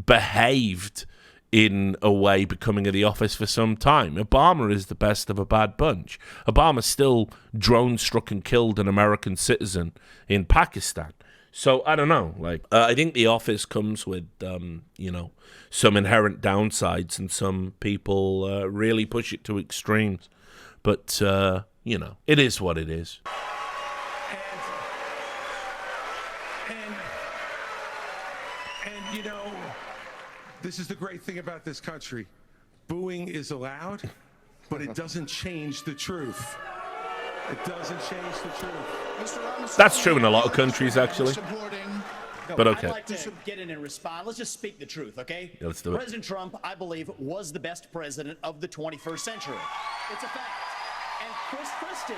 behaved in a way becoming of the office for some time. Obama is the best of a bad bunch. Obama still drone struck and killed an American citizen in Pakistan. So I don't know. Like, I think the office comes with, some inherent downsides, and some people really push it to extremes. But, it is what it is.
This is the great thing about this country. Booing is allowed, but it doesn't change the truth. It doesn't change the truth.
That's true in a lot of countries, actually. But okay.
I'd like to get in and respond. Let's just speak the truth, okay?
Yeah, let's do it.
President Trump, I believe, was the best president of the 21st century. It's a fact. And Chris Christie,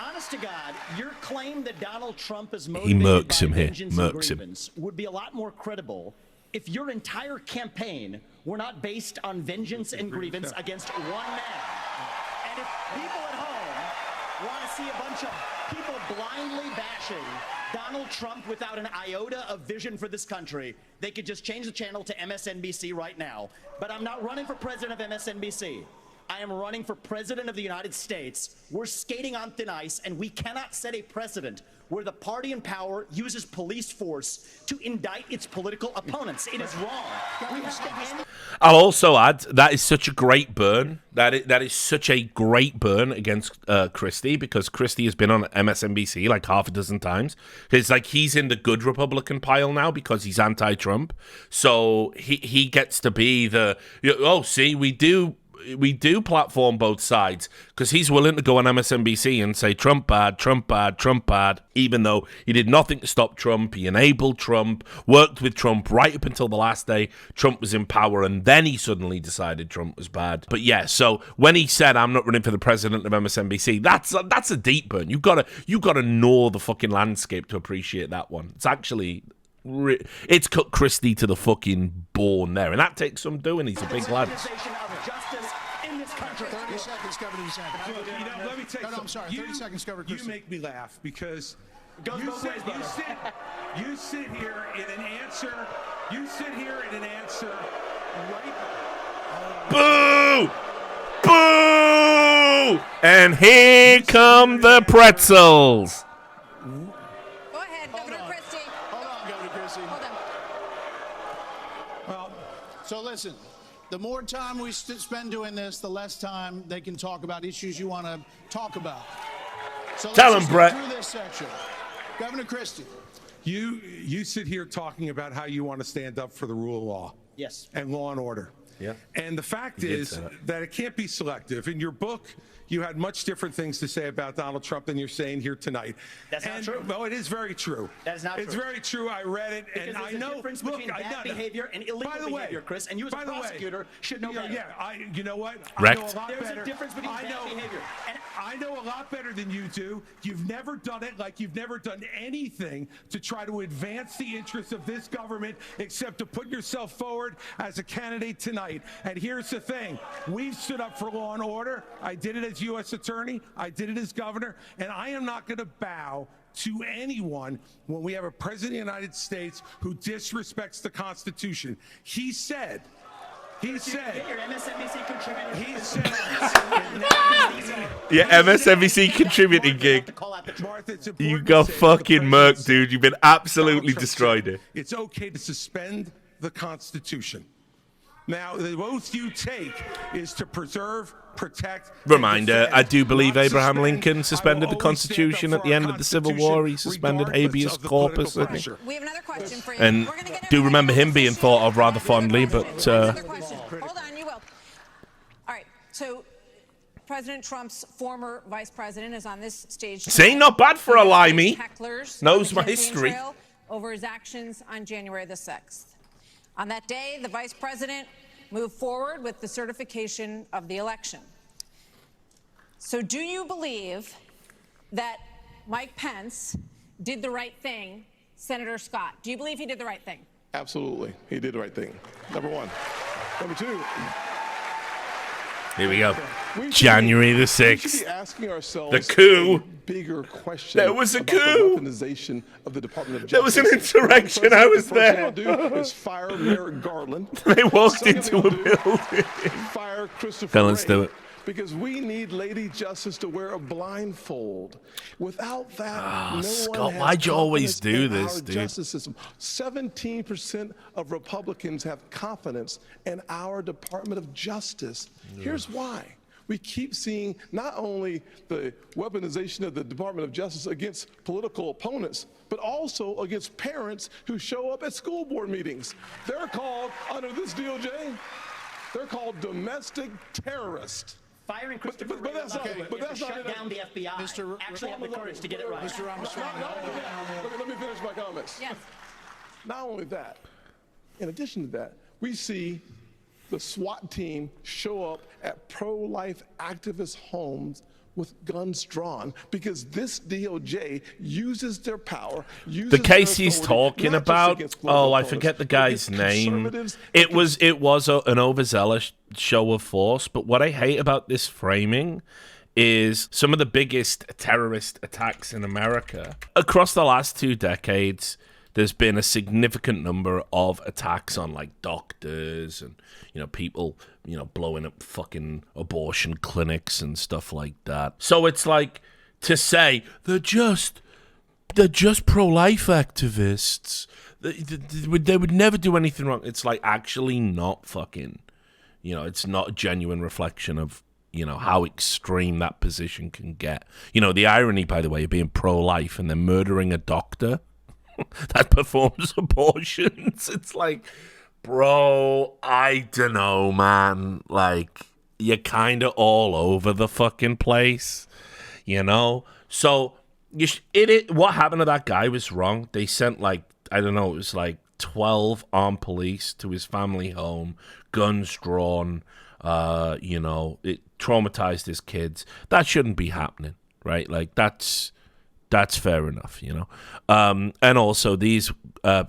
honest to God, your claim that Donald Trump is motivated
murks
by
him here.
vengeance
Murks
and
him.
grievance would be a lot more credible if your entire campaign were not based on vengeance and grievance against one man. And if people at home want to see a bunch of people blindly bashing Donald Trump without an iota of vision for this country, they could just change the channel to MSNBC right now. But I'm not running for president of MSNBC. I am running for president of the United States. We're skating on thin ice, and we cannot set a precedent where the party in power uses police force to indict its political opponents. It is wrong. We have to end.
I'll also add that is such a great burn. That is such a great burn against Christie, because Christie has been on MSNBC like half a dozen times. It's like he's in the good Republican pile now because he's anti-Trump. So he gets to be the, oh, see, we do platform both sides, because he's willing to go on MSNBC and say Trump bad, Trump bad, Trump bad, even though he did nothing to stop Trump. He enabled Trump, worked with Trump right up until the last day Trump was in power, and then he suddenly decided Trump was bad. But yeah, so when he said I'm not running for the president of MSNBC, that's a deep burn. You gotta know the fucking landscape to appreciate that one. It's actually it's cut Christie to the fucking bone there, and that takes some doing. He's a big lad.
30 seconds, Governor DeSantis.
Let me take
I'm sorry. 30 seconds, Governor
You
Christie.
make me laugh because
you
sit here in an answer. You sit here in an answer right.
Boo! Boo! And here come the pretzels.
Go ahead, Governor Christie.
Hold on, Governor Christie.
Hold on.
Well, so listen. The more time we spend doing this, the less time they can talk about issues you want to talk about. So
Tell
let's
him,
just
Brett.
go through this section. Governor Christie.
You sit here talking about how you want to stand up for the rule of law.
Yes.
And law and order.
Yeah.
And the fact is that it can't be selective. In your book, you had much different things to say about Donald Trump than you're saying here tonight.
That's not true.
Well, it is very true.
That is not
true. It's very true. I read it,
because
and I
there's
know.
a difference between bad behavior and illegal behavior, Chris. And you as a prosecutor should know better.
Yeah, you know what?
Wrecked.
I know a lot
There's
better.
a difference between bad behavior.
And I know a lot better than you do. You've never done it like you've never done anything to try to advance the interests of this government except to put yourself forward as a candidate tonight. And here's the thing. We've stood up for law and order. I did it as U.S. attorney. I did it as governor. And I am not going to bow to anyone when we have a president of the United States who disrespects the Constitution. He said,
Get your MSNBC contributor.
he said,
Yeah, MSNBC contributing gig.
Martha, it's important
You
to
got
say what the
fucking
president
murked,
said.
dude. You've been absolutely
Donald Trump
destroyed
said
it.
It's okay to suspend the Constitution. Now, the oath you take is to preserve, protect. and
Reminder,
defend,
I do believe
not
Abraham
suspend.
Lincoln
I
suspended
will
the
always stand
Constitution
up
at
for
the
our
end of the Civil War. He
Constitution,
suspended
regardless
habeas
of the
corpus,
political
didn't he?
pressure.
We have another question for you.
And
We're gonna get
do remember him being thought of rather fondly, but
Another question. Hold on, you will. All right. So, President Trump's former vice president is on this stage.
this ain't not bad for a limey.
Hecklers
Knows
on the
my
campaign
history.
trail over his actions on January the 6th. On that day, the vice president moved forward with the certification of the election. So do you believe that Mike Pence did the right thing, Senator Scott? Do you believe he did the right thing?
Absolutely. He did the right thing. Number one. Number two.
Here we go.
We should
January the
We should
6th.
be asking ourselves
The coup.
a bigger question.
There was a
about the
coup.
weaponization of the Department of
There was
Justice.
an insurrection. I was
The first thing
there.
I'll do is fire Merrick Garland.
They walked
Second
into
thing
a
I'll do
building.
is fire Christopher
Then let's do
Wray,
it.
Because we need Lady Justice to wear a blindfold. Without that, no
Scott,
one has
why'd you always
confidence
do
in
this,
our
dude?
justice system. 17% of Republicans have confidence in our Department of Justice. Here's why. We keep seeing not only the weaponization of the Department of Justice against political opponents, but also against parents who show up at school board meetings. They're called, under this DOJ, they're called domestic terrorists.
Firing Christopher Wray.
But that's not
shut
enough.
down the FBI. Actually have the courage to get it right.
Mr. Ramaswamy, let me finish my comments.
Yes.
Not only that, in addition to that, we see the SWAT team show up at pro-life activist homes with guns drawn because this DOJ uses their power.
The case he's talking about, I forget the guy's name. It was an overzealous show of force, but what I hate about this framing is some of the biggest terrorist attacks in America. Across the last 2 decades, there's been a significant number of attacks on like doctors and, people, blowing up fucking abortion clinics and stuff like that. So it's like to say they're just pro-life activists. They would never do anything wrong. It's like actually not fucking, it's not a genuine reflection of, how extreme that position can get. The irony, by the way, of being pro-life and then murdering a doctor that performs abortions. It's like, bro, I don't know, man. Like, you're kind of all over the fucking place, So, what happened to that guy was wrong. They sent, it was 12 armed police to his family home, guns drawn, it traumatized his kids. That shouldn't be happening, right? Like, that's fair enough, and also these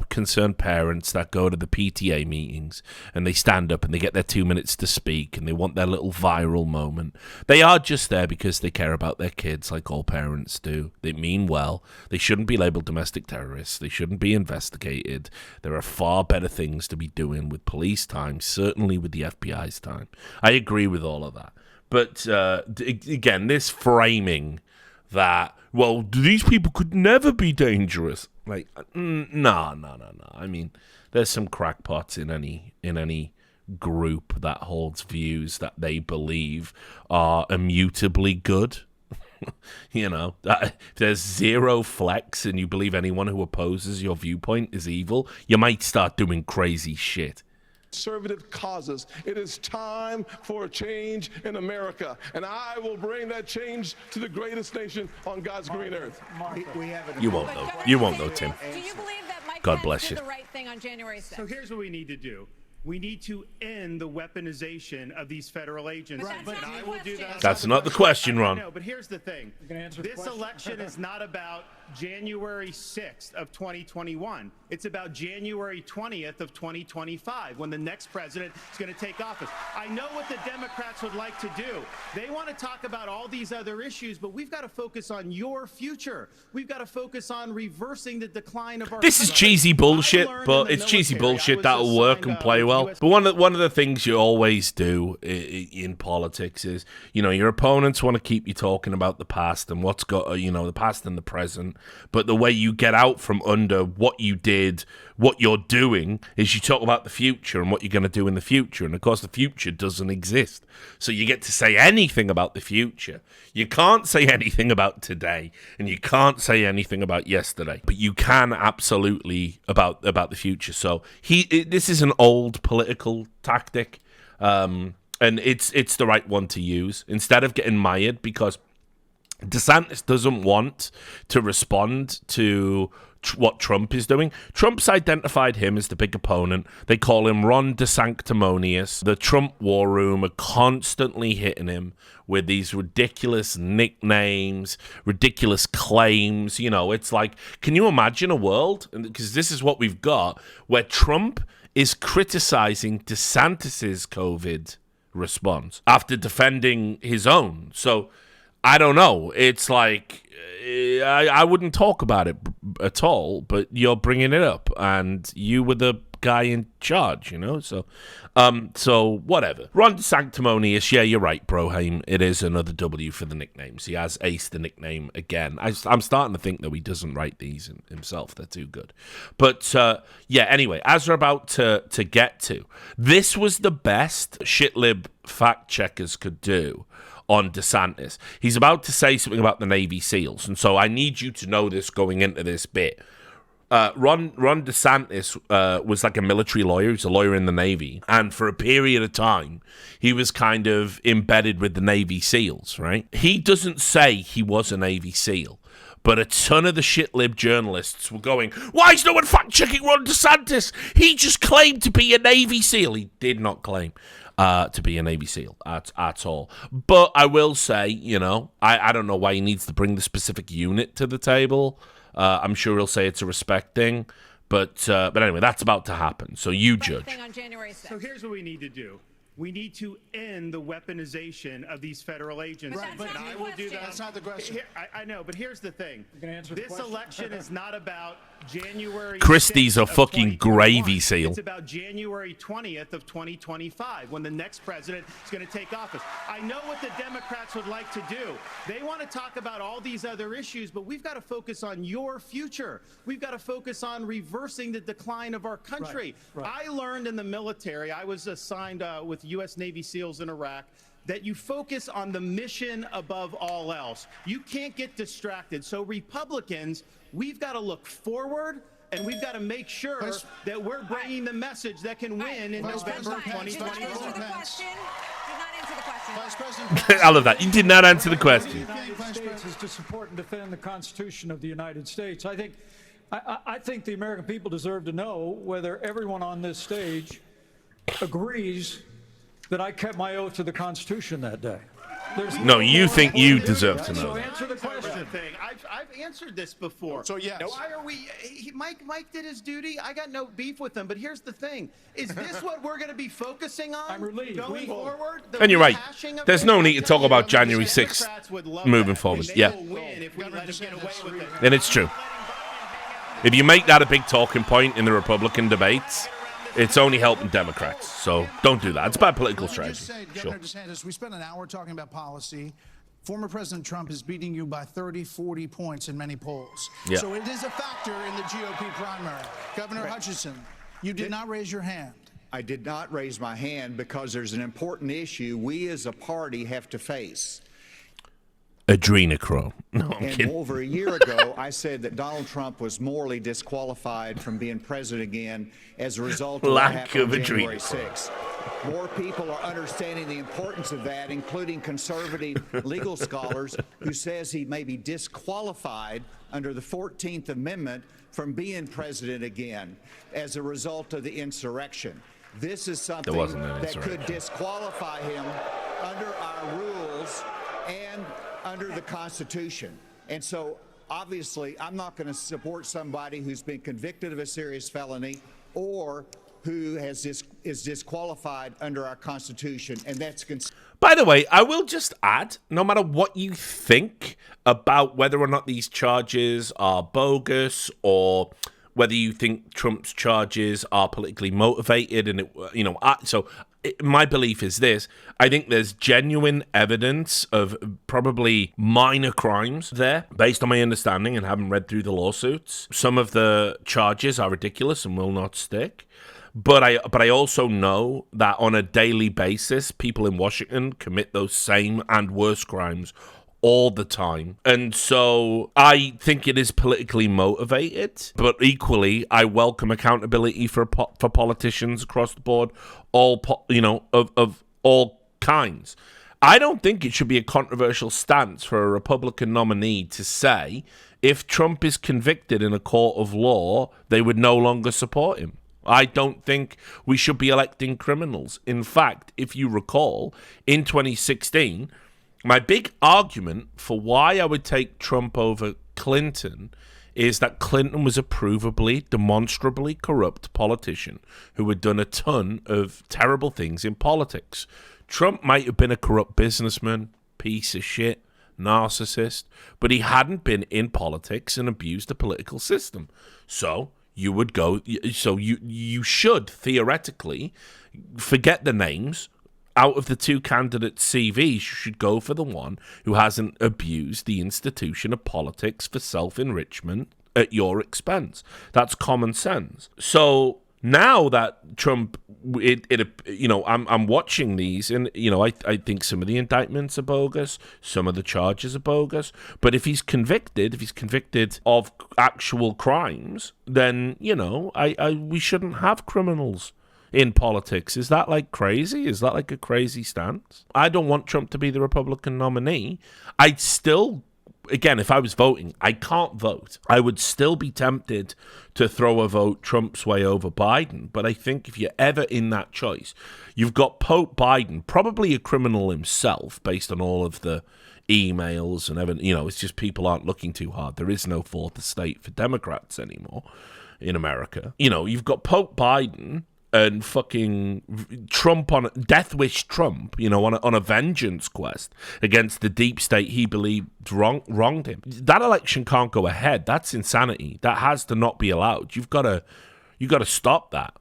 concerned parents that go to the PTA meetings and they stand up and they get their 2 minutes to speak and they want their little viral moment. They are just there because they care about their kids, like all parents do. They mean well. They shouldn't be labeled domestic terrorists. They shouldn't be investigated. There are far better things to be doing with police time, certainly with the FBI's time. I agree with all of that. But again, this framing that, well, these people could never be dangerous. Like, no. I mean, there's some crackpots in any group that holds views that they believe are immutably good. That if there's zero flex and you believe anyone who opposes your viewpoint is evil, you might start doing crazy shit.
Conservative causes. It is time for a change in America, and I will bring that change to the greatest nation on God's green earth.
You won't know. You won't know, Tim.
Do you believe that Mike
God
Pence
bless
did
you.
the right thing on January 6th?
So here's what we need to do. We need to end the weaponization of these federal agencies.
But
I will do that.
That's not the question, Ron.
No, but here's the thing. This election is not about January 6th of 2021. It's about January 20th of 2025, when the next president is going to take office. I know what the Democrats would like to do. They want to talk about all these other issues, but we've got to focus on your future. We've got to focus on reversing the decline of our
This is
country.
cheesy bullshit,
I learned
but
in the
it's cheesy
military.
bullshit
I was
that'll work and play well.
US
But one of the things you always do in politics is, your opponents want to keep you talking about the past and what's got, the past and the present. But the way you get out from under what you did, what you're doing, is you talk about the future and what you're going to do in the future. And of course, the future doesn't exist. So you get to say anything about the future. You can't say anything about today, and you can't say anything about yesterday. But you can absolutely about the future. So this is an old political tactic, and it's the right one to use instead of getting mired, because DeSantis doesn't want to respond to what Trump is doing. Trump's identified him as the big opponent. They call him Ron DeSanctimonious. The Trump war room are constantly hitting him with these ridiculous nicknames, ridiculous claims. It's like, can you imagine a world, because this is what we've got, where Trump is criticizing DeSantis's COVID response after defending his own? So I don't know. It's like, I wouldn't talk about it at all, but you're bringing it up, and you were the guy in charge, So whatever. Ron DeSanctimonious, yeah, you're right, Broheim. It is another W for the nicknames. He has aced the nickname again. I'm starting to think that he doesn't write these himself. They're too good. But yeah, anyway, as we're about to get to, this was the best shitlib fact checkers could do on DeSantis. He's about to say something about the Navy SEALs, and so I need you to know this going into this bit. Ron DeSantis was like a military lawyer. He's a lawyer in the Navy, and for a period of time, he was kind of embedded with the Navy SEALs, right? He doesn't say he was a Navy SEAL, But a ton of the shit-lib journalists were going, why is no one fact-checking Ron DeSantis? He just claimed to be a Navy SEAL. He did not claim to be a Navy SEAL at all. But I will say, you know, I don't know why he needs to bring the specific unit to the table. I'm sure he'll say it's a respect thing. But anyway, that's about to happen. So you judge.
On January 6th.
So here's what we need to do. We need to end the weaponization of these federal agents.
Right, but
I will do that.
That's not the question.
I know, but here's the thing.
This
Election is not about January
Christie's
6th
a
of
fucking
2021.
gravy seal.
It's about January 20th of 2025, when the next president is going to take office. I know what the Democrats would like to do. They want to talk about all these other issues, but we've got to focus on your future. We've got to focus on reversing the decline of our country. I learned in the military, I was assigned with U.S. Navy SEALs in Iraq, that you focus on the mission above all else. You can't get distracted. So Republicans, we've got to look forward, and we've got to make sure that we're bringing the message that can win in November 2024.
I love that. You did not answer the question.
The United States is to support and defend the Constitution of the United States. I think the American people deserve to know whether everyone on this stage agrees that I kept my oath to the Constitution that day.
No, you think you deserve to know
So
that.
answer the question.
I've answered this before.
So yes.
Why are we? Mike did his duty. I got no beef with him. But here's the thing: is this what we're going to be focusing on
I'm relieved.
going forward? The
And you're right.
rehashing of
There's
this?
no need to talk about January
Democrats
6th
would love
moving
that.
forward.
They
Yeah.
will win if we let them get away with it.
And it's true. If you make that a big talking point in the Republican debates, it's only helping Democrats. So don't do that. It's bad political strategy.
Just say,
Sure.
Governor DeSantis, we spent an hour talking about policy. Former President Trump is beating you by 30, 40 points in many polls.
Yeah.
So it is a factor in the GOP primary. Governor Hutchinson, you did not raise your hand.
I did not raise my hand because there's an important issue we as a party have to face.
Adrenochrome. No, I'm
And
kidding.
over a year ago, I said that Donald Trump was morally disqualified from being president again as a result of
Lack
what happened
of
on January
adrenochrome.
6th. More people are understanding the importance of that, including conservative legal scholars who says he may be disqualified under the 14th Amendment from being president again as a result of the insurrection. This is something
wasn't an
that could
insurrection.
disqualify him under our rules and under the Constitution. And so, obviously, I'm not going to support somebody who's been convicted of a serious felony or who is disqualified under our Constitution, and that's
By the way, I will just add, no matter what you think about whether or not these charges are bogus or whether you think Trump's charges are politically motivated, and my belief is this: I think there's genuine evidence of probably minor crimes there, based on my understanding and having read through the lawsuits. Some of the charges are ridiculous and will not stick. But I also know that on a daily basis, people in Washington commit those same and worse crimes all the time. And so I think it is politically motivated, but equally I welcome accountability for politicians across the board, of all kinds. I don't think it should be a controversial stance for a Republican nominee to say if Trump is convicted in a court of law, they would no longer support him. I don't think we should be electing criminals. In fact, if you recall, in 2016, my big argument for why I would take Trump over Clinton is that Clinton was a provably, demonstrably corrupt politician who had done a ton of terrible things in politics. Trump might have been a corrupt businessman, piece of shit, narcissist, but he hadn't been in politics and abused the political system. So you should theoretically forget the names. Out of the two candidates' CVs, you should go for the one who hasn't abused the institution of politics for self-enrichment at your expense. That's common sense. So now that Trump, I'm watching these, and I think some of the indictments are bogus, some of the charges are bogus. But if he's convicted of actual crimes, then we shouldn't have criminals in politics. Is that crazy? Is that a crazy stance? I don't want Trump to be the Republican nominee. I'd still again, if I was voting, I can't vote. I would still be tempted to throw a vote Trump's way over Biden. But I think if you're ever in that choice, you've got Pope Biden, probably a criminal himself, based on all of the emails and everything. You know, it's just people aren't looking too hard. There is no fourth estate for Democrats anymore in America. You know, you've got Pope Biden and fucking Trump on Death Wish Trump, you know, on a vengeance quest against the deep state he believed wronged him. That election can't go ahead. That's insanity. That has to not be allowed. You've got to stop that.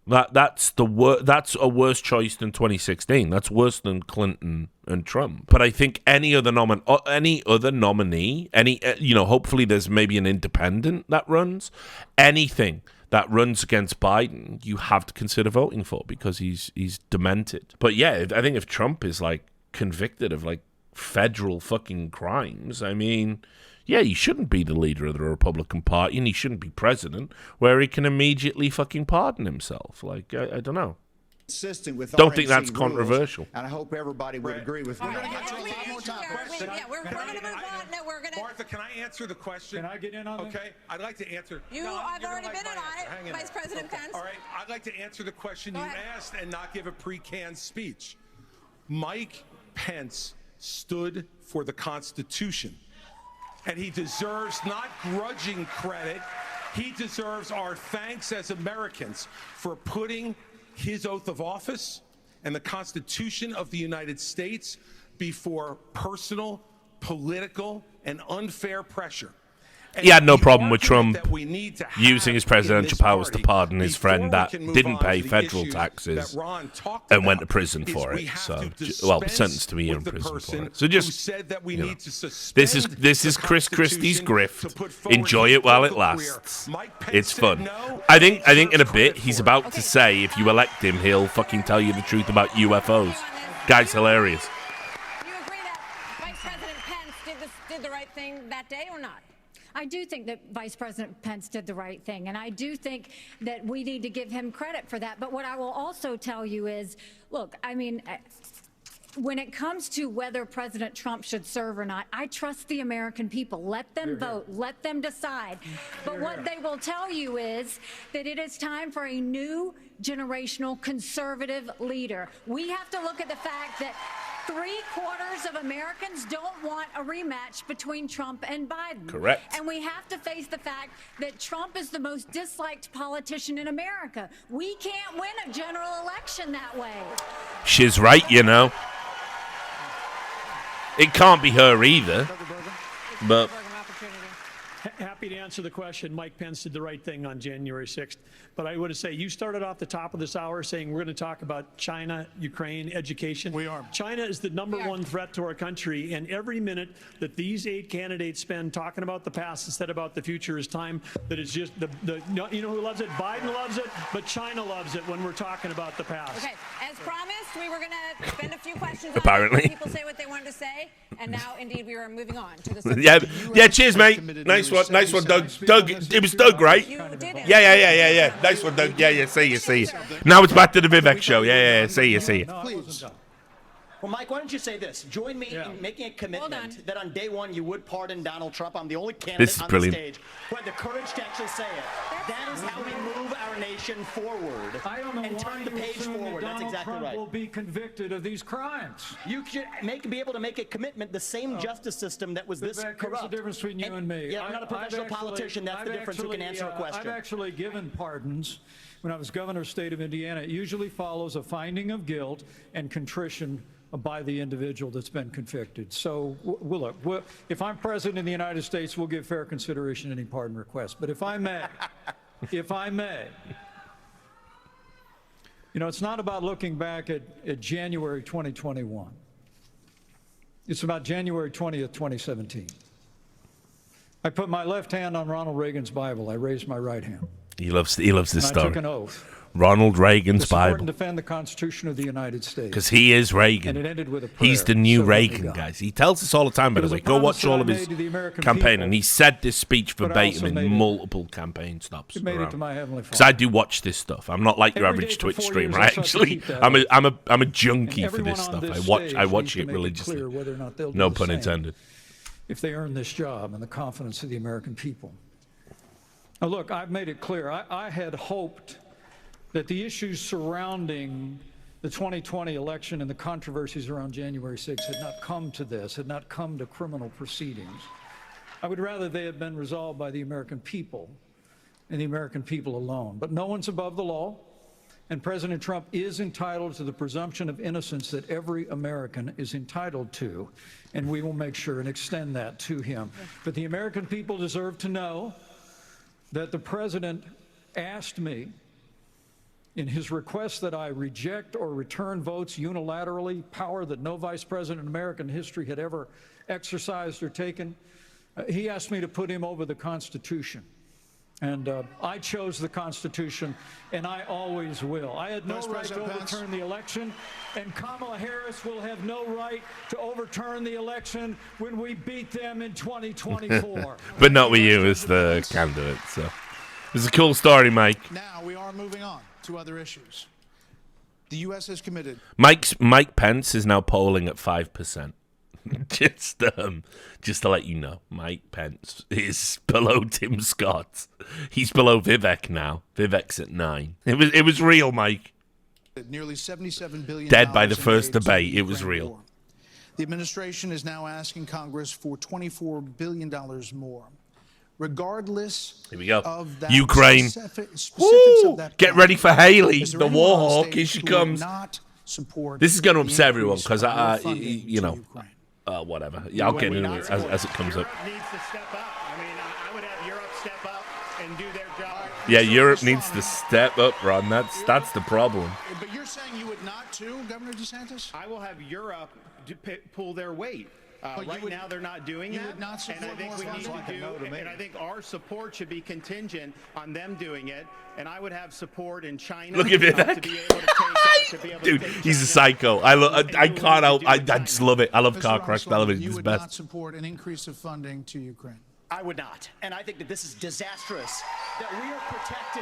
That's a worse choice than 2016. That's worse than Clinton and Trump. But I think any other nominee, hopefully there's maybe an independent that runs, anything that runs against Biden, you have to consider voting for, because he's demented. But yeah, I think if Trump is like convicted of like federal fucking crimes, I mean, yeah, he shouldn't be the leader of the Republican Party, and he shouldn't be president, where he can immediately fucking pardon himself. Like, I don't know.
Consistent with
don't think that's
rules,
controversial.
And I hope everybody would agree with me.
Martha, can I answer the question?
Can I get in on that?
Okay, I'd like to answer.
I've already been on it, Vice President Pence.
All right, I'd like to answer the question you asked and not give a pre-canned speech. Mike Pence stood for the Constitution, and he deserves not grudging credit. He deserves our thanks as Americans for putting his oath of office and the Constitution of the United States before personal, political, and unfair pressure.
He had no problem with Trump using his presidential powers to pardon his friend that didn't pay federal taxes and went to prison for it. So, well, sentenced to a year in prison for it. So just, you know, this is Chris Christie's grift. Enjoy it while it lasts. It's fun. I think in a bit he's about to say if you elect him, he'll fucking tell you the truth about UFOs. Guy's hilarious.
You agree that Vice President Pence did the right thing that day or not?
I do think that Vice President Pence did the right thing, and I do think that we need to give him credit for that. But what I will also tell you is, look, I mean, when it comes to whether President Trump should serve or not, I trust the American people. Let them vote. Let them decide. But what they will tell you is that it is time for a new generational conservative leader. We have to look at the fact that 3/4 of Americans don't want a rematch between Trump and Biden.
Correct.
And we have to face the fact that Trump is the most disliked politician in America. We can't win a general election that way.
She's right, you know. It can't be her either. But
happy to answer the question. Mike Pence did the right thing on January 6th. But I would say you started off the top of this hour saying we're going to talk about China, Ukraine, education. We are. China is the number one threat to our country, and every minute that these 8 candidates spend talking about the past instead about the future is time that it's just you know who loves it? Biden loves it, but China loves it when we're talking about the past.
Okay, as promised, we were going to spend a few questions
apparently
on people say what they wanted to say, and now indeed we are moving on to the
yeah, cheers, mate. Nice one, Doug. It was Doug, right? Yeah. Nice one, Doug. Yeah. See you. Now it's back to the Vivek show. Yeah. See you.
Please. Well, Mike, why don't you say this? Join me in making a commitment that on day one you would pardon Donald Trump. I'm the only candidate on the stage who had the courage to actually say it. That is how we move our nation forward and turn the page forward. That's exactly right.
Will be convicted of these crimes.
You should be able to make a commitment. The same justice system that was this corrupt.
What's the difference between you and me?
Yeah, I'm not a professional politician. That's the difference. Who can answer a question?
I've actually given pardons when I was governor of the state of Indiana. It usually follows a finding of guilt and contrition by the individual that's been convicted. So, if I'm president of the United States, we'll give fair consideration to any pardon request. But if I may, you know, it's not about looking back at January 2021. It's about January 20th, 2017. I put my left hand on Ronald Reagan's Bible. I raised my right hand.
He loves this story.
I took an oath.
Ronald Reagan's Bible.
To defend the Constitution of the United States.
Because he is Reagan.
And it ended with a prayer.
He's the new Reagan, guys. He tells us all the time, by the way. Go watch all of his campaign. And he said this speech verbatim in multiple campaign stops.
It made it to my heavenly Father.
Because I do watch this stuff. I'm not like your average Twitch streamer. Actually, I'm a junkie for this stuff. I watch it religiously. No pun intended.
if they earn this job and the confidence of the American people. Now, look, I've made it clear. I had hoped that the issues surrounding the 2020 election and the controversies around January 6th had not come to this, had not come to criminal proceedings. I would rather they had been resolved by the American people and the American people alone. But no one's above the law, and President Trump is entitled to the presumption of innocence that every American is entitled to, and we will make sure and extend that to him. But the American people deserve to know that the President asked me in his request that I reject or return votes unilaterally, power that no vice president in American history had ever exercised or taken. He asked me to put him over the Constitution. And I chose the Constitution, and I always will. I had no right to overturn the election, and Kamala Harris will have no right to overturn the election when we beat them in 2024.
But not with you as the candidate, so. It's a cool story, Mike.
Now we are moving on to other issues. The U.S. has committed.
Mike Pence is now polling at 5%. just to let you know, Mike Pence is below Tim Scott. He's below Vivek now. Vivek's at 9. It was real, Mike.
Nearly $77 billion.
Dead by the first debate. It was real.
War. The administration is now asking Congress for $24 billion more. Regardless
Here we go.
Of that
Ukraine.
Specifics
of
that
get ready for Haley, the
anyone
war
on
hawk.
stage
Here she
who
comes.
would not support
This is going to
the
upset everyone
increase
because
of funding
you know,
to Ukraine?
whatever. Yeah, I'll get into it as it comes up.
Europe needs to step up. I mean, I would have Europe step up and do their job.
Yeah, Europe needs to step up, Ron. That's the problem.
But you're saying you would not too, Governor DeSantis?
I will have Europe pull their weight. Right now, they're not doing that.
Would not support
and I think
more
we need
funding?
to do, and I think our support should be contingent on them doing it. And I would have support in China.
Look at Vivek. Dude, he's a psycho. I can't help. I just love it. I love car crash television.
You
It's
would
best.
not support an increase of funding to Ukraine?
I would not. And I think that this is disastrous, that we are protecting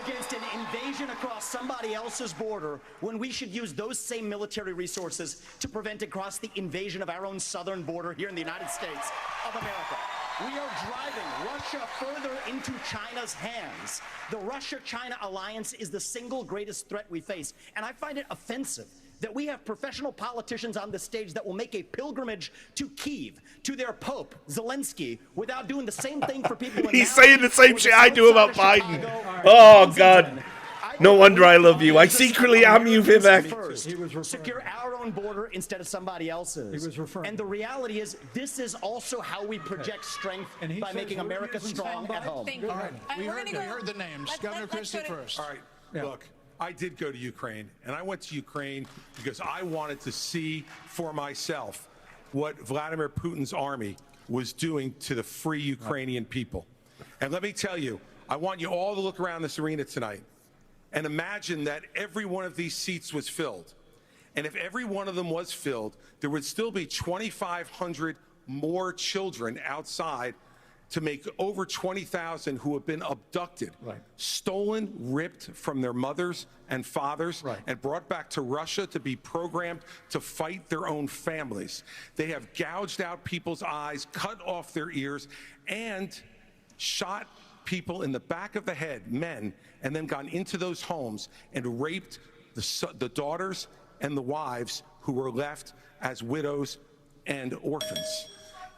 against an invasion across somebody else's border when we should use those same military resources to prevent across the invasion of our own southern border here in the United States of America. We are driving Russia further into China's hands. The Russia-China alliance is the single greatest threat we face. And I find it offensive that we have professional politicians on the stage that will make a pilgrimage to Kyiv, to their Pope, Zelensky, without doing the same thing for people in
He's saying the same shit I do about Biden. Oh, God. No wonder I love you. I secretly am you, Vivek.
First, secure our own border instead of somebody else's. And the reality is, this is also how we project strength by making America strong at home.
All right, we heard the names. Governor Christie first.
All right, look. I did go to Ukraine, and I went to Ukraine because I wanted to see for myself what Vladimir Putin's army was doing to the free Ukrainian people. And let me tell you, I want you all to look around this arena tonight and imagine that every one of these seats was filled. And if every one of them was filled, there would still be 2,500 more children outside to make over 20,000 who have been abducted, stolen, ripped from their mothers and fathers, and brought back to Russia to be programmed to fight their own families. They have gouged out people's eyes, cut off their ears, and shot people in the back of the head, men, and then gone into those homes and raped the daughters and the wives who were left as widows and orphans.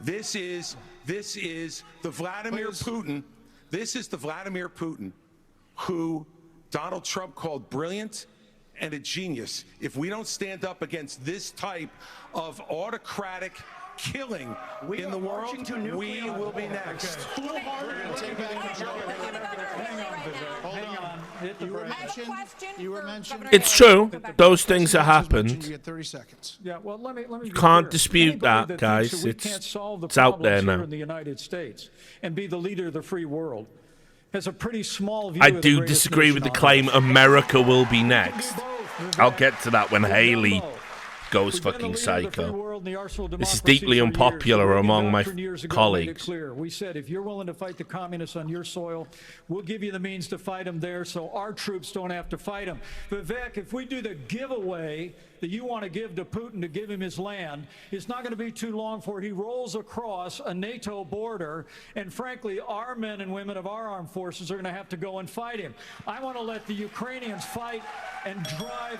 This is the Vladimir Putin. This is the Vladimir Putin who Donald Trump called brilliant and a genius. If we don't stand up against this type of autocratic killing in the world, we will be next.
It's true. Those things have happened.
You get 30 seconds.
Yeah, well, let me
You can't dispute that, guys.
We can't solve the
it's out there
problems
now.
here in the United States and be the leader of the free world. Has a pretty small view
I
of the
do
greatest
disagree
nation
with the
on
claim
earth.
America will be next. I'll get to that when Haley goes
We've been
fucking
the leader of the free
psycho.
world and the arsenal of
This is
democracy
deeply
for
unpopular
years. The
among
Reagan
my
Doctrine years ago
colleagues.
made it clear. We said, if you're willing to fight the communists on your soil, we'll give you the means to fight them there so our troops don't have to fight them. Vivek, if we do the giveaway that you want to give to Putin to give him his land, it's not going to be too long before he rolls across a NATO border, and frankly, our men and women of our armed forces are going to have to go and fight him. I want to let the Ukrainians fight and drive.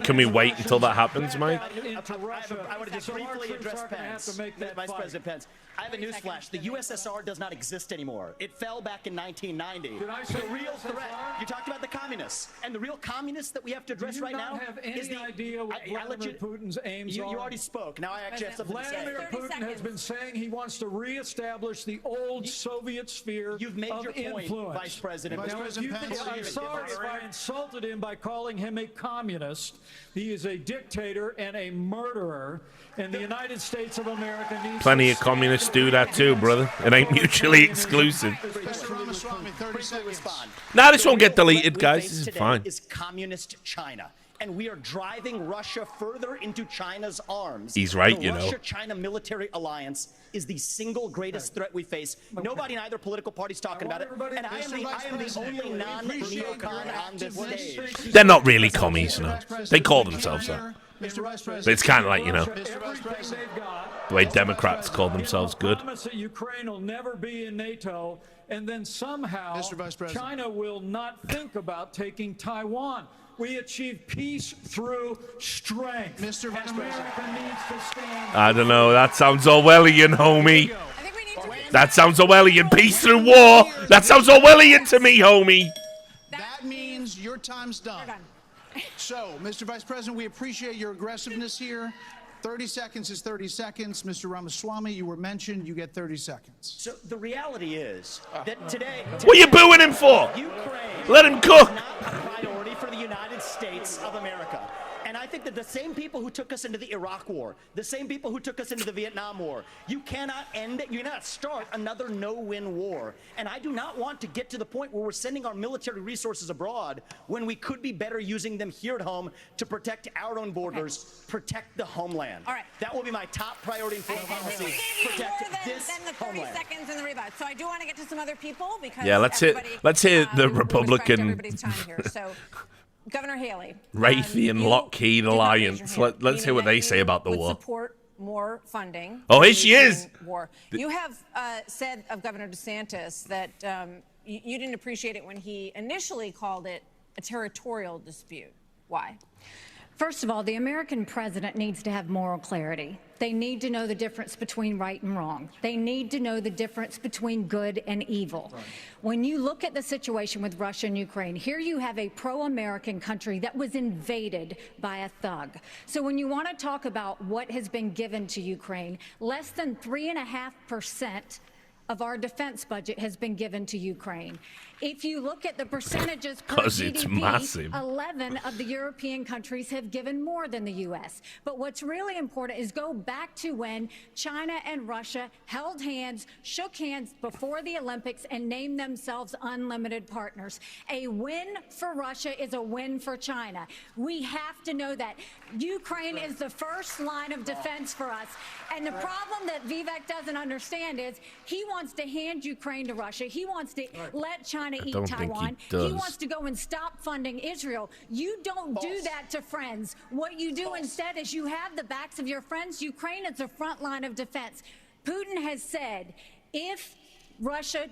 Can we wait until that happens, Mike?
I want to just briefly address Pence, Vice President Pence. I have a newsflash. The USSR does not exist anymore. It fell back in 1990. The real threat, you talked about the communists, and the real communists that we have to address right now
have any
is the
idea what Vladimir Putin's aims are?
You already spoke. Now I actually have something to say.
Vladimir Putin has been saying he wants to reestablish the old Soviet sphere
You've made
of
your point,
influence.
Vice President.
Now, if you think, I'm sorry if I insulted him by calling him a communist. He is a dictator and a murderer, and the United States of America needs
Plenty
to
of communists do that too, brother. It ain't mutually exclusive.
Mr. Ramaswamy, 30 seconds.
Nah, this won't get deleted, guys. This is fine.
Is communist China. And we are driving Russia further into China's arms.
He's right,
the
you know.
Russia-China military alliance is the single greatest threat we face. Nobody in either political party's talking about it. And I am the only non-neocon on this stage.
They're not really commies, no. They call themselves that. But it's kind of like, you know, the way Democrats call themselves good.
Promise that Ukraine will never be in NATO, and then somehow China will not think about taking Taiwan. We achieve peace through strength.
Mr. Vice
America needs to stand.
I don't know. That sounds Orwellian, homie. That sounds Orwellian. Peace through war. That sounds Orwellian to me, homie.
That means your time's done. So, Mr. Vice President, we appreciate your aggressiveness here. 30 seconds is 30 seconds. Mr. Ramaswamy, you were mentioned. You get 30 seconds.
So the reality is that today...
What are you booing him for?
Ukraine
Let him cook.
is not a priority for the United States of America. And I think that the same people who took us into the Iraq War, the same people who took us into the Vietnam War, you cannot start another no-win war. And I do not want to get to the point where we're sending our military resources abroad when we could be better using them here at home to protect our own borders, protect the homeland.
All right.
That will be my top priority in foreign policy. Protect this
than the 30
homeland.
seconds in the rebut. So I do want to get to some other people because
Yeah, let's hear the
we
Republican
everybody's time here. So Governor Haley,
Raytheon Lockheed Alliance. Let's hear what they say about the
would
war.
Support more funding.
Oh, here she is.
War. You have said of Governor DeSantis that you didn't appreciate it when he initially called it a territorial dispute. Why?
First of all, the American president needs to have moral clarity. They need to know the difference between right and wrong. They need to know the difference between good and evil. Right. When you look at the situation with Russia and Ukraine, here you have a pro-American country that was invaded by a thug. So when you want to talk about what has been given to Ukraine, less than 3.5% of our defense budget has been given to Ukraine. If you look at the percentages per GDP,
it's massive.
11 of the European countries have given more than the U.S. But what's really important is go back to when China and Russia held hands, shook hands before the Olympics, and named themselves unlimited partners. A win for Russia is a win for China. We have to know that. Ukraine is the first line of defense for us. And the problem that Vivek doesn't understand is he wants to hand Ukraine to Russia. He wants to let China eat Taiwan. He wants to go and stop funding Israel. You don't do that to friends. What you do instead is you have the backs of your friends. Ukraine is the front line of defense. Putin has said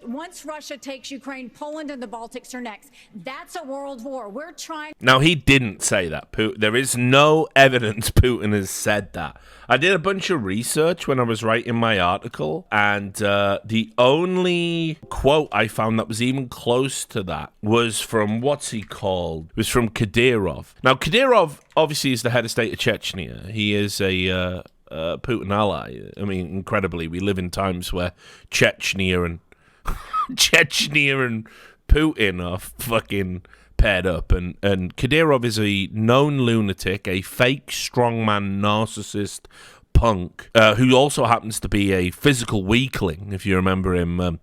once Russia takes Ukraine, Poland and the Baltics are next. That's a world war. We're trying.
Now, he didn't say that. There is no evidence Putin has said that. I did a bunch of research when I was writing my article, and the only quote I found that was even close to that was from, what's he called? It was from Kadyrov. Now, Kadyrov obviously is the head of state of Chechnya. He is a Putin ally. I mean, incredibly, we live in times where Chechnya and Putin are fucking paired up, and Kadyrov is a known lunatic, a fake strongman narcissist punk, who also happens to be a physical weakling. If you remember him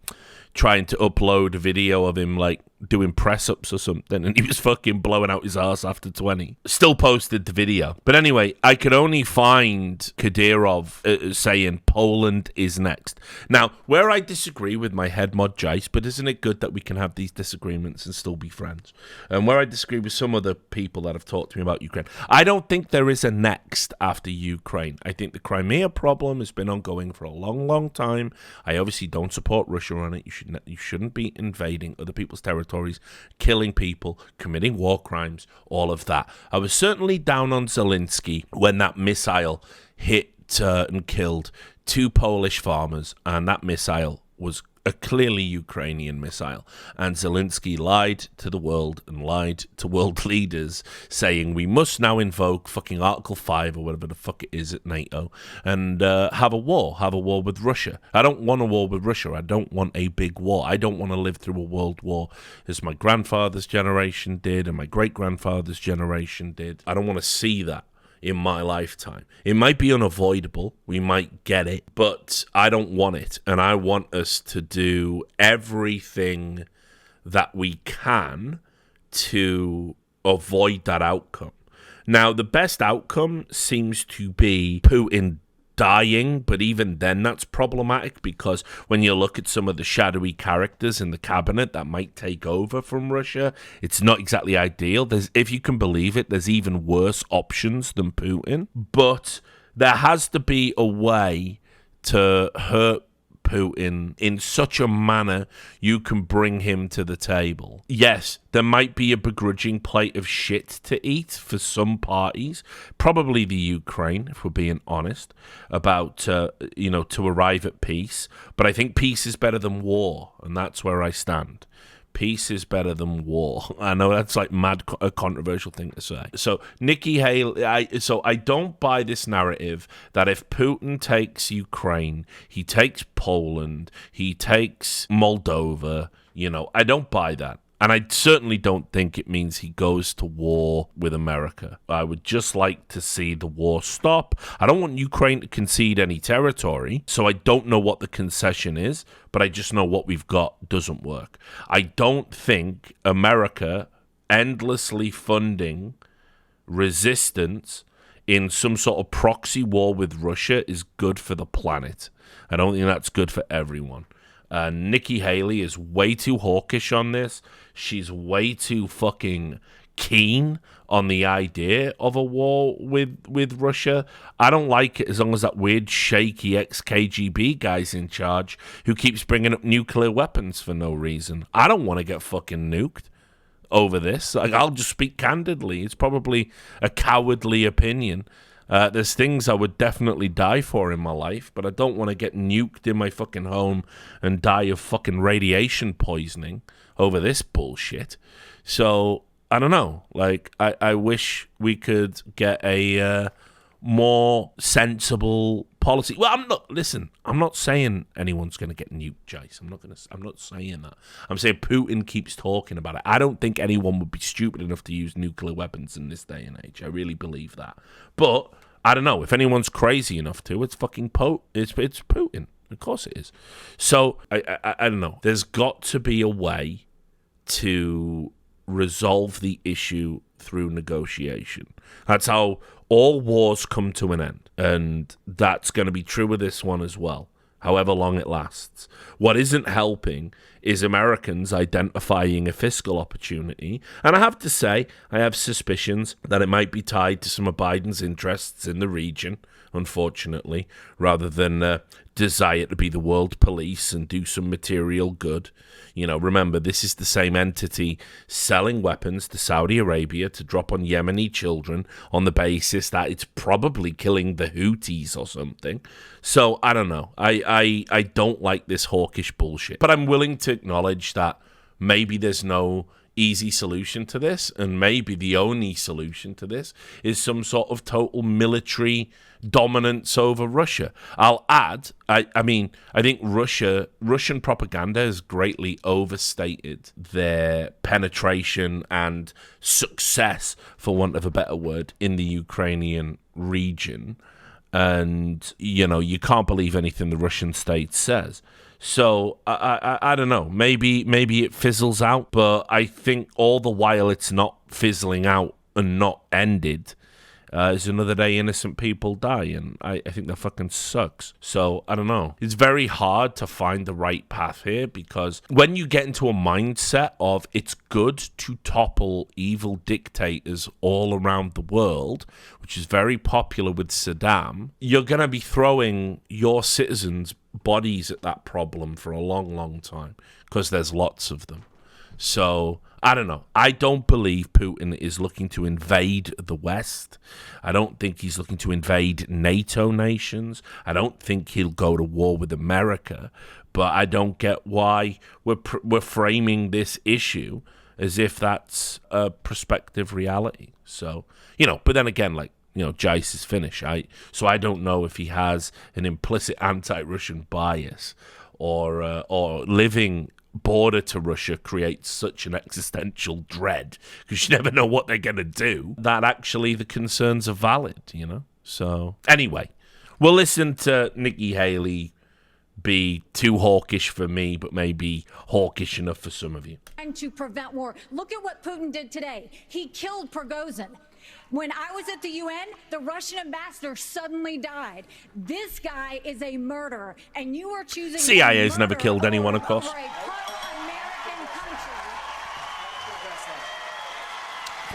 trying to upload a video of him like doing press-ups or something, and he was fucking blowing out his ass after 20. Still posted the video. But anyway, I could only find Kadyrov saying Poland is next. Now, where I disagree with my head mod Jace, but isn't it good that we can have these disagreements and still be friends? And where I disagree with some other people that have talked to me about Ukraine, I don't think there is a next after Ukraine. I think the Crimea problem has been ongoing for a long, long time. I obviously don't support Russia on it. You shouldn't be invading other people's territories, killing people, committing war crimes, all of that. I was certainly down on Zelensky when that missile hit and killed 2 Polish farmers, and that missile was a clearly Ukrainian missile. And Zelensky lied to the world and lied to world leaders, saying we must now invoke fucking Article 5 or whatever the fuck it is at NATO and have a war with Russia. I don't want a war with Russia. I don't want a big war. I don't want to live through a world war as my grandfather's generation did and my great-grandfather's generation did. I don't want to see that in my lifetime. It might be unavoidable. We might get it, but I don't want it. And I want us to do everything that we can to avoid that outcome. Now, the best outcome seems to be Putin dying, but even then that's problematic because when you look at some of the shadowy characters in the cabinet that might take over from Russia, it's not exactly ideal. If you can believe it, there's even worse options than Putin. But there has to be a way to hurt Putin in such a manner you can bring him to the table. Yes, there might be a begrudging plate of shit to eat for some parties, probably the Ukraine, if we're being honest, about, to arrive at peace. But I think peace is better than war, and that's where I stand. Peace is better than war. I know that's like a controversial thing to say. So Nikki Haley, I don't buy this narrative that if Putin takes Ukraine, he takes Poland, he takes Moldova, I don't buy that. And I certainly don't think it means he goes to war with America. I would just like to see the war stop. I don't want Ukraine to concede any territory, so I don't know what the concession is, but I just know what we've got doesn't work. I don't think America endlessly funding resistance in some sort of proxy war with Russia is good for the planet. I don't think that's good for everyone. Nikki Haley is way too hawkish on this. She's way too fucking keen on the idea of a war with Russia. I don't like it as long as that weird, shaky ex-KGB guy's in charge who keeps bringing up nuclear weapons for no reason. I don't want to get fucking nuked over this. I'll just speak candidly. It's probably a cowardly opinion. There's things I would definitely die for in my life, but I don't want to get nuked in my fucking home and die of fucking radiation poisoning over this bullshit. So, I don't know. I wish we could get a more sensible policy. Well, I'm not saying anyone's going to get nuked, Jace. I'm not saying that. I'm saying Putin keeps talking about it. I don't think anyone would be stupid enough to use nuclear weapons in this day and age. I really believe that. But I don't know. If anyone's crazy enough to, it's fucking it's Putin. Of course it is. So I don't know. There's got to be a way to resolve the issue through negotiation. That's how all wars come to an end, and that's going to be true with this one as well, however long it lasts. What isn't helping is Americans identifying a fiscal opportunity, and I have to say, I have suspicions that it might be tied to some of Biden's interests in the region, unfortunately, rather than desire to be the world police and do some material good. Remember, this is the same entity selling weapons to Saudi Arabia to drop on Yemeni children on the basis that it's probably killing the Houthis or something. So, I don't know. I don't like this hawkish bullshit. But I'm willing to acknowledge that maybe there's no easy solution to this, and maybe the only solution to this is some sort of total military dominance over Russia. I'll add, I think Russian propaganda has greatly overstated their penetration and success, for want of a better word, in the Ukrainian region. And, you can't believe anything the Russian state says. So I don't know. Maybe it fizzles out, but I think all the while it's not fizzling out and not ended, is another day innocent people die, and I think that fucking sucks. So I don't know. It's very hard to find the right path here, because when you get into a mindset of it's good to topple evil dictators all around the world, which is very popular with Saddam, you're going to be throwing your citizens' bodies at that problem for a long, long time, because there's lots of them. So I don't know. I don't believe Putin is looking to invade the West. I don't think he's looking to invade NATO nations. I don't think he'll go to war with America. But I don't get why we're framing this issue as if that's a prospective reality. So, but then again, Jice is Finnish. So I don't know if he has an implicit anti-Russian bias or living border to Russia creates such an existential dread, because you never know what they're going to do, that actually the concerns are valid, So anyway, we'll listen to Nikki Haley be too hawkish for me, but maybe hawkish enough for some of you.
And to prevent war. Look at what Putin did today. He killed Prigozhin. When I was at the UN, the Russian ambassador suddenly died. This guy is a murderer, and you are choosing.
CIA's never killed anyone, of course.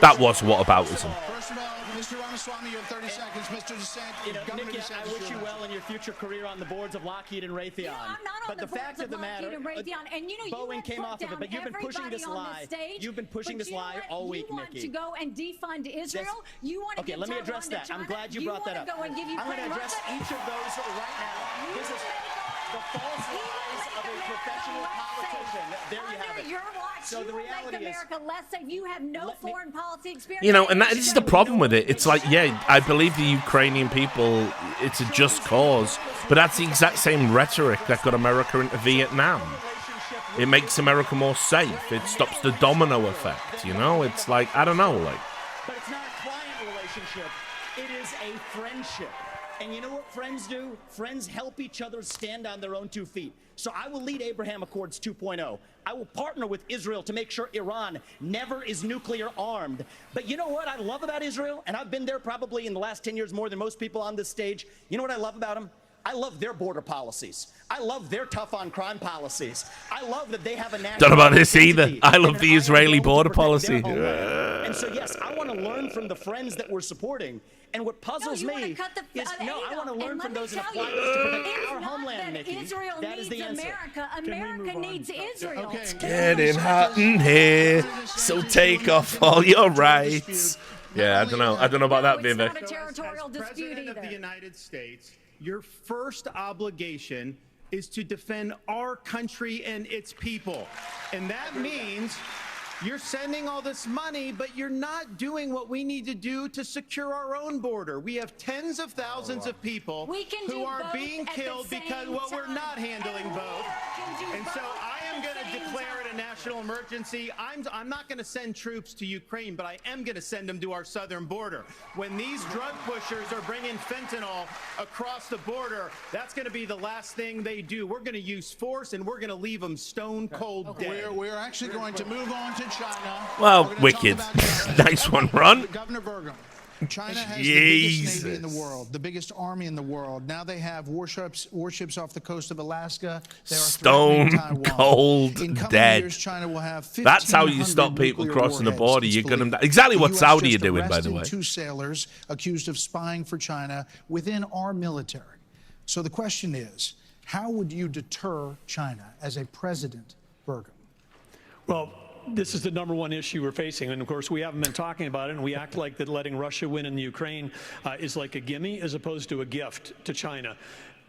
That was whataboutism.
First of all, Mr. Ramaswamy, you have 30 seconds. Mr. DeSantis,
Nikki, I wish you well in your future career on the boards of Lockheed and Raytheon.
I'm not on
but the fact of the matter,
and
Boeing came off of it, but you've been pushing this lie. You've been pushing this lie all week, Nikki.
You want to go and defund Israel? You want to
okay, let me address that. I'm glad you brought that up. I'm going to address each of those right now. This is the false lies of a professional politician. There you have it. So the reality is,
America less safe. You have no foreign policy experience.
And this is the problem with it. It's like, I believe the Ukrainian people, it's a just cause, but that's the exact same rhetoric that got America into Vietnam. It makes America more safe. It stops the domino effect, It's like, I don't know,
But it's not a client relationship. It is a friendship. And you know what friends do? Friends help each other stand on their own 2 feet. So I will lead Abraham Accords 2.0. I will partner with Israel to make sure Iran never is nuclear armed. But you know what I love about Israel? And I've been there probably in the last 10 years more than most people on this stage. You know what I love about them? I love their border policies. I love their tough on crime policies. I love that they have a national.
Don't know about this either. I love the Israeli border policy.
And so, yes, I want to learn from the friends that we're supporting. And what puzzles me is, I want to learn from those and apply those to protect our homeland, Nikki.
Israel
that is the answer.
America needs Israel.
It's getting hot in here, so take off all your rights. Yeah, I don't know. I don't know about that, Vivek.
As President of the United States, your first obligation is to defend our country and its people. And that means you're sending all this money, but you're not doing what we need to do to secure our own border. We have tens of thousands of people who are being killed because, well, we're not handling both. And so I am going to declare it a national emergency. I'm not going to send troops to Ukraine, but I am going to send them to our southern border. When these drug pushers are bringing fentanyl across the border, that's going to be the last thing they do. We're going to use force, and we're going to leave them stone cold dead.
We're actually going to move on to China.
Well, wicked. Nice one, Ron.
Governor Burgum. China has the biggest navy in the world, the biggest army in the world. Now they have warships off the coast of Alaska. They are
stone cold dead.
Years, China will have
That's how you stop people crossing the border. You gun them. Exactly what Saudi are doing, by the way.
2 sailors accused of spying for China within our military. So the question is, how would you deter China as a president, Burgum?
Well, this is the number one issue we're facing. And of course, we haven't been talking about it. And we act like that letting Russia win in the Ukraine is like a gimme as opposed to a gift to China.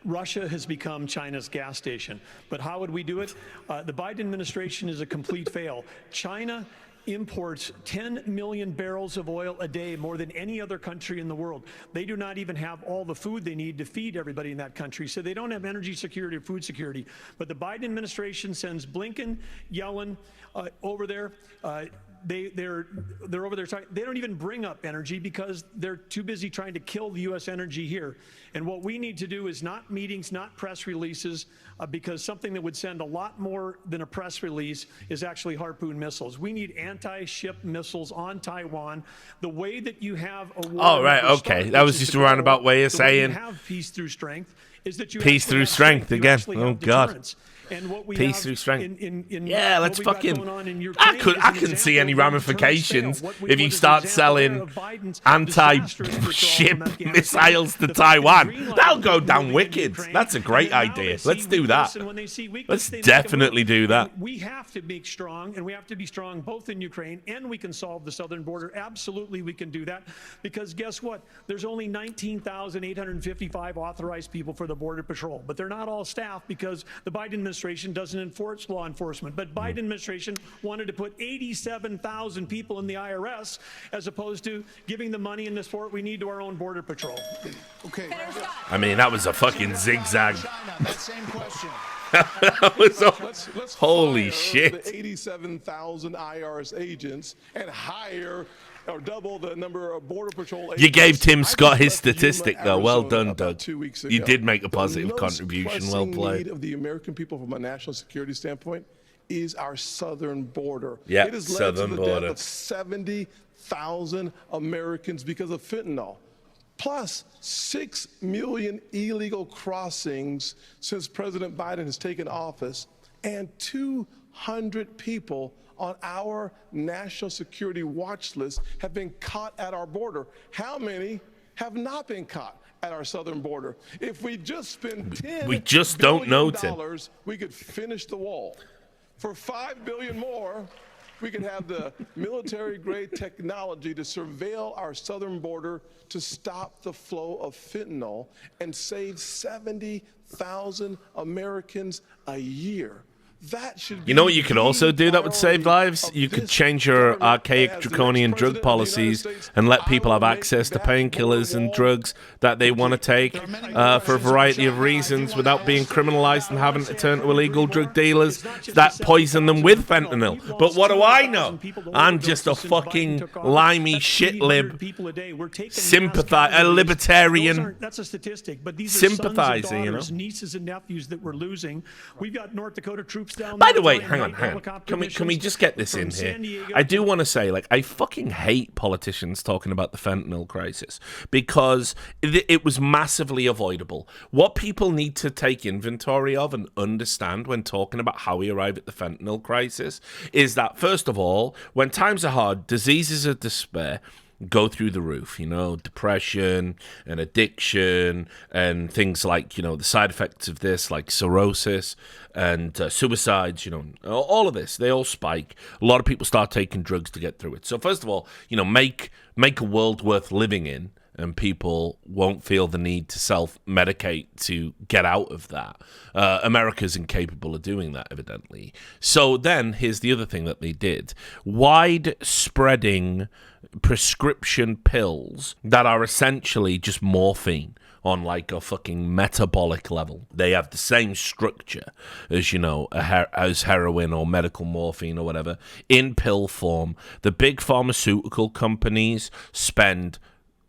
Russia has become China's gas station. But how would we do it? The Biden administration is a complete fail. China imports 10 million barrels of oil a day, more than any other country in the world. They do not even have all the food they need to feed everybody in that country, so they don't have energy security or food security. But the Biden administration sends Blinken, Yellen over there. they're over there talking. They don't even bring up energy because they're too busy trying to kill the U.S. energy here. And what we need to do is not meetings, not press releases, because something that would send a lot more than a press release is actually Harpoon missiles. We need anti-ship missiles on Taiwan. The way that you have a war.
Oh, right, okay. That was just a roundabout way of saying.
You have peace through strength. Is that you
peace through strength again. Oh, God.
And what we
peace through strength. Yeah, let's fucking. I can see any ramifications if you start selling anti-ship missiles to Taiwan. That'll go down wicked. That's a great idea. Let's do that. Let's definitely do that.
We have to be strong, and we have to be strong both in Ukraine and we can solve the southern border. Absolutely, we can do that. Because guess what? There's only 19,855 authorized people for the Border Patrol, but they're not all staff because the Biden administration doesn't enforce law enforcement. But Biden administration wanted to put 87,000 people in the IRS as opposed to giving the money and the support we need to our own Border Patrol.
Okay.
I mean, that was a fucking zigzag.
That same question.
That was
Let's
holy
fire
shit.
The 87,000 IRS agents and hire or double the number of Border Patrol agents.
You gave Tim Scott his statistic, though. Well done, Doug. You did make a positive contribution. Well played.
The need of the American people from a national security standpoint is our southern border.
Yeah,
it has
southern
led to the
border.
death of 70,000 Americans because of fentanyl. Plus 6 million illegal crossings since President Biden has taken office, and 200 people on our national security watch list have been caught at our border. How many have not been caught at our southern border? If we just spend $10
we just don't know, Tim.
we could finish the wall. For $5 billion more, we could have the military-grade technology to surveil our southern border to stop the flow of fentanyl and save 70,000 Americans a year. That should be.
You know what you could also do that would save lives? You could change your archaic draconian drug policies and let people have access to painkillers and drugs that they want to take for a variety of reasons without being criminalized and having to turn to illegal drug dealers that poison them with fentanyl. But what do I know? I'm just a fucking limey shit lib, a libertarian.
That's a statistic, but these are
sympathizer,
sons and daughters, nieces and nephews that we're losing. We've got North Dakota troops.
By the way, hang on. Can we just get this in here? I do want to say, I fucking hate politicians talking about the fentanyl crisis because it was massively avoidable. What people need to take inventory of and understand when talking about how we arrive at the fentanyl crisis is that, first of all, when times are hard, diseases of despair go through the roof, depression and addiction and things like, the side effects of this, like cirrhosis and suicides, all of this, they all spike. A lot of people start taking drugs to get through it. So first of all, make a world worth living in, and people won't feel the need to self-medicate to get out of that. America's incapable of doing that, evidently. So then, here's the other thing that they did. Wide-spreading prescription pills that are essentially just morphine on a fucking metabolic level. They have the same structure as, as heroin or medical morphine or whatever, in pill form. The big pharmaceutical companies spend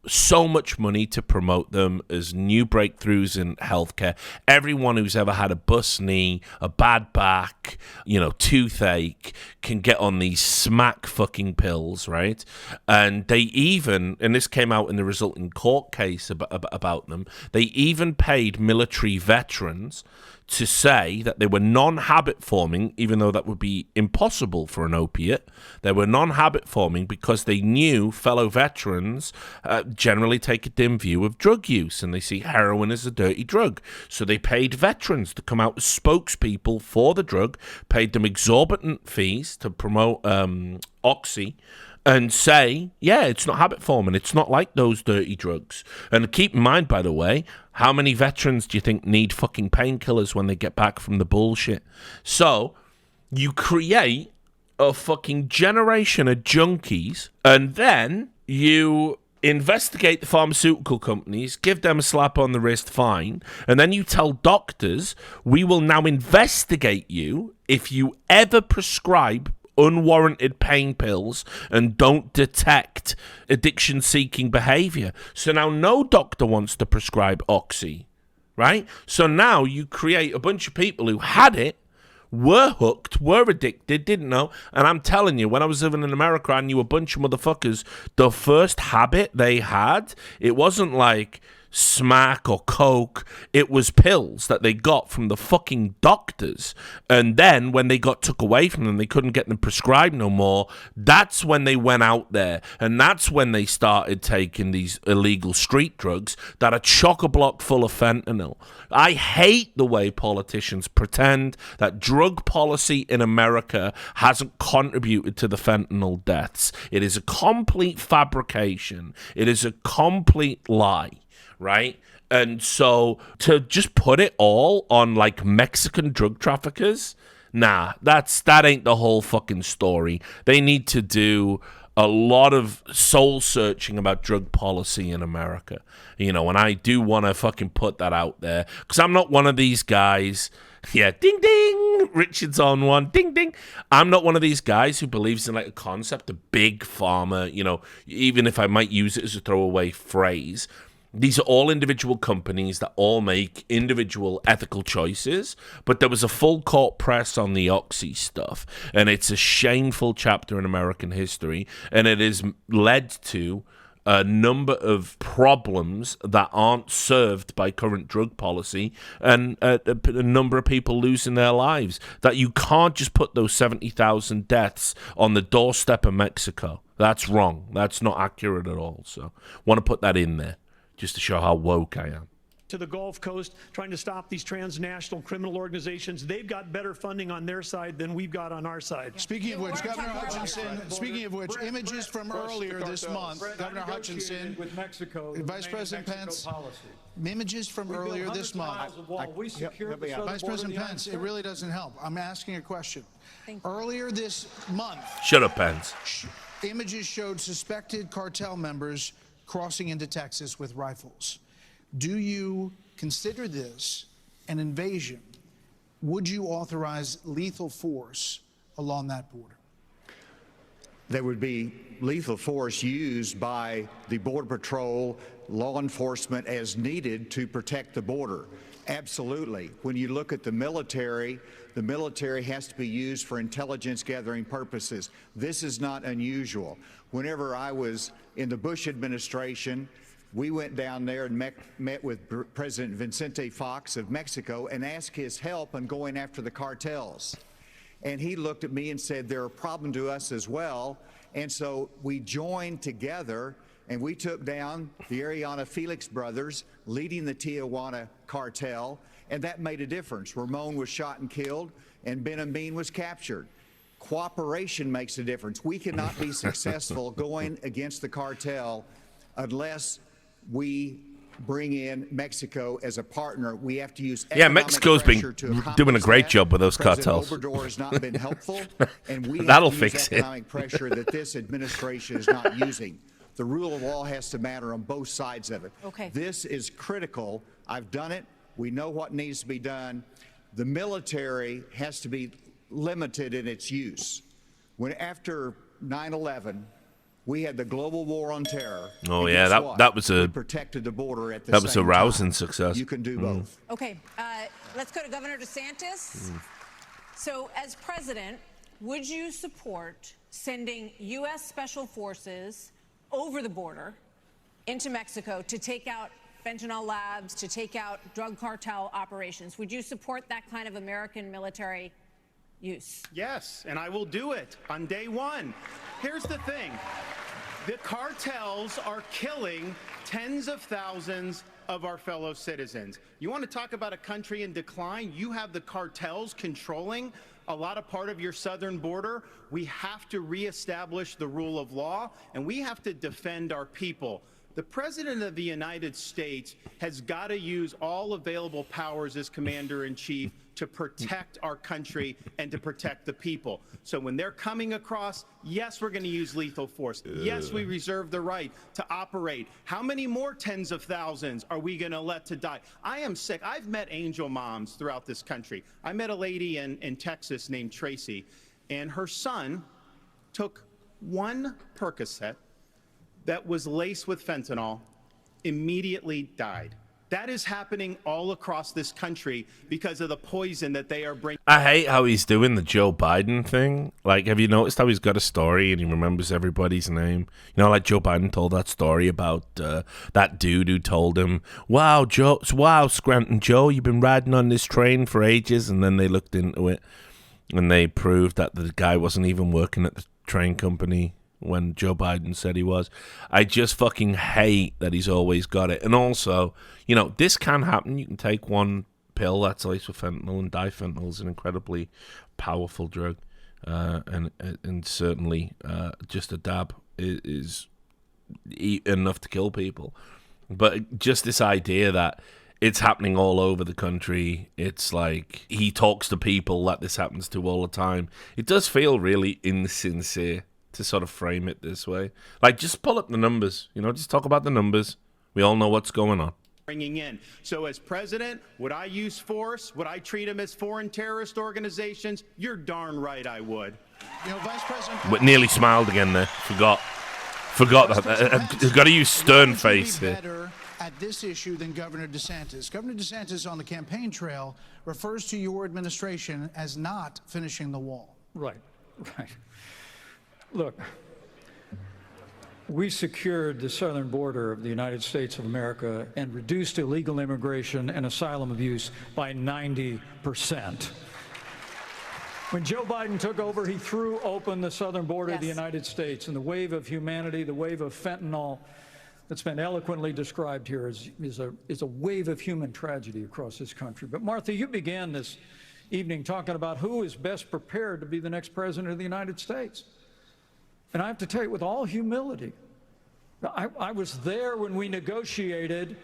so much money to promote them as new breakthroughs in healthcare. Everyone who's ever had a bust knee, a bad back, toothache can get on these smack fucking pills, right? And they even, and this came out in the resulting court case about them, they even paid military veterans to say that they were non-habit forming, even though that would be impossible for an opiate. They were non-habit forming because they knew fellow veterans generally take a dim view of drug use, and they see heroin as a dirty drug. So they paid veterans to come out as spokespeople for the drug, paid them exorbitant fees to promote Oxy, and say, yeah, it's not habit forming. It's not like those dirty drugs. And keep in mind, by the way, how many veterans do you think need fucking painkillers when they get back from the bullshit? So you create a fucking generation of junkies, and then you investigate the pharmaceutical companies, give them a slap on the wrist, fine, and then you tell doctors, we will now investigate you if you ever prescribe unwarranted pain pills and don't detect addiction-seeking behavior. So now no doctor wants to prescribe Oxy, right? So now you create a bunch of people who had it, were hooked, were addicted, didn't know. And I'm telling you, when I was living in America, I knew a bunch of motherfuckers, the first habit they had, it wasn't like smack or coke, it was pills that they got from the fucking doctors. And then when they got took away from them, they couldn't get them prescribed no more. That's when they went out there, and that's when they started taking these illegal street drugs that are chock-a-block full of fentanyl. I hate the way politicians pretend that drug policy in America hasn't contributed to the fentanyl deaths. It is a complete fabrication. It is a complete lie. Right? And so to just put it all on like Mexican drug traffickers, nah, that ain't the whole fucking story. They need to do a lot of soul searching about drug policy in America. You know, and I do want to fucking put that out there, because I'm not one of these guys. Yeah, ding ding, Richard's on one, ding ding. I'm not one of these guys who believes in like a concept of big pharma, you know, even if I might use it as a throwaway phrase. These are all individual companies that all make individual ethical choices, but there was a full court press on the Oxy stuff, and it's a shameful chapter in American history, and it has led to a number of problems that aren't served by current drug policy, and a number of people losing their lives, that you can't just put those 70,000 deaths on the doorstep of Mexico. That's wrong. That's not accurate at all. So want to put that in there, just to show how woke I am.
To the Gulf Coast, trying to stop these transnational criminal organizations. They've got better funding on their side than we've got on our side.
Speaking of which, Governor Hutchinson, images from earlier this month, Governor Hutchinson,
with Mexico,
Vice President Pence, images from earlier this month. Vice President Pence, it really doesn't help. I'm asking a question. Earlier this month,
shut up, Pence.
Images showed suspected cartel members crossing into Texas with rifles. Do you consider this an invasion? Would you authorize lethal force along that border?
There would be lethal force used by the Border Patrol, law enforcement as needed to protect the border. Absolutely. When you look at the military has to be used for intelligence gathering purposes. This is not unusual. Whenever I was in the Bush administration, we went down there and met with President Vicente Fox of Mexico and asked his help in going after the cartels. And he looked at me and said, they're a problem to us as well. And so we joined together and we took down the Ariana Felix brothers leading the Tijuana cartel, and that made a difference. Ramon was shot and killed, and Ben Amin was captured. Cooperation makes a difference. We cannot be successful going against the cartel unless we bring in Mexico as a partner. We have to use
Mexico's been doing a great job with those cartels.
Obrador has not been helpful, and we
that'll
have to use
fix
economic pressure that this administration is not using. The rule of law has to matter on both sides of it.
Okay.
This is critical. I've done it. We know what needs to be done. The military has to be limited in its use. When after 9/11, we had the global war on terror.
Oh yeah, that was a
protected the border at the
that was a
same
rousing
time.
success.
You can do both.
Okay, let's go to Governor DeSantis. So, as president, would you support sending U.S. Special Forces over the border into Mexico to take out fentanyl labs, to take out drug cartel operations? Would you support that kind of American military use?
Yes, and I will do it on day one. Here's the thing. The cartels are killing tens of thousands of our fellow citizens. You want to talk about a country in decline? You have the cartels controlling a lot of part of your southern border. We have to reestablish the rule of law, and we have to defend our people. The President of the United States has got to use all available powers as Commander-in-Chief to protect our country and to protect the people. So when they're coming across, yes, we're going to use lethal force. Yes, we reserve the right to operate. How many more tens of thousands are we going to let to die? I am sick. I've met angel moms throughout this country. I met a lady in Texas named Tracy, and her son took one Percocet that was laced with fentanyl, immediately died. That is happening all across this country because of the poison that they are bringing.
I hate how he's doing the Joe Biden thing. Like, have you noticed how he's got a story and he remembers everybody's name? You know, like Joe Biden told that story about that dude who told him, wow, Scranton Joe, you've been riding on this train for ages. And then they looked into it and they proved that the guy wasn't even working at the train company when Joe Biden said he was. I just fucking hate that he's always got it. And also, you know, this can happen. You can take one pill that's laced with fentanyl, and difentanyl is an incredibly powerful drug. And certainly just a dab is enough to kill people. But just this idea that it's happening all over the country, it's like he talks to people that this happens to all the time. It does feel really insincere to sort of frame it this way. Like, just pull up the numbers, you know, just talk about the numbers. We all know what's going on.
Bringing in. So as president, would I use force? Would I treat them as foreign terrorist organizations? You're darn right I would.
You know, Vice President,
But nearly smiled again there. Forgot that. I've got to use stern face here.
better at this issue than Governor DeSantis. Governor DeSantis on the campaign trail refers to your administration as not finishing the wall.
Right. Look, we secured the southern border of the United States of America and reduced illegal immigration and asylum abuse by 90%. When Joe Biden took over, he threw open the southern border of the United States, and the wave of humanity, the wave of fentanyl that's been eloquently described here is a wave of human tragedy across this country. But Martha, you began this evening talking about who is best prepared to be the next president of the United States. And I have to tell you, with all humility, I was there when we negotiated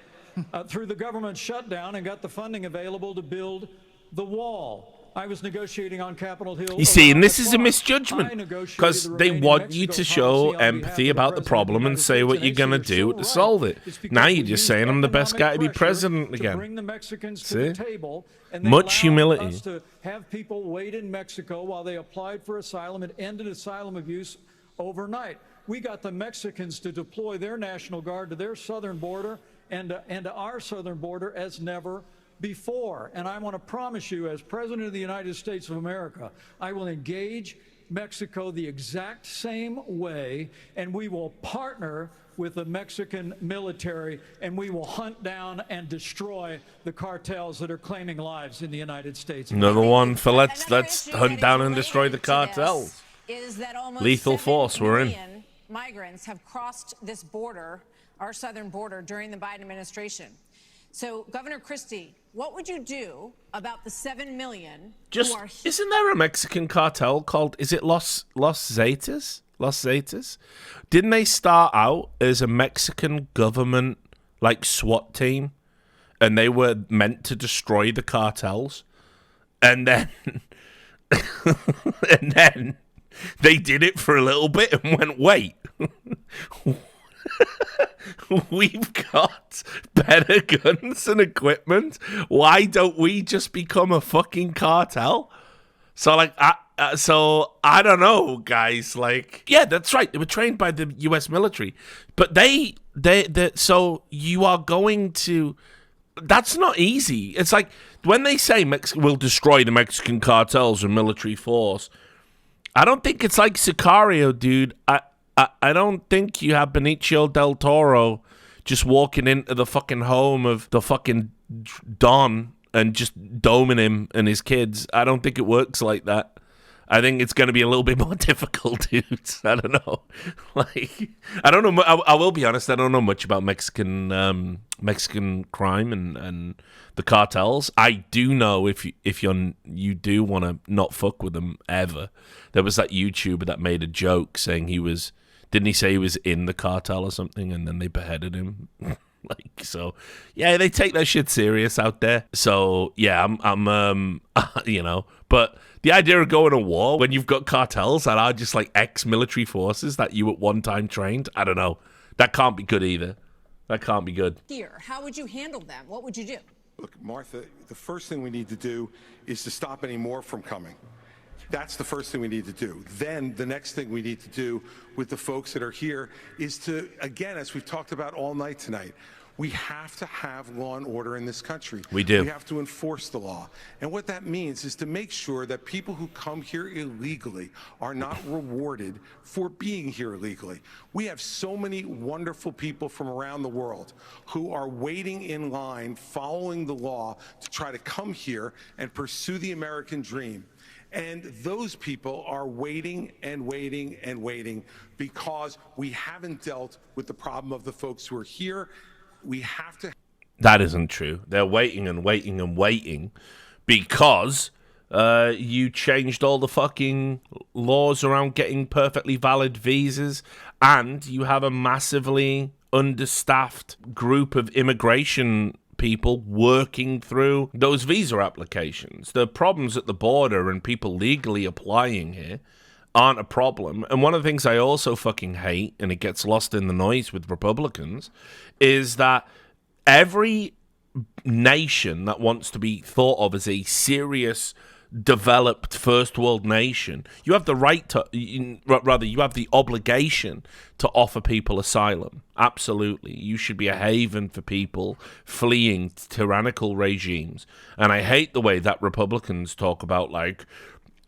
through the government shutdown and got the funding available to build the wall. I was negotiating on Capitol Hill.
You see, and this is a misjudgment because they want you to show empathy about the problem and say what you're going to do to solve it. Now you're just saying I'm the best guy to be president again.
Bring the Mexicans to the table, and
much humility.
Us to have people wait in Mexico while they applied for asylum and ended asylum abuse overnight. We got the Mexicans to deploy their National Guard to their southern border and to our southern border as never before. And I want to promise you, as President of the United States of America, I will engage Mexico the exact same way, and we will partner with the Mexican military, and we will hunt down and destroy the cartels that are claiming lives in the United States.
Another one for let's hunt down and destroy the cartels.
Is that almost
lethal force we're in.
Migrants have crossed this border, our southern border, during the Biden administration. So, Governor Christie, what would you do about the 7 million who are here?
Isn't there a Mexican cartel called, is it Los Zetas? Los Zetas? Didn't they start out as a Mexican government, like, SWAT team? And they were meant to destroy the cartels? And then... and then they did it for a little bit and went, wait... We've got better guns and equipment. Why don't we just become a fucking cartel? So, like, I don't know, guys. Like, yeah, that's right. They were trained by the U.S. military, but so you are going to. That's not easy. It's like when they say we'll destroy the Mexican cartels and military force. I don't think it's like Sicario, dude. I don't think you have Benicio del Toro just walking into the fucking home of the fucking Don and just doming him and his kids. I don't think it works like that. I think it's going to be a little bit more difficult, dudes. I don't know. Like, I don't know. I will be honest. I don't know much about Mexican crime and the cartels. I do know if you do want to not fuck with them ever. There was that YouTuber that made a joke saying he was. Didn't he say he was in the cartel or something, and then they beheaded him? Like, so, yeah, they take that shit serious out there. So, yeah, I'm you know, but the idea of going to war when you've got cartels that are just like ex-military forces that you at one time trained, I don't know. That can't be good either. That can't be good.
Here, how would you handle them? What would you do?
Look, Martha, the first thing we need to do is to stop any more from coming. That's the first thing we need to do. Then the next thing we need to do with the folks that are here is to, again, as we've talked about all night tonight, we have to have law and order in this country.
We do.
We have to enforce the law. And what that means is to make sure that people who come here illegally are not rewarded for being here illegally. We have so many wonderful people from around the world who are waiting in line, following the law to try to come here and pursue the American dream. And those people are waiting and waiting and waiting because we haven't dealt with the problem of the folks who are here. We have to.
That isn't true. They're waiting and waiting and waiting because you changed all the fucking laws around getting perfectly valid visas, and you have a massively understaffed group of immigration people working through those visa applications. The problems at the border and people legally applying here aren't a problem. And one of the things I also fucking hate, and it gets lost in the noise with Republicans, is that every nation that wants to be thought of as a serious, developed first world nation, you have the right to, you have the obligation to offer people asylum. Absolutely. You should be a haven for people fleeing tyrannical regimes. And I hate the way that Republicans talk about, like,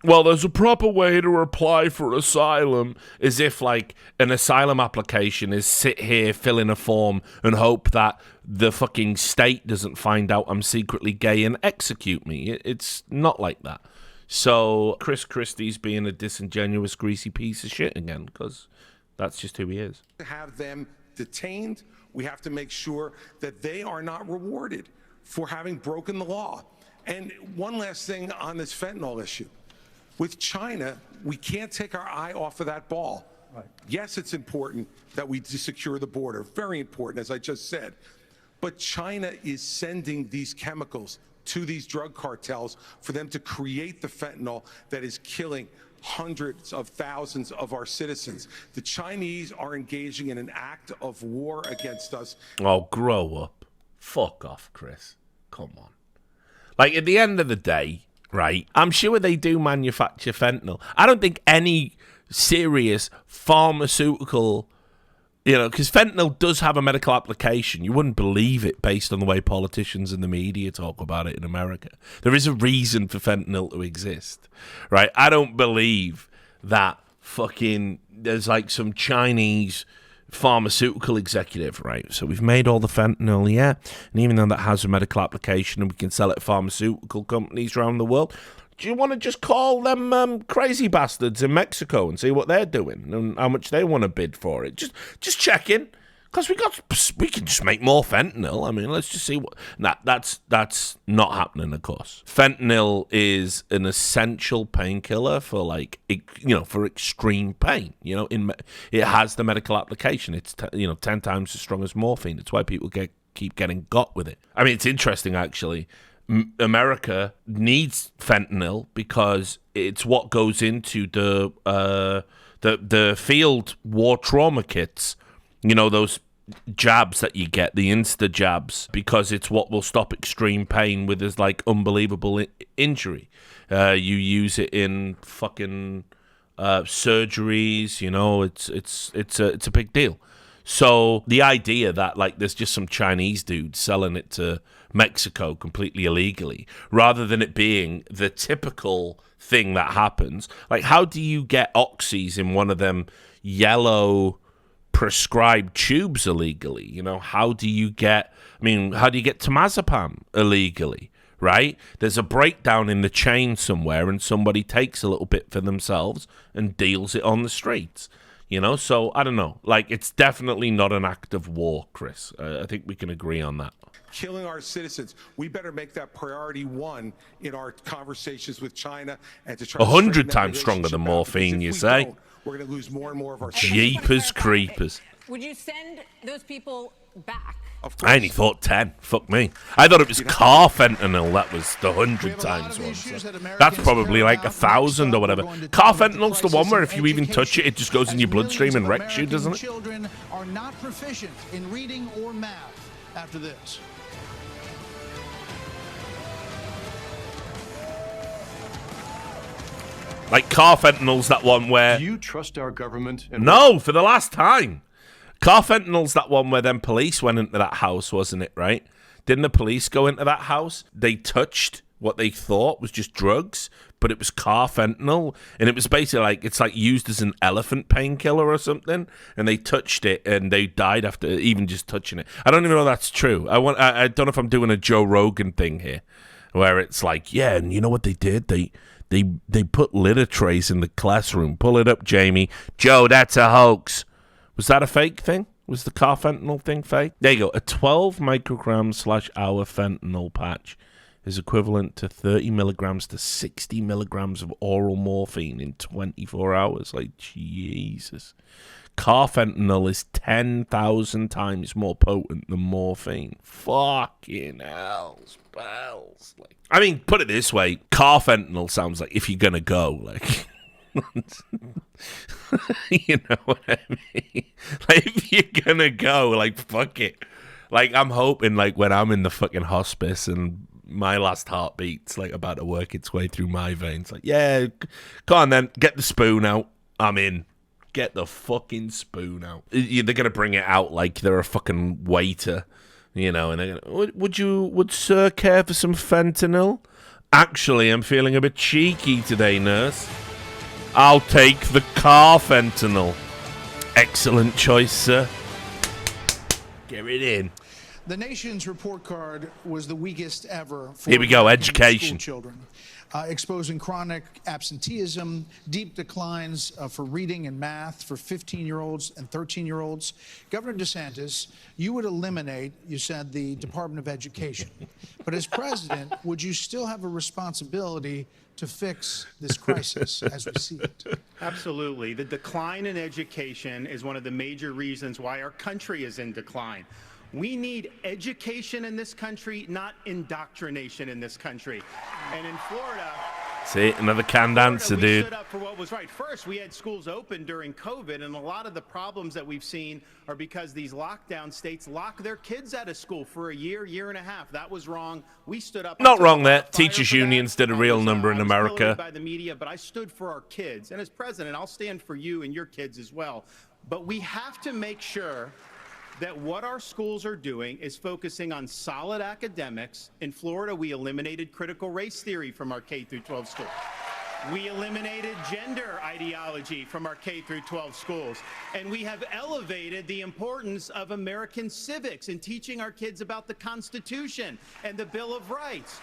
well, there's a proper way to apply for asylum, as if, like, an asylum application is sit here, fill in a form, and hope that the fucking state doesn't find out I'm secretly gay and execute me. It's not like that. So Chris Christie's being a disingenuous, greasy piece of shit again, because that's just who he is.
To have them detained, we have to make sure that they are not rewarded for having broken the law. And one last thing on this fentanyl issue. With China, we can't take our eye off of that ball. Right. Yes, it's important that we secure the border. Very important, as I just said. But China is sending these chemicals to these drug cartels for them to create the fentanyl that is killing hundreds of thousands of our citizens. The Chinese are engaging in an act of war against us.
Oh, grow up. Fuck off, Chris. Come on. Like, at the end of the day, right, I'm sure they do manufacture fentanyl. I don't think any serious pharmaceutical, because fentanyl does have a medical application. You wouldn't believe it based on the way politicians and the media talk about it in America. There is a reason for fentanyl to exist, right? I don't believe that fucking there's like some Chinese pharmaceutical executive, right? So we've made all the fentanyl, yeah, and even though that has a medical application and we can sell it to pharmaceutical companies around the world, do you want to just call them crazy bastards in Mexico and see what they're doing and how much they want to bid for it? Just check in, because we can just make more fentanyl. I mean, let's just see what. Nah, that's not happening, of course. Fentanyl is an essential painkiller for for extreme pain. It has the medical application. It's 10 times as strong as morphine. It's why people keep getting got with it. I mean, it's interesting actually. America needs fentanyl because it's what goes into the field war trauma kits. Those jabs that you get, the insta jabs, because it's what will stop extreme pain with this unbelievable injury. You use it in fucking surgeries. It's a big deal. So the idea that there's just some Chinese dude selling it to Mexico completely illegally, rather than it being the typical thing that happens. How do you get oxys in one of them yellow prescribed tubes illegally? How do you get temazepam illegally, right? There's a breakdown in the chain somewhere and somebody takes a little bit for themselves and deals it on the streets. So I don't know. It's definitely not an act of war, Chris. I think we can agree on that.
Killing our citizens. We better make that priority one in our conversations with China and to try
100 times stronger than morphine, you say?
We're going to lose more and more of our
Jeepers creepers.
Would you send those people back?
I only thought 10. Fuck me. I thought it was car fentanyl. That was the 100 times one. So that's probably 1,000 or whatever. Car fentanyl's the one where if you even touch it, it just goes in your bloodstream and wrecks you, doesn't it?
Children are not proficient in reading or math after this.
Like carfentanyl's that one where...
Do you trust our government? And
no, for the last time. Carfentanyl's that one where then police went into that house, wasn't it, right? Didn't the police go into that house? They touched what they thought was just drugs, but it was carfentanil, and it was basically like, it's like used as an elephant painkiller or something, and they touched it, and they died after even just touching it. I don't even know if that's true. I don't know if I'm doing a Joe Rogan thing here, where it's like, yeah, and you know what they did? They put litter trays in the classroom. Pull it up, Jamie. Joe, that's a hoax. Was that a fake thing? Was the carfentanil thing fake? There you go. A 12 microgram/hour fentanyl patch is equivalent to 30 milligrams to 60 milligrams of oral morphine in 24 hours. Like, Jesus. Carfentanil is 10,000 times more potent than morphine. Fucking hell, spells. Like, I mean, put it this way. Carfentanil sounds like if you're going to go, like... you know what I mean? Like, if you're going to go, like, fuck it. Like, I'm hoping, like, when I'm in the fucking hospice and my last heartbeat's, like, about to work its way through my veins. Like, yeah, come on then. Get the spoon out. I'm in. Get the fucking spoon out. They're going to bring it out like they're a fucking waiter, you know, and they're going to, would sir care for some fentanyl? Actually, I'm feeling a bit cheeky today, nurse. I'll take the carfentanil. Excellent choice, sir. Get it in.
The nation's report card was the weakest ever for
here we go, education.
School children, exposing chronic absenteeism, deep declines for reading and math for 15-year-olds and 13-year-olds. Governor DeSantis, you would eliminate, you said, the Department of Education. But as president, would you still have a responsibility to fix this crisis as we see it?
Absolutely. The decline in education is one of the major reasons why our country is in decline. We need education in this country, not indoctrination in this country. And in Florida...
See, another canned answer, dude.
We stood up for what was right. First, we had schools open during COVID, and a lot of the problems that we've seen are because these lockdown states lock their kids out of school for a year, year and a half. That was wrong. We stood up.
Not wrong there. Teachers unions did a real number in America.
By the media, but I stood for our kids. And as president, I'll stand for you and your kids as well. But we have to make sure that what our schools are doing is focusing on solid academics. In Florida, we eliminated critical race theory from our K-12 schools. We eliminated gender ideology from our K-12 schools. And we have elevated the importance of American civics in teaching our kids about the Constitution and the Bill of Rights.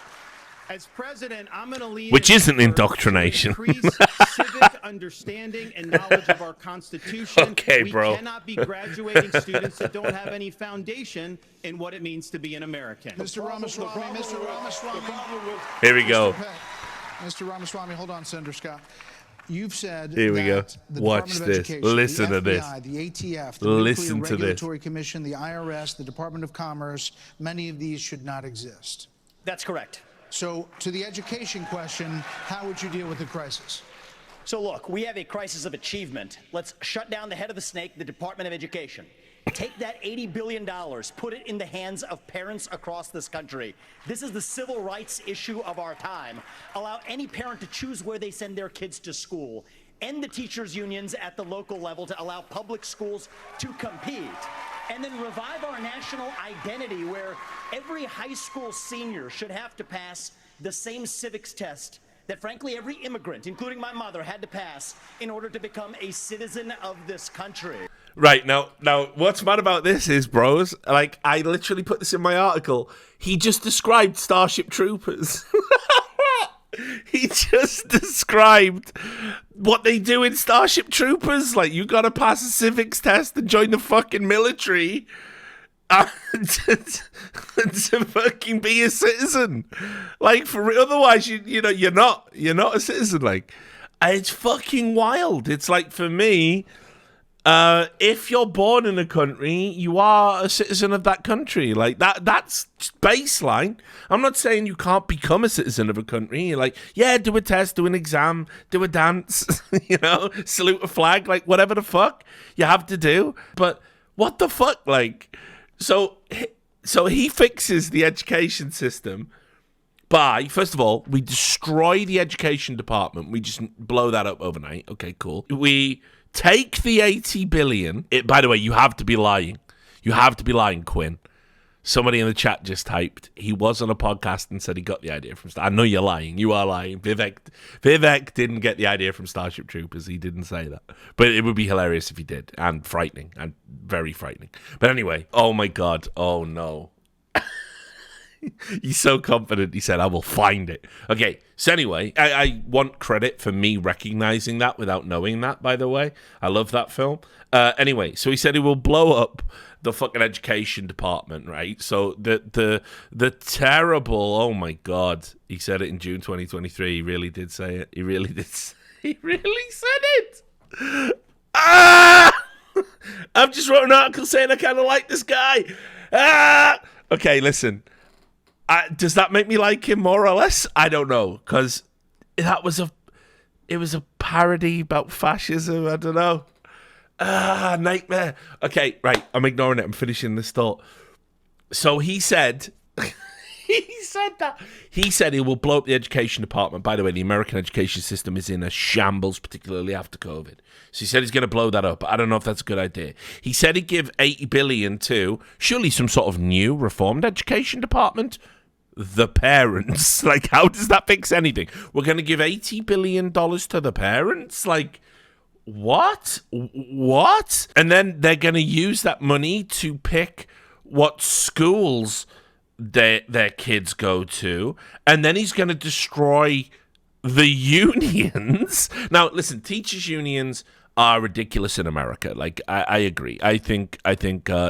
As president, I'm going to lead...
Which isn't indoctrination.
Increase civic understanding and knowledge of our Constitution.
Okay, bro.
We cannot be graduating students that don't have any foundation in what it means to be an American.
Mr. Ramaswamy, Mr. Ramaswamy.
Here we go.
Mr. Ramaswamy, hold on, Senator Scott. You've said
here we go.
The
Watch
Department of
this.
Education,
Listen
the
to this.
FBI, the ATF, the
Listen
Nuclear
to
Regulatory
this.
Commission, the IRS, the Department of Commerce, many of these should not exist.
That's correct.
So, to the education question, how would you deal with the crisis?
So look, we have a crisis of achievement. Let's shut down the head of the snake, the Department of Education. Take that $80 billion, put it in the hands of parents across this country. This is the civil rights issue of our time. Allow any parent to choose where they send their kids to school. End the teachers' unions at the local level to allow public schools to compete. And then revive our national identity where every high school senior should have to pass the same civics test that, frankly, every immigrant, including my mother, had to pass in order to become a citizen of this country.
Right, now, what's mad about this is, bros, like, I literally put this in my article. He just described Starship Troopers. He just described what they do in Starship Troopers. Like, you gotta pass a civics test and join the fucking military to fucking be a citizen. Like, for real, otherwise, you know, you're not a citizen. Like, it's fucking wild. It's like, for me, if you're born in a country, you are a citizen of that country. Like, that's baseline. I'm not saying you can't become a citizen of a country. You're like, yeah, do a test, do an exam, do a dance, you know, salute a flag, like, whatever the fuck you have to do. But what the fuck? Like, so he fixes the education system by, first of all, we destroy the education department. We just blow that up overnight. Okay, cool. We take the 80 billion. By the way, you have to be lying. You have to be lying, Quinn. Somebody in the chat just typed, he was on a podcast and said he got the idea from I know you're lying. You are lying. Vivek didn't get the idea from Starship Troopers. He didn't say that. But it would be hilarious if he did. And frightening. And very frightening. But anyway, oh my God. Oh no. He's so confident. He said, I will find it. Okay. So anyway, I want credit for me recognizing that without knowing that, by the way. I love that film. Anyway, so he said he will blow up the fucking education department, right? So the terrible, oh my God, he said it in June 2023. He really did say it. He really did. He really said it. I've just wrote an article saying I kind of like this guy. Okay, listen. Does that make me like him more or less? I don't know, because it was a parody about fascism. I don't know. Nightmare. Okay, right. I'm ignoring it. I'm finishing this thought. So he said, he said he will blow up the education department. By the way, the American education system is in a shambles, particularly after COVID. So he said he's going to blow that up. I don't know if that's a good idea. He said he'd give $80 billion to surely some sort of new reformed education department. The parents. Like, how does that fix anything? We're going to give $80 billion to the parents? Like, what? And then they're going to use that money to pick what schools their kids go to, and then he's going to destroy the unions. Now, listen, teachers' unions are ridiculous in America. Like, I agree. I think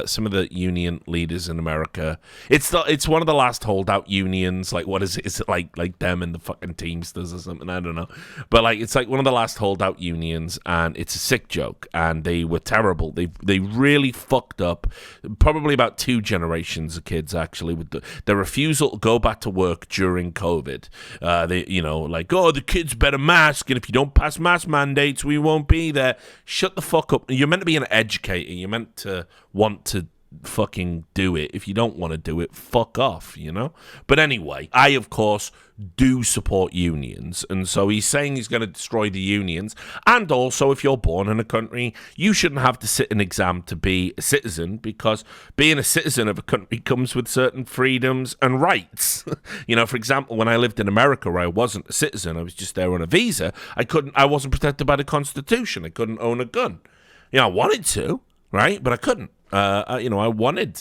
some of the union leaders in America, it's one of the last holdout unions. Like, what is it? Is it like them and the fucking Teamsters or something? I don't know. But like, it's like one of the last holdout unions, and it's a sick joke. And they were terrible. They really fucked up. Probably about 2 generations of kids actually with the refusal to go back to work during COVID. They, like, oh, the kids better mask, and if you don't pass mask mandates, we won't be there. Shut the fuck up. You're meant to be an educator. You're meant to want to fucking do it. If you don't want to do it, fuck off, But anyway, I, of course, do support unions. And so he's saying he's going to destroy the unions. And also, if you're born in a country, you shouldn't have to sit an exam to be a citizen, because being a citizen of a country comes with certain freedoms and rights. For example, when I lived in America where I wasn't a citizen, I was just there on a visa, I wasn't protected by the Constitution. I couldn't own a gun. I wanted to, right? But I couldn't. I wanted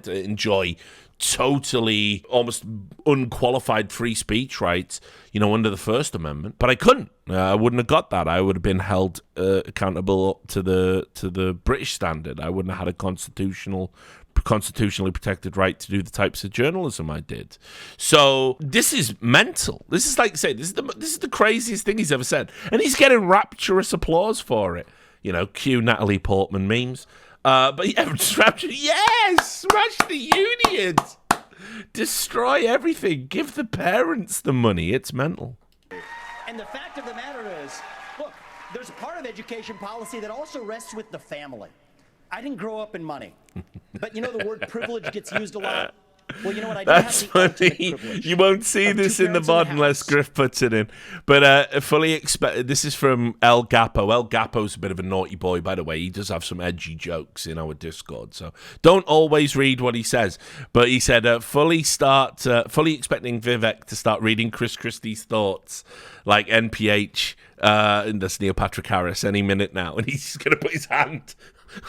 to enjoy totally almost unqualified free speech rights, under the First Amendment, but I couldn't. I wouldn't have got that. I would have been held accountable to the British standard. I wouldn't have had a constitutionally protected right to do the types of journalism I did. So this is mental. This is like say this is the craziest thing he's ever said, and he's getting rapturous applause for it. Cue Natalie Portman memes. But yeah, smash the unions, destroy everything, give the parents the money. It's mental.
And the fact of the matter is, look, there's a part of education policy that also rests with the family. I didn't grow up in money, but the word privilege gets used a lot. Well, you know what? I do
That's
have the
funny. You won't see this in the mod unless Griff puts it in. But fully expect. This is from El Gapo. El Gapo's a bit of a naughty boy, by the way. He does have some edgy jokes in our Discord, so don't always read what he says. But he said, fully expecting Vivek to start reading Chris Christie's thoughts, like NPH, and that's Neil Patrick Harris, any minute now, and he's going to put his hand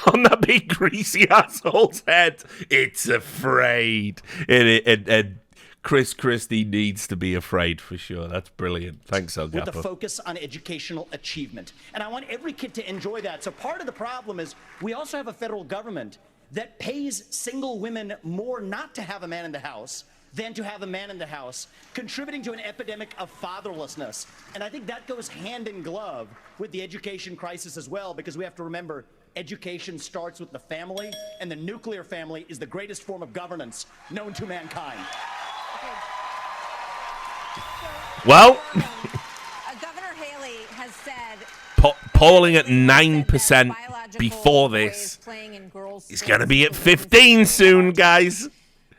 on that big greasy asshole's head. It's afraid. And Chris Christie needs to be afraid for sure. That's brilliant. Thanks, El Gapo.
With a focus on educational achievement. And I want every kid to enjoy that. So part of the problem is we also have a federal government that pays single women more not to have a man in the house than to have a man in the house, contributing to an epidemic of fatherlessness. And I think that goes hand in glove with the education crisis as well, because we have to remember education starts with the family, and the nuclear family is the greatest form of governance known to mankind.
Well,
Governor Haley has said
polling at 9% before this. He's going to be at 15 soon, guys.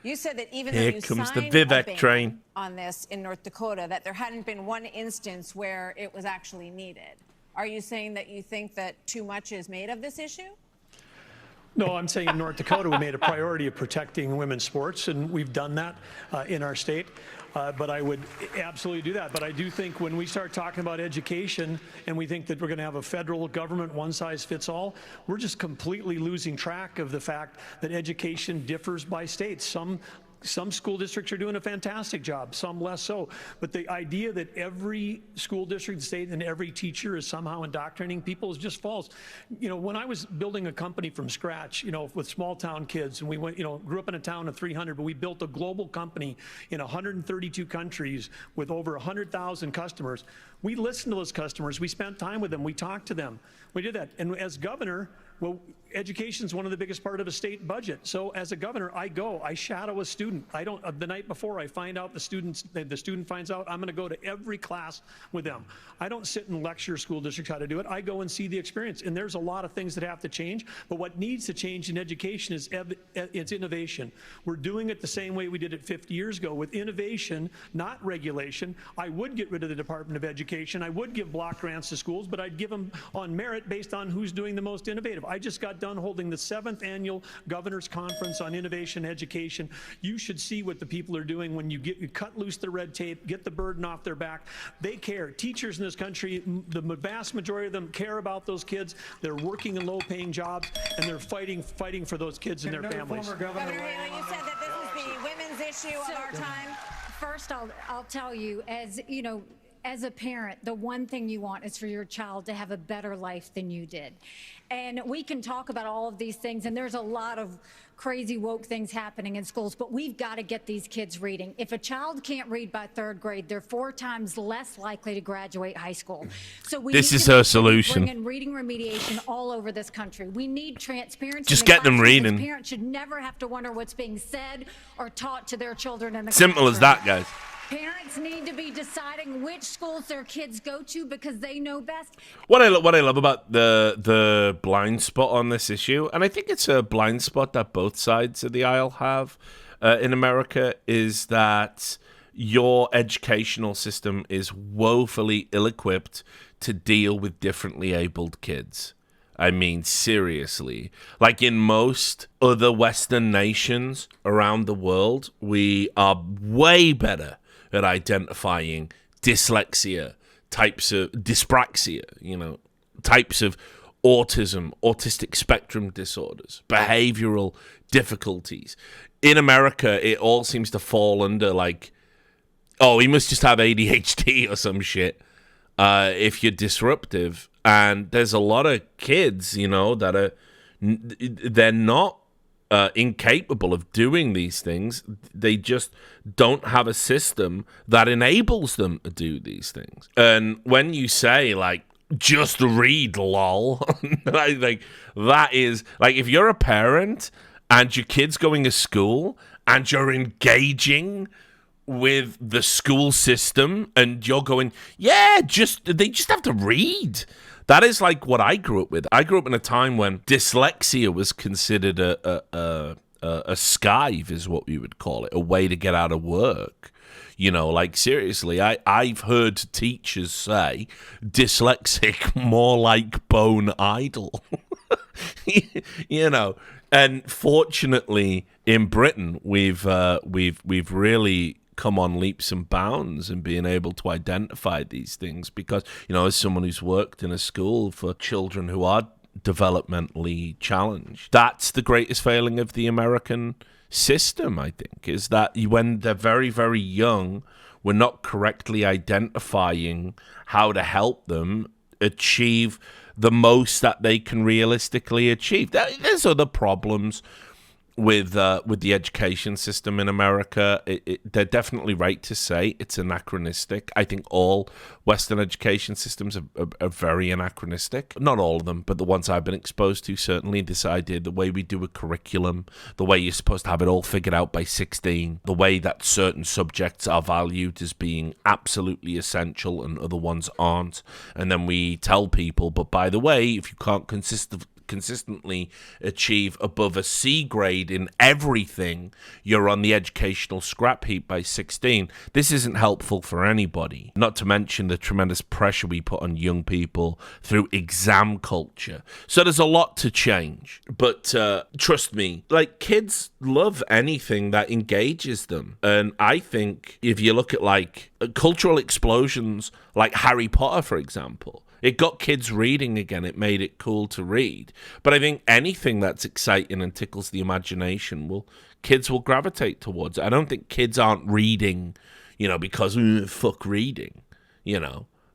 You said that even
Here
though you
comes the
signed a
Vivek
ban
train.
on this in North Dakota, that there hadn't been one instance where it was actually needed. Are you saying that you think that too much is made of this issue?
No, I'm saying in North Dakota, we made a priority of protecting women's sports, and we've done that in our state. But I would absolutely do that. But I do think when we start talking about education and we think that we're going to have a federal government one-size-fits-all, we're just completely losing track of the fact that education differs by states. Some school districts are doing a fantastic job, some less so. But the idea that every school district, state, and every teacher is somehow indoctrinating people is just false. You know, when I was building a company from scratch, you know, with small town kids, and we went, you know, grew up in a town of 300, but we built a global company in 132 countries with over 100,000 customers. We listened to those customers. We spent time with them. We talked to them. We did that. And as governor, well, education is one of the biggest part of a state budget. So as a governor, I shadow a student. I don't, the night before I find out the student finds out, I'm going to go to every class with them. I don't sit and lecture school districts how to do it. I go and see the experience. And there's a lot of things that have to change. But what needs to change in education is it's innovation. We're doing it the same way we did it 50 years ago with innovation, not regulation. I would get rid of the Department of Education. I would give block grants to schools, but I'd give them on merit based on who's doing the most innovative. I just got done holding the 7th annual Governor's Conference on Innovation Education. You should see what the people are doing when you cut loose the red tape, get the burden off their back. They care. Teachers in this country, the vast majority of them care about those kids. They're working in low-paying jobs, and they're fighting for those kids and their families.
Governor Haley, you said that this is the women's issue of our time.
First, I'll tell you, as you know, as a parent, the one thing you want is for your child to have a better life than you did. And we can talk about all of these things, and there's a lot of crazy woke things happening in schools, but we've got to get these kids reading. If a child can't read by 3rd grade, they're 4 times less likely to graduate high school. So
This is her solution.
Bring in reading remediation all over this country. We need transparency.
Just get them reading.
Parents should never have to wonder what's being said or taught to their children in the
Simple as that, guys.
Parents need to be deciding which schools their kids go to because they know best.
What I love about the blind spot on this issue, and I think it's a blind spot that both sides of the aisle have in America, is that your educational system is woefully ill-equipped to deal with differently abled kids. I mean, seriously. Like in most other Western nations around the world, we are way better at identifying dyslexia, types of dyspraxia, types of autism, autistic spectrum disorders, behavioral difficulties. In America, it all seems to fall under like, oh, he must just have ADHD or some shit if you're disruptive. And there's a lot of kids, that they're not incapable of doing these things. They just don't have a system that enables them to do these things. And when you say, like, just read, lol, like that is, like, if you're a parent and your kid's going to school and you're engaging with the school system and you're going, yeah, they just have to read. That is like what I grew up with. I grew up in a time when dyslexia was considered a skive, is what we would call it, a way to get out of work. Like seriously, I've heard teachers say dyslexic more like bone idle. And fortunately in Britain we've really come on leaps and bounds in being able to identify these things because, as someone who's worked in a school for children who are developmentally challenged, that's the greatest failing of the American system, I think, is that when they're very, very young, we're not correctly identifying how to help them achieve the most that they can realistically achieve. There's other problems with the education system in America. They're definitely right to say it's anachronistic. I think all Western education systems are very anachronistic. Not all of them, but the ones I've been exposed to, certainly. This idea, the way we do a curriculum, the way you're supposed to have it all figured out by 16, the way that certain subjects are valued as being absolutely essential and other ones aren't. And then we tell people, but by the way, if you can't consistently achieve above a C grade in everything, you're on the educational scrap heap by 16. This isn't helpful for anybody. Not to mention the tremendous pressure we put on young people through exam culture. So there's a lot to change. But trust me, like, kids love anything that engages them. And I think if you look at like cultural explosions like Harry Potter, for example, it got kids reading again. It made it cool to read. But I think anything that's exciting and tickles the imagination, kids will gravitate towards it. I don't think kids aren't reading, because fuck reading,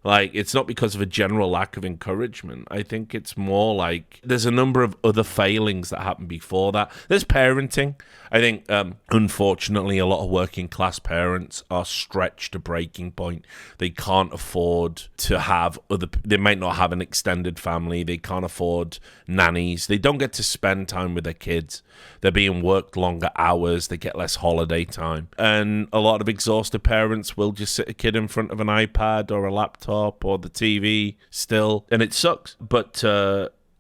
Like, it's not because of a general lack of encouragement. I think it's more like there's a number of other failings that happened before that. There's parenting. I think, unfortunately, a lot of working class parents are stretched to breaking point. They can't afford to have they might not have an extended family. They can't afford nannies. They don't get to spend time with their kids. They're being worked longer hours. They get less holiday time. And a lot of exhausted parents will just sit a kid in front of an iPad or a laptop or the TV still. And it sucks. But,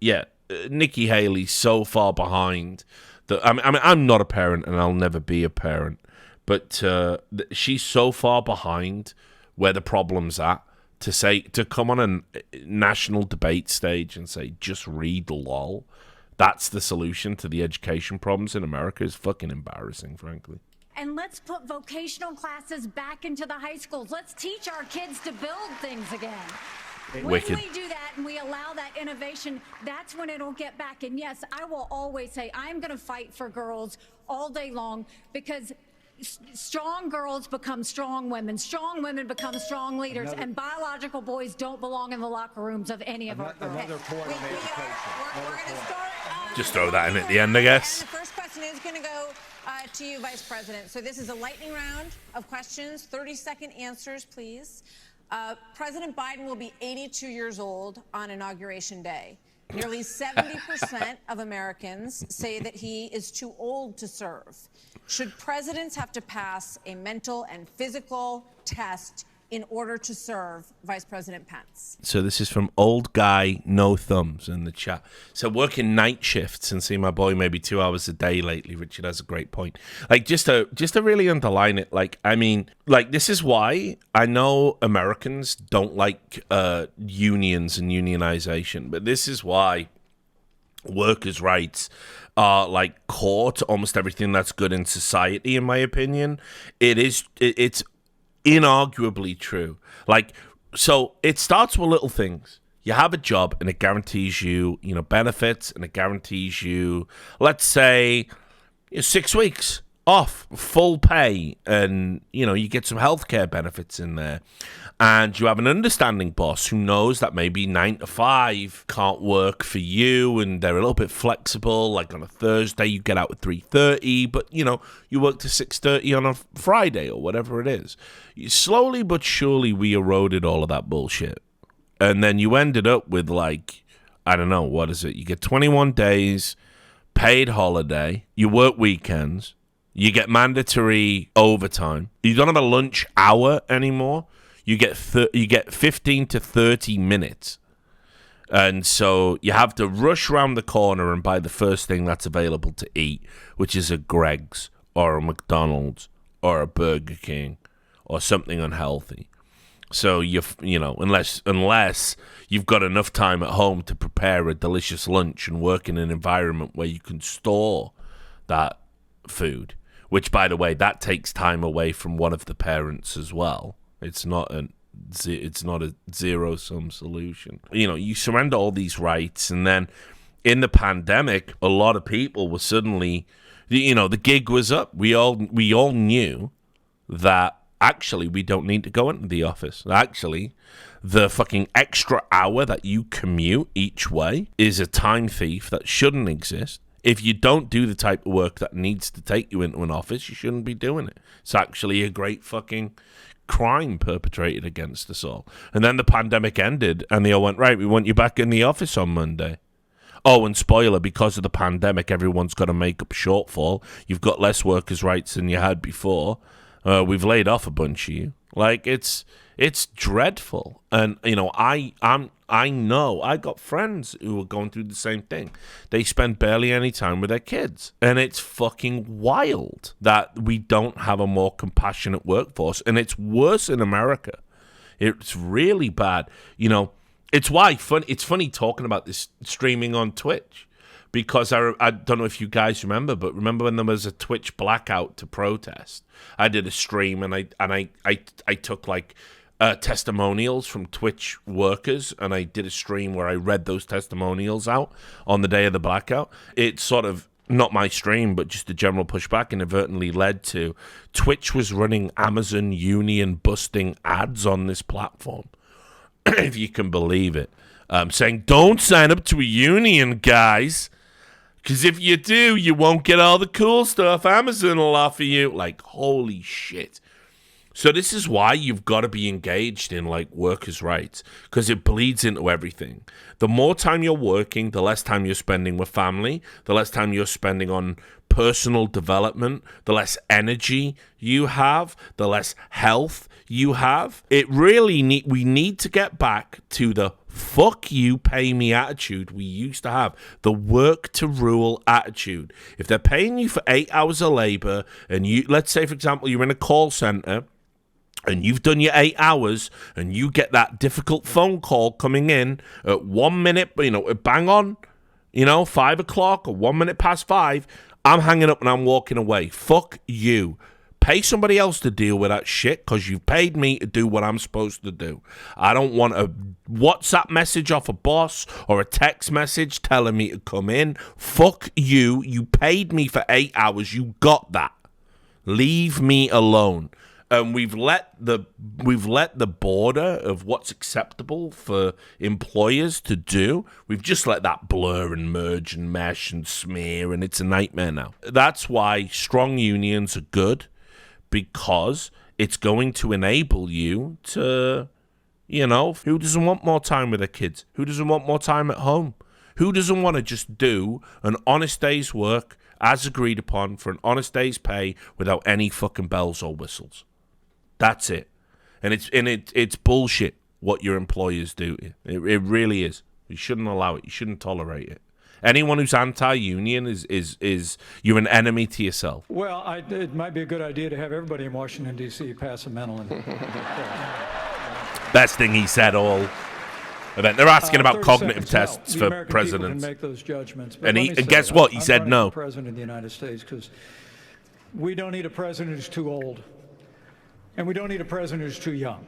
Nikki Haley's so far behind. I'm not a parent and I'll never be a parent. But she's so far behind where the problem's at to come on a national debate stage and say, just read lol. That's the solution to the education problems in America is fucking embarrassing, frankly.
And let's put vocational classes back into the high schools. Let's teach our kids to build things again.
Wicked.
When we do that and we allow that innovation, that's when it'll get back. And yes, I will always say I'm going to fight for girls all day long because strong girls become strong women become strong leaders, and biological boys don't belong in the locker rooms of any of our girls.
Another point on education.
We're going to start.
Just throw that in at the end, I guess.
The first question is going to go to you, Vice President. So this is a lightning round of questions, 30-second answers, please. President Biden will be 82 years old on Inauguration Day. Nearly 70% of Americans say that he is too old to serve. Should presidents have to pass a mental and physical test in order to serve, Vice President Pence?
So this is from Old Guy No Thumbs in the chat. So working night shifts and seeing my boy maybe 2 hours a day lately. Richard has a great point. Like, just to really underline it, like, I mean, like, this is why I know Americans don't like unions and unionization, but this is why workers' rights are like core to almost everything that's good in society, in my opinion. It's inarguably true. Like, so it starts with little things. You have a job and it guarantees you, benefits, and it guarantees you, let's say, 6 weeks off, full pay, and, you get some healthcare benefits in there. And you have an understanding boss who knows that maybe 9 to 5 can't work for you, and they're a little bit flexible. Like on a Thursday, you get out at 3:30, but you work to 6:30 on a Friday or whatever it is. Slowly but surely, we eroded all of that bullshit, and then you ended up with like, I don't know, what is it? You get 21 days paid holiday. You work weekends. You get mandatory overtime. You don't have a lunch hour anymore. You get 15 to 30 minutes. And so you have to rush around the corner and buy the first thing that's available to eat, which is a Greg's or a McDonald's or a Burger King or something unhealthy. So unless you've got enough time at home to prepare a delicious lunch and work in an environment where you can store that food, which, by the way, that takes time away from one of the parents as well. It's not a zero-sum solution. You surrender all these rights, and then in the pandemic, a lot of people were suddenly, the gig was up. We all knew that actually we don't need to go into the office. Actually, the fucking extra hour that you commute each way is a time thief that shouldn't exist. If you don't do the type of work that needs to take you into an office, you shouldn't be doing it. It's actually a great fucking crime perpetrated against us all. And then the pandemic ended and they all went, right, we want you back in the office on Monday. Oh, and spoiler, because of the pandemic, everyone's got to make up shortfall. You've got less workers' rights than you had before. We've laid off a bunch of you. Like it's dreadful. And you know, I know I got friends who are going through the same thing. They spend barely any time with their kids, and it's fucking wild that we don't have a more compassionate workforce. And it's worse in America. It's really bad. You know, it's funny talking about this streaming on Twitch. Because I don't know if you guys remember, but remember when there was a Twitch blackout to protest? I did a stream and I took like testimonials from Twitch workers, and I did a stream where I read those testimonials out on the day of the blackout. It's sort of not my stream, but just a general pushback, inadvertently led to Twitch was running Amazon union busting ads on this platform, if you can believe it, saying don't sign up to a union, guys. Because if you do, you won't get all the cool stuff Amazon will offer you. Like, holy shit. So this is why you've got to be engaged in, like, workers' rights. Because it bleeds into everything. The more time you're working, the less time you're spending with family. The less time you're spending on personal development. The less energy you have. The less health you have. It really we need to get back to the fuck you, pay me attitude we used to have. The work to rule attitude. If they're paying you for 8 hours of labor, and you, let's say, for example, you're in a call center, and you've done your 8 hours, and you get that difficult phone call coming in at 1 minute, you know, bang on, you know, 5 o'clock or 1 minute past 5, I'm hanging up and I'm walking away. Fuck you. Pay somebody else to deal with that shit, because you've paid me to do what I'm supposed to do. I don't want a WhatsApp message off a boss or a text message telling me to come in. Fuck you. You paid me for 8 hours. You got that. Leave me alone. And we've let the border of what's acceptable for employers to do, we've just let that blur and merge and mesh and smear, and it's a nightmare now. That's why strong unions are good. Because it's going to enable you to, you know, who doesn't want more time with their kids? Who doesn't want more time at home? Who doesn't want to just do an honest day's work as agreed upon for an honest day's pay without any fucking bells or whistles? That's it. And it's bullshit what your employers do. It really is. You shouldn't allow it. You shouldn't tolerate it. Anyone who's anti-union is you're an enemy to yourself.
Well, it might be a good idea to have everybody in Washington, D.C. pass a mental.
Best thing he said all event. They're asking about cognitive tests for
American
presidents.
Can make those judgments.
And guess what? He said no.
I'm president of the United States because we don't need a president who's too old, and we don't need a president who's too young.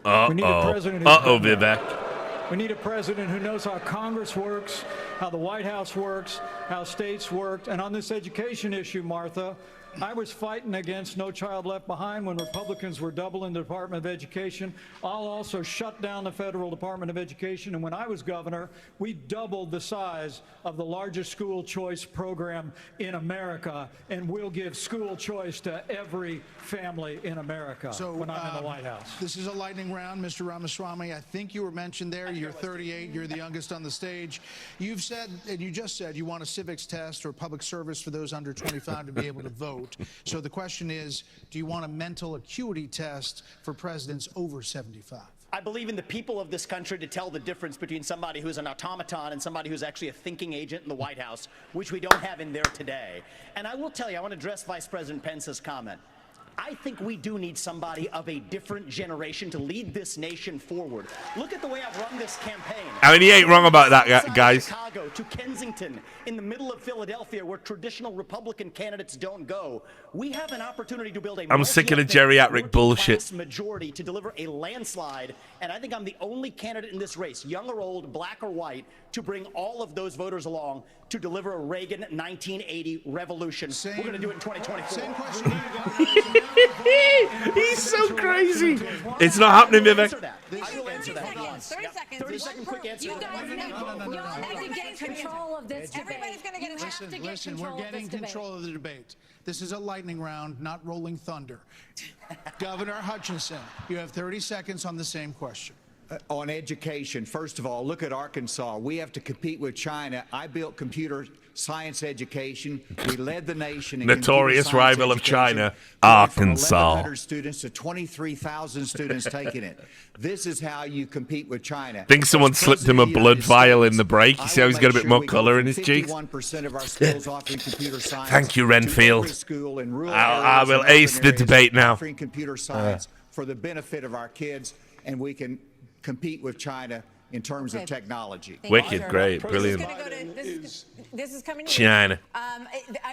We need a president who's
Vivek.
We need a president who knows how Congress works, how the White House works, how states work. And on this education issue, Martha, I was fighting against No Child Left Behind when Republicans were doubling the Department of Education. I'll also shut down the federal Department of Education. And when I was governor, we doubled the size of the largest school choice program in America. And we'll give school choice to every family in America when I'm in the White House.
This is a lightning round, Mr. Ramaswamy. I think you were mentioned there. You're 38. You're the youngest on the stage. You've said, and you just said, you want a civics test or public service for those under 25 to be able to vote. So the question is, do you want a mental acuity test for presidents over 75?
I believe in the people of this country to tell the difference between somebody who's an automaton and somebody who's actually a thinking agent in the White House, which we don't have in there today. And I will tell you, I want to address Vice President Pence's comment. I think we do need somebody of a different generation to lead this nation forward. Look at the way I've run this campaign.
I mean, he ain't wrong about that, guys.
Chicago to Kensington, in the middle of Philadelphia, where traditional Republican candidates don't go. We have an opportunity to build a
I'm sick of the geriatric bullshit.
Majority to deliver a landslide, and I think I'm the only candidate in this race, young or old, black or white, to bring all of those voters along to deliver a Reagan 1980 revolution. We're going to do it in 2024.
Same question.
He's so crazy. It's not happening, Vivek.
I will answer that.
30 seconds.
30-second quick answer.
You guys have to get control of this debate.
Everybody's going to get a chance.
Listen, we're getting control of the debate. This is a lightning round, not rolling thunder. Governor Hutchinson, you have 30 seconds on the same question.
On education, first of all, look at Arkansas. We have to compete with China. I built computer science education. We led the nation in
Notorious
computer science
rival of
education,
China,
going from
Arkansas.
1,100 students to 23,000 students taking it. This is how you compete with China.
I think someone
As
slipped him a
President of the
blood
United
vial
States,
in the break. You
I
see how
will
he's got a
make
bit
sure
more
we go
colour
from
in his cheeks?
51% of our schools offering computer science.
Thank you,
to
Renfield.
every school in rural
I
areas
will
and
ace
urban
the
areas
debate now.
offering computer science for the benefit of our kids, and we can compete with China in terms of technology.
Wicked, great, brilliant.
This is coming to
China.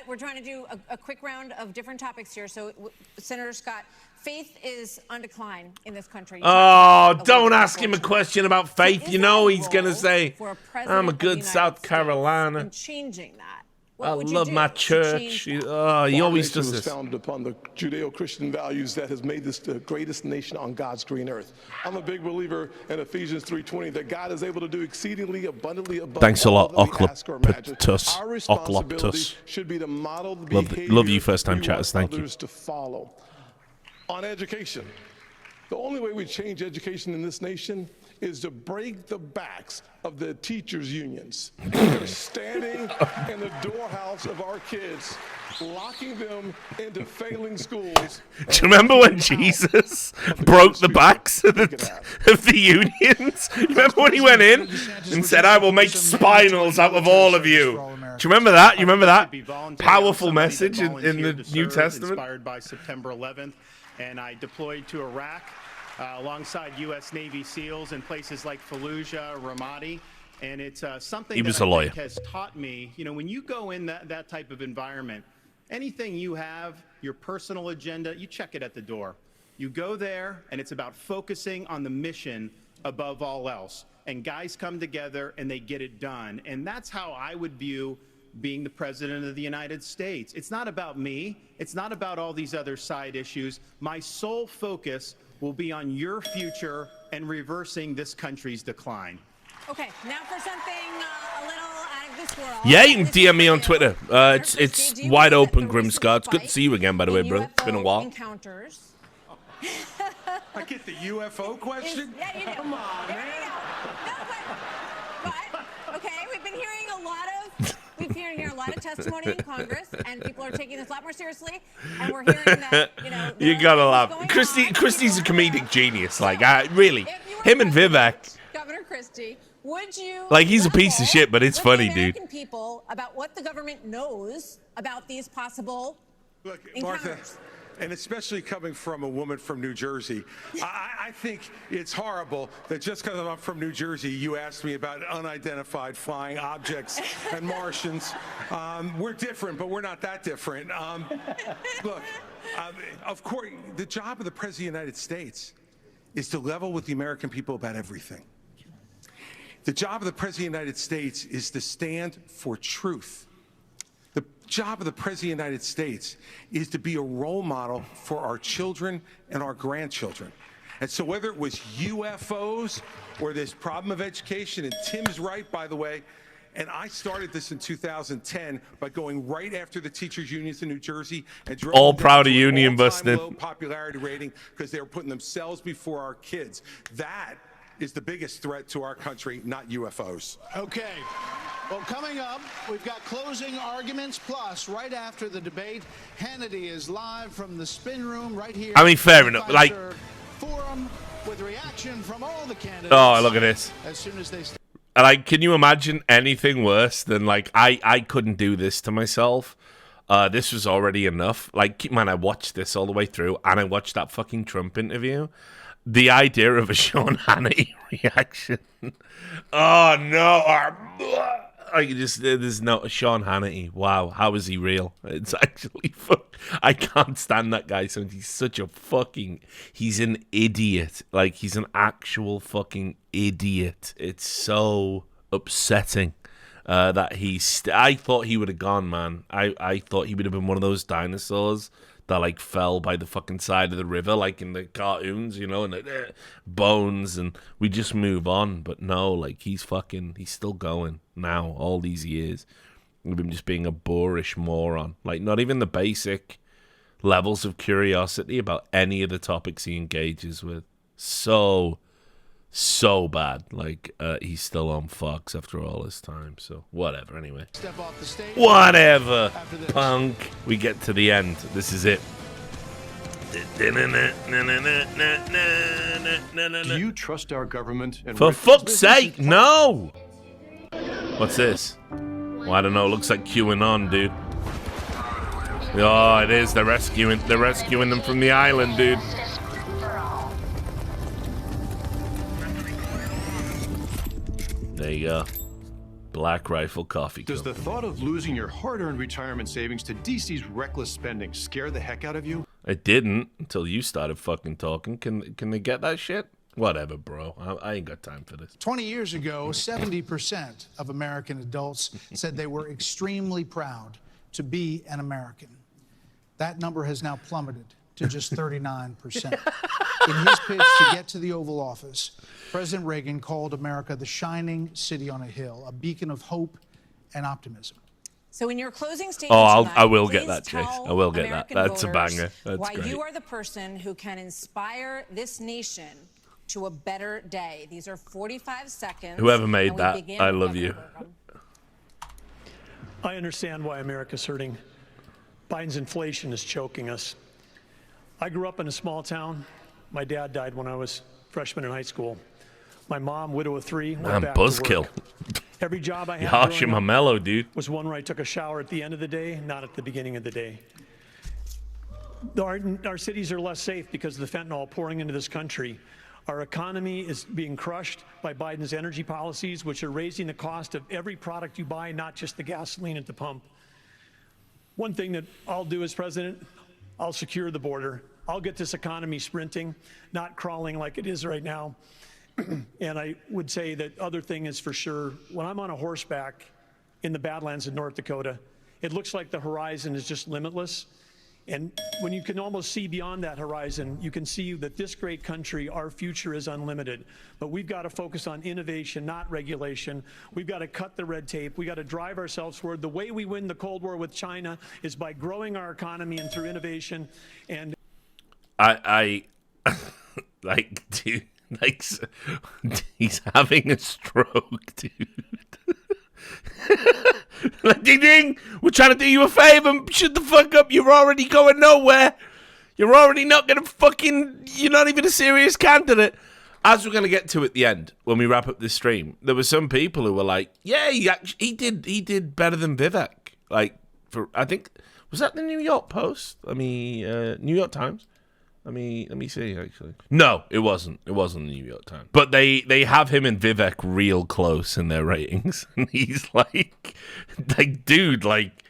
we're trying to do a quick round of different topics here. So, Senator Scott, faith is on decline in this country.
Oh, don't ask him a question about faith. You know he's going to say, I'm a good South Carolina.
In changing that.
I love my church. He always does this.
Founded upon the Judeo-Christian values that has made this the greatest nation on God's green earth. I'm a big believer in Ephesians 3:20 that God is able to do exceedingly abundantly above
Thanks a lot,
all that we ask or imagine.
Okloptus.
Our responsibility
Okloptus.
should be to model the behavior
Love you, first-time
we
chatters.
want
Thank you.
others to follow. On education, the only way we change education in this nation is to break the backs of the teachers' unions. They're standing in the doorhouse of our kids, locking them into failing schools.
Do you remember when Jesus broke the backs of the unions? You remember when he went in and said, I will make spinals out of all of you? Do you remember that? You remember that powerful message in the New Testament?
Inspired by September 11th, and I deployed to Iraq alongside U.S. Navy SEALs in places like Fallujah, Ramadi, and it's something
He was
that
a
I
lawyer.
think has taught me, when you go in that type of environment, anything you have, your personal agenda, you check it at the door. You go there, and it's about focusing on the mission above all else. And guys come together, and they get it done. And that's how I would view being the President of the United States. It's not about me. It's not about all these other side issues. My sole focus will be on your future and reversing this country's decline.
Okay, now for something a little out of this world.
Yeah, you can DM me on Twitter. It's wide open, Grimscar. It's good to see you again, by the way, brother. It's been a while.
Encounters.
I get the UFO question?
Yeah, you do.
Come on, man.
But okay, we've been hearing a lot of testimony in Congress, and people are taking this a lot more seriously. And we're hearing that,
You gotta laugh. Christie's a comedic genius. Like, really. Him and Vivek.
Governor Christie, would you
He's a piece of shit, but it's funny, dude.
American people about what the government knows about these possible encounters?
Martha, and especially coming from a woman from New Jersey, I think it's horrible that just because I'm from New Jersey, you asked me about unidentified flying objects and Martians. We're different, but we're not that different. Look, of course, the job of the President of the United States is to level with the American people about everything. The job of the President of the United States is to stand for truth. The job of the President of the United States is to be a role model for our children and our grandchildren. And so whether it was UFOs or this problem of education, and Tim's right, by the way, and I started this in 2010 by going right after the teachers' unions in New Jersey and drove
All
them
proud
to
of
an
union
all-time
busting.
low popularity rating because they were putting themselves before our kids. That is the biggest threat to our country, not UFOs.
Okay. Well, coming up, we've got closing arguments. Plus, right after the debate, Hannity is live from the spin room right here.
I mean, fair enough.
Forum with reaction from all the candidates.
Oh, look at this.
As soon as they.
Can you imagine anything worse than I couldn't do this to myself. This was already enough. Man, I watched this all the way through, and I watched that fucking Trump interview. The idea of a Sean Hannity reaction. Oh no! There's no Sean Hannity. Wow, how is he real? It's actually I can't stand that guy. So he's such a he's an idiot. He's an actual fucking idiot. It's so upsetting that I thought he would have gone, man. I thought he would have been one of those dinosaurs that fell by the fucking side of the river, like in the cartoons, and bones, and we just move on. But no, he's still going now, all these years, of him just being a boorish moron. Not even the basic levels of curiosity about any of the topics he engages with. So so bad. Like, he's still on Fox after all this time. So, whatever, anyway.
Step off the stage.
Whatever, punk. We get to the end. This is it.
Do you trust our government? And
For fuck's sake, no! What's this? Well, I don't know. Looks like QAnon, dude. Oh, it is. They're rescuing them from the island, dude. There you go. Black Rifle Coffee
Does
Company.
the thought of losing your hard-earned retirement savings to DC's reckless spending scare the heck out of you?
It didn't until you started fucking talking. Can they get that shit? Whatever, bro. I ain't got time for this.
20 years ago, 70% of American adults said they were extremely proud to be an American. That number has now plummeted to just 39%. In his pitch to get to the Oval Office, President Reagan called America the shining city on a hill, a beacon of hope and optimism.
So in your closing statement
I will get
please
that, Chase.
tell
I will get
American
that. That's a
voters
banger. That's
why
great.
you are the person who can inspire this nation to a better day. These are 45 seconds.
Whoever made
and we
that,
begin
I
with
love
Governor
you.
Burgum.
I understand why America's hurting. Biden's inflation is choking us. I grew up in a small town. My dad died when I was a freshman in high school. My mom, widow of 3, went
Man,
back to
buzzkill.
work. Every job I had
Yash
growing
my
up
mellow, dude.
was one where I took a shower at the end of the day, not at the beginning of the day. Our cities are less safe because of the fentanyl pouring into this country. Our economy is being crushed by Biden's energy policies, which are raising the cost of every product you buy, not just the gasoline at the pump. One thing that I'll do as president, I'll secure the border. I'll get this economy sprinting, not crawling like it is right now. And I would say that other thing is for sure, when I'm on a horseback in the Badlands of North Dakota, it looks like the horizon is just limitless. And when you can almost see beyond that horizon, you can see that this great country, our future is unlimited. But we've got to focus on innovation, not regulation. We've got to cut the red tape. We've got to drive ourselves forward. The way we win the Cold War with China is by growing our economy and through innovation. And
I like, dude, like, he's having a stroke, dude. Like, ding ding, we're trying to do you a favor. Shut the fuck up. You're already going nowhere. You're already not gonna fucking. You're not even a serious candidate. As we're gonna get to at the end when we wrap up this stream, there were some people who were like, "Yeah, he did better than Vivek." Like, I think was that the New York Post? New York Times. Let me see, actually. No, it wasn't. It wasn't the New York Times. But they have him and Vivek real close in their ratings. And he's like, dude, like,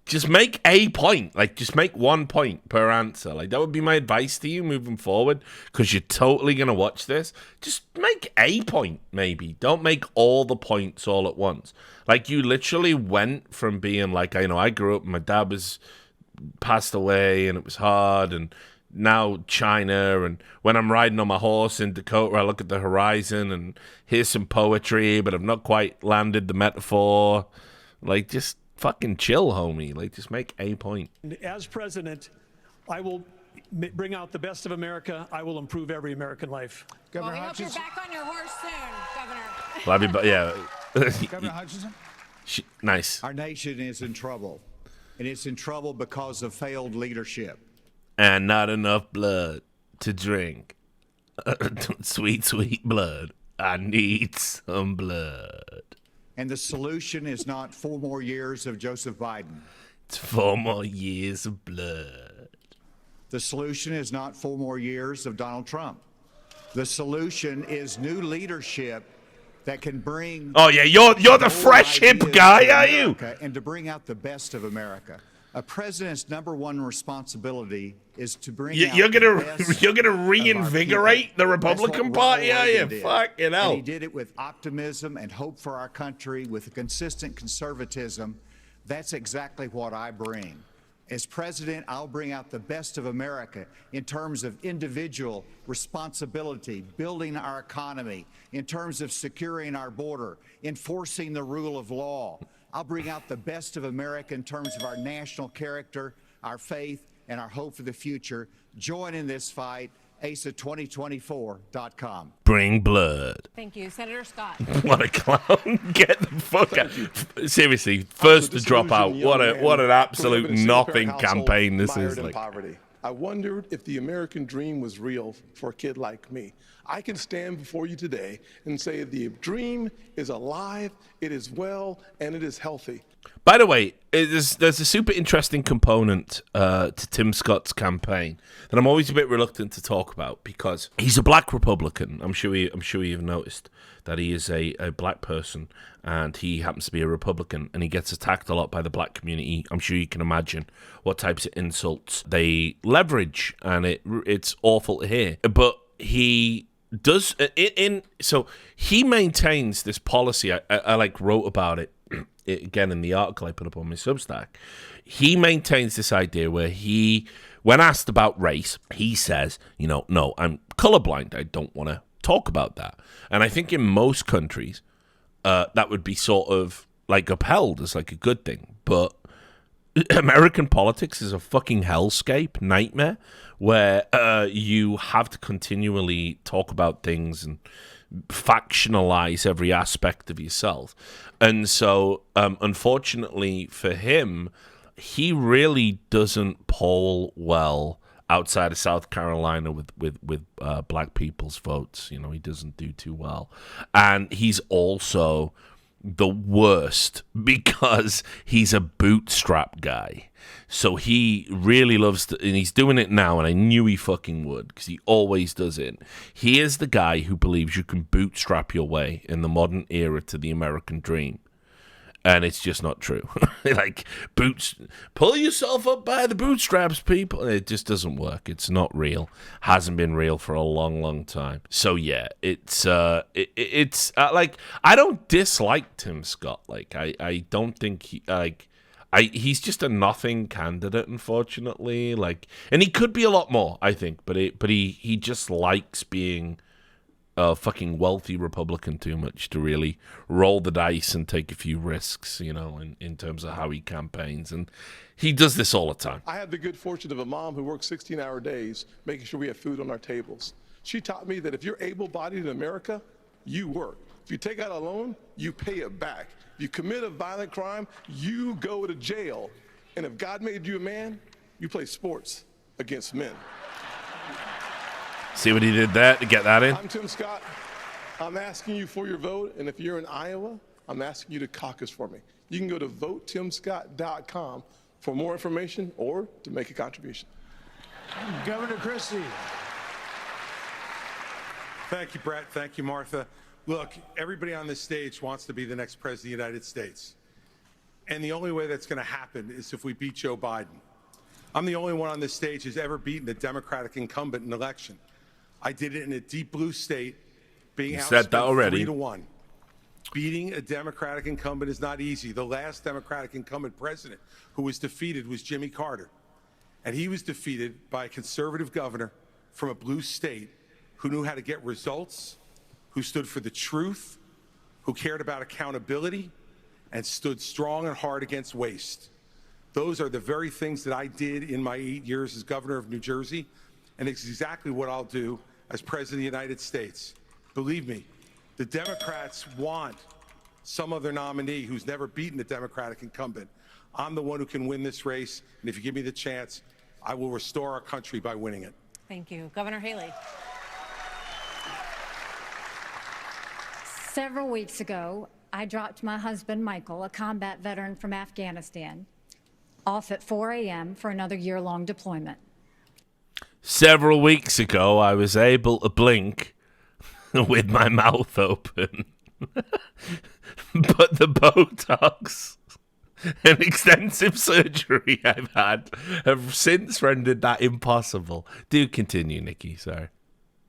just make a point. Like, just make 1 point per answer. Like, that would be my advice to you moving forward, because you're totally going to watch this. Just make a point, maybe. Don't make all the points all at once. Like, you literally went from being like, I grew up, my dad was passed away, and it was hard, and now China, and when I'm riding on my horse in Dakota, I look at the horizon and hear some poetry, but I've not quite landed the metaphor. Like, just fucking chill, homie. Like, just make a point.
as president, I will bring out the best of America. I will improve every American life.
Well, we hope you're back on your horse soon, Governor.
Love you, but yeah.
Governor Hutchinson?
Nice.
Our nation is in trouble, and it's in trouble because of failed leadership.
And not enough blood to drink. Sweet, sweet blood. I need some blood.
And the solution is not 4 more years of Joseph Biden.
It's 4 more years of blood.
The solution is not 4 more years of Donald Trump. The solution is new leadership that can bring...
Oh, yeah, you're the fresh hip guy, are you?
And to bring out the best of America. A president's #1 responsibility is to bring out
you're gonna
the best
you're gonna reinvigorate the Republican Party, are you? Fucking hell.
And he did it with optimism and hope for our country, with a consistent conservatism. That's exactly what I bring. As president, I'll bring out the best of America in terms of individual responsibility, building our economy, in terms of securing our border, enforcing the rule of law. I'll bring out the best of America in terms of our national character, our faith, and our hope for the future. Join in this fight asa2024.com.
Bring blood.
Thank you. Senator Scott.
What a clown. Get the fuck out. Seriously, first to drop out. What an absolute nothing campaign this is.
Like. Poverty. I wondered if the American dream was real for a kid like me. I can stand before you today and say the dream is alive, it is well, and it is healthy.
By the way, there's a super interesting component to Tim Scott's campaign that I'm always a bit reluctant to talk about because he's a black Republican. I'm sure you've noticed that he is a black person and he happens to be a Republican and he gets attacked a lot by the black community. I'm sure you can imagine what types of insults they leverage, and it's awful to hear. But he does so he maintains this policy. I like wrote about it again in the article I put up on my Substack. He maintains this idea where when asked about race, he says, no, I'm colorblind. I don't want to talk about that. And I think in most countries, that would be sort of like upheld as like a good thing. But American politics is a fucking hellscape nightmare where you have to continually talk about things and factionalize every aspect of yourself. And so, unfortunately for him, he really doesn't poll well outside of South Carolina with black people's votes. He doesn't do too well. And he's also the worst because he's a bootstrap guy. So he really loves to, and he's doing it now, and I knew he fucking would because he always does it. He is the guy who believes you can bootstrap your way in the modern era to the American dream. And it's just not true. Like, pull yourself up by the bootstraps, people. It just doesn't work. It's not real. Hasn't been real for a long, long time. So yeah, it's like, I don't dislike Tim Scott. Like, I don't think he's just a nothing candidate, unfortunately. Like, and he could be a lot more, I think. But he just likes being a fucking wealthy Republican too much to really roll the dice and take a few risks, in terms of how he campaigns. And he does this all the time.
I had the good fortune of a mom who works 16-hour days, making sure we have food on our tables. She taught me that if you're able-bodied in America, you work. If you take out a loan, you pay it back. If you commit a violent crime, you go to jail. And if God made you a man, you play sports against men.
See what he did there to get that in?
I'm Tim Scott. I'm asking you for your vote, and if you're in Iowa, I'm asking you to caucus for me. You can go to votetimscott.com for more information or to make a contribution.
Governor Christie.
Thank you, Brett. Thank you, Martha. Look, everybody on this stage wants to be the next president of the United States. And the only way that's going to happen is if we beat Joe Biden. I'm the only one on this stage who's ever beaten a Democratic incumbent in an election. I did it in a deep blue state, being outspoken 3-1. Beating a Democratic incumbent is not easy. The last Democratic incumbent president who was defeated was Jimmy Carter. And he was defeated by a conservative governor from a blue state who knew how to get results, who stood for the truth, who cared about accountability, and stood strong and hard against waste. Those are the very things that I did in my 8 years as governor of New Jersey, and it's exactly what I'll do as president of the United States. Believe me, the Democrats want some other nominee who's never beaten a Democratic incumbent. I'm the one who can win this race, and if you give me the chance, I will restore our country by winning it.
Thank you. Governor Haley.
Several weeks ago, I dropped my husband, Michael, a combat veteran from Afghanistan, off at 4 a.m. for another year-long deployment.
Several weeks ago, I was able to blink with my mouth open. But the Botox and extensive surgery I've had have since rendered that impossible. Do continue, Nikki. Sorry.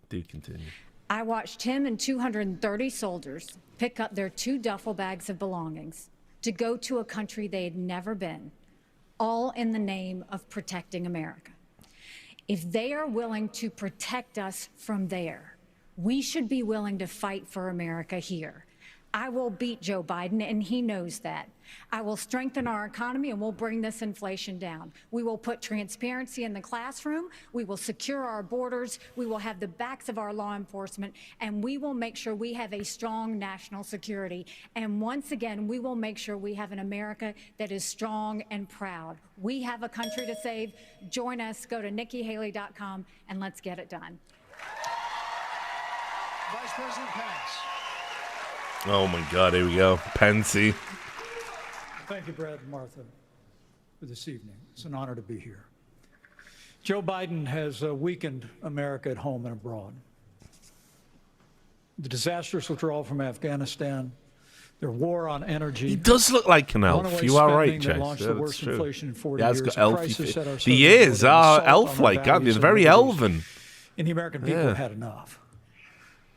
Do continue.
I watched him and 230 soldiers pick up their 2 duffel bags of belongings to go to a country they had never been, all in the name of protecting America. If they are willing to protect us from there, we should be willing to fight for America here. I will beat Joe Biden, and he knows that. I will strengthen our economy, and we'll bring this inflation down. We will put transparency in the classroom. We will secure our borders. We will have the backs of our law enforcement, and we will make sure we have a strong national security. And once again, we will make sure we have an America that is strong and proud. We have a country to save. Join us. Go to NikkiHaley.com, and let's get it done.
Vice President Pence.
Oh my God, here we go. Pensy.
Thank you, Brad and Martha, for this evening. It's an honor to be here. Joe Biden has weakened America at home and abroad. The disastrous withdrawal from Afghanistan, their war on energy.
He does look like an elf. You are right, Chase.
Launched the worst inflation in 40
yeah,
years.
Got elfy
The
ears are elf-like, aren't they? They're very elven.
And the American people have had enough.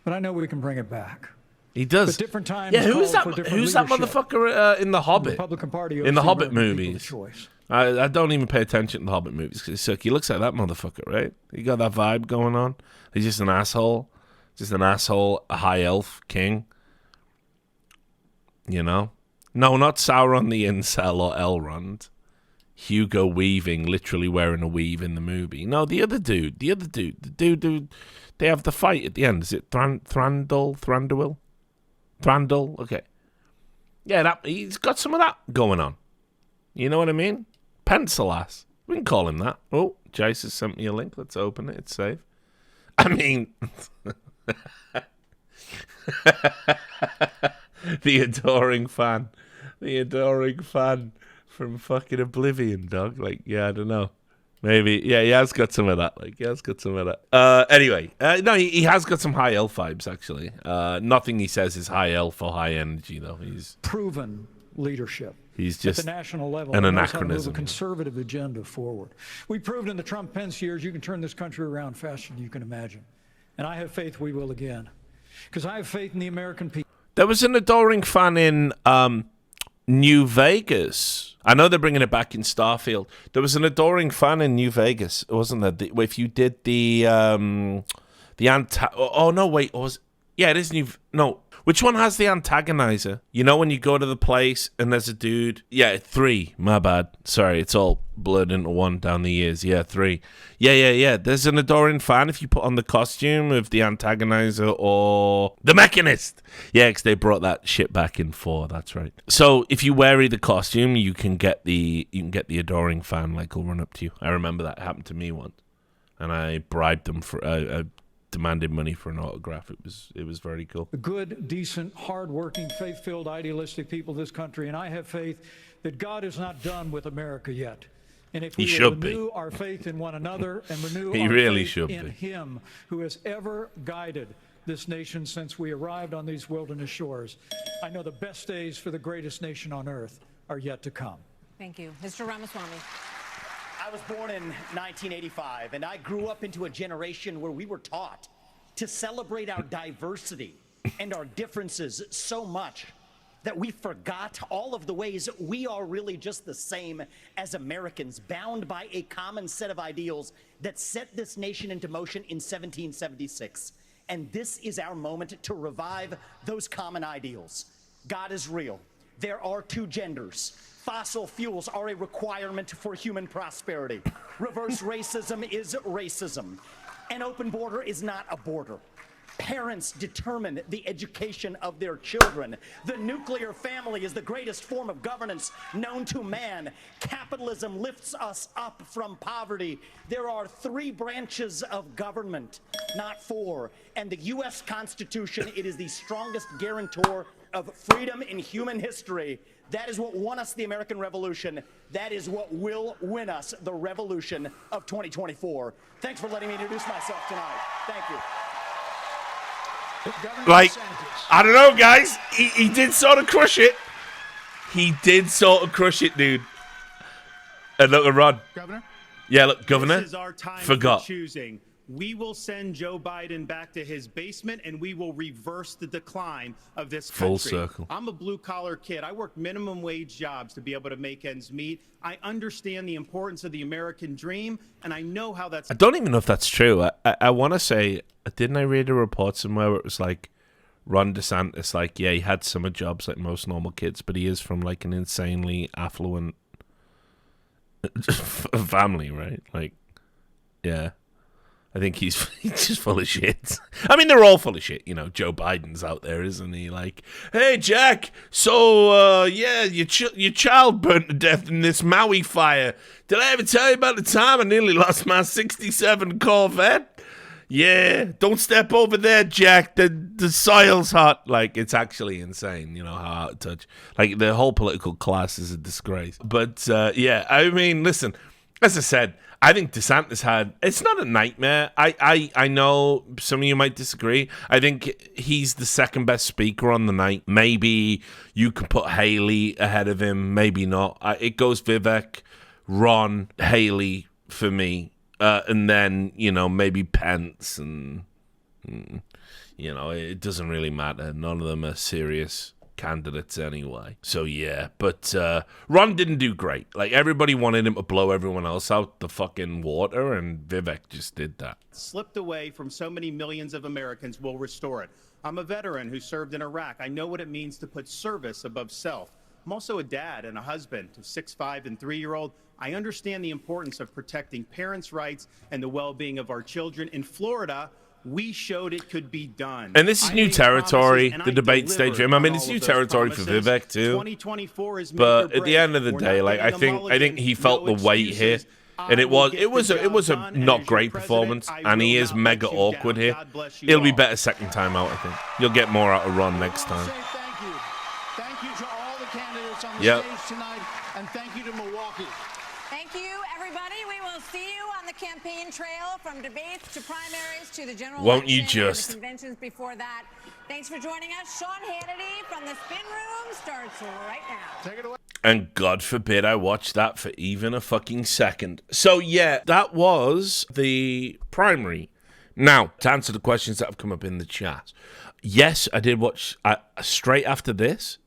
But I know we can bring it back.
He does.
But different times
who's that?
Who's
that motherfucker in the Hobbit?
The Republican Party
in the Hobbit movies. I don't even pay attention to the Hobbit movies because he looks like that motherfucker, right? He got that vibe going on. He's just an asshole, a high elf king. You know? No, not Sauron the Incel or Elrond. Hugo Weaving, literally wearing a weave in the movie. No, the other dude. The dude. They have the fight at the end. Is it Thranduil? Thranduil? Okay. Yeah, he's got some of that going on. You know what I mean? Pencil ass. We can call him that. Oh, Jace has sent me a link. Let's open it. It's safe. I mean... The adoring fan from fucking Oblivion, dog. Like, yeah, I don't know. Maybe, yeah, he has got some of that. Anyway, no, he has got some high elf vibes, actually. Nothing he says is high elf or high energy, though. He's
proven leadership.
He's just
at the national level.
An
anachronism.
anachronism.
Move a conservative agenda forward. We proved in the Trump-Pence years you can turn this country around faster than you can imagine. And I have faith we will again. Because I have faith in the American people.
There was an adoring fan in New Vegas. I know they're bringing it back in Starfield. There was an adoring fan in New Vegas, wasn't there? If you did the oh no, wait, it is New. No, which one has the antagonizer? You know when you go to the place and there's a dude. Yeah, 3. My bad. Sorry, it's all blurred into one down the years. Yeah, 3. Yeah. There's an adoring fan if you put on the costume of the antagonizer or the mechanist. Yeah, because they brought that shit back in 4. That's right. So if you wear the costume, you can get the adoring fan. Like, will run up to you. I remember that happened to me once, and I bribed them for. Demanded money for an autograph. It was very cool.
Good, decent, hard-working, faith-filled, idealistic people of this country, and I have faith that God is not done with America yet. And if we renew our faith in one another and renew our faith in Him, who has ever guided this nation since we arrived on these wilderness shores, I know the best days for the greatest nation on earth are yet to come.
Thank you. Mr. Ramaswamy.
I was born in 1985, and I grew up into a generation where we were taught to celebrate our diversity and our differences so much that we forgot all of the ways we are really just the same as Americans, bound by a common set of ideals that set this nation into motion in 1776. And this is our moment to revive those common ideals. God is real. There are 2 genders. Fossil fuels are a requirement for human prosperity. Reverse racism is racism. An open border is not a border. Parents determine the education of their children. The nuclear family is the greatest form of governance known to man. Capitalism lifts us up from poverty. There are 3 branches of government, not 4. And the U.S. Constitution, it is the strongest guarantor of freedom in human history. That is what won us the American Revolution. That is what will win us the revolution of 2024. Thanks for letting me introduce myself tonight. Thank you.
Like, I don't know, guys. He did sort of crush it. Dude. And look, Rod.
Governor?
Yeah, look, Governor.
This is our time
forgot.
for choosing. We will send Joe Biden back to his basement, and we will reverse the decline of this country.
Full circle.
I'm a blue-collar kid. I worked minimum wage jobs to be able to make ends meet. I understand the importance of the American dream, and I know how that's...
I don't even know if that's true. I want to say, didn't I read a report somewhere where it was like Ron DeSantis, like, yeah, he had summer jobs like most normal kids, but he is from like an insanely affluent family, right? Like, yeah. I think he's just full of shit. I mean, they're all full of shit. You know, Joe Biden's out there, isn't he? Like, hey, Jack, so, yeah, your child burnt to death in this Maui fire. Did I ever tell you about the time I nearly lost my 67 Corvette? Yeah, don't step over there, Jack. The soil's hot. Like, it's actually insane, you know, how out of touch. Like, the whole political class is a disgrace. But, yeah, I mean, listen, as I said, I think DeSantis it's not a nightmare. I know some of you might disagree. I think he's the second best speaker on the night. Maybe you could put Haley ahead of him. Maybe not. It goes Vivek, Ron, Haley for me. And then, you know, maybe Pence and, you know, it doesn't really matter. None of them are serious candidates anyway. So, yeah. But Ron didn't do great. Like, everybody wanted him to blow everyone else out the fucking water, and Vivek just did that.
Slipped away from so many millions of Americans will restore it. I'm a veteran who served in Iraq. I know what it means to put service above self. I'm also a dad and a husband to 6'5" and 3-year-old. I understand the importance of protecting parents' rights and the well-being of our children. In Florida, we showed it could be done.
And this is new territory, the debate stage. I mean, it's new territory for Vivek too.
2024 is
but at the end of the day, like I think he felt the weight here, and it was a not great performance, and he is mega awkward here. It'll be better second time out. I think you'll get more out of Ron next time.
Thank you to all the candidates on the stage tonight, and thank you to Milwaukee.
Thank you, everybody. We will see you on the campaign trail from debates to primaries to the general
Won't you
election and
just?
the conventions before that. Thanks for joining us. Sean Hannity from the Spin Room starts right now.
Take it away.
And God forbid I watch that for even a fucking second. So yeah, that was the primary. Now, to answer the questions that have come up in the chat. Yes, I did watch straight after this.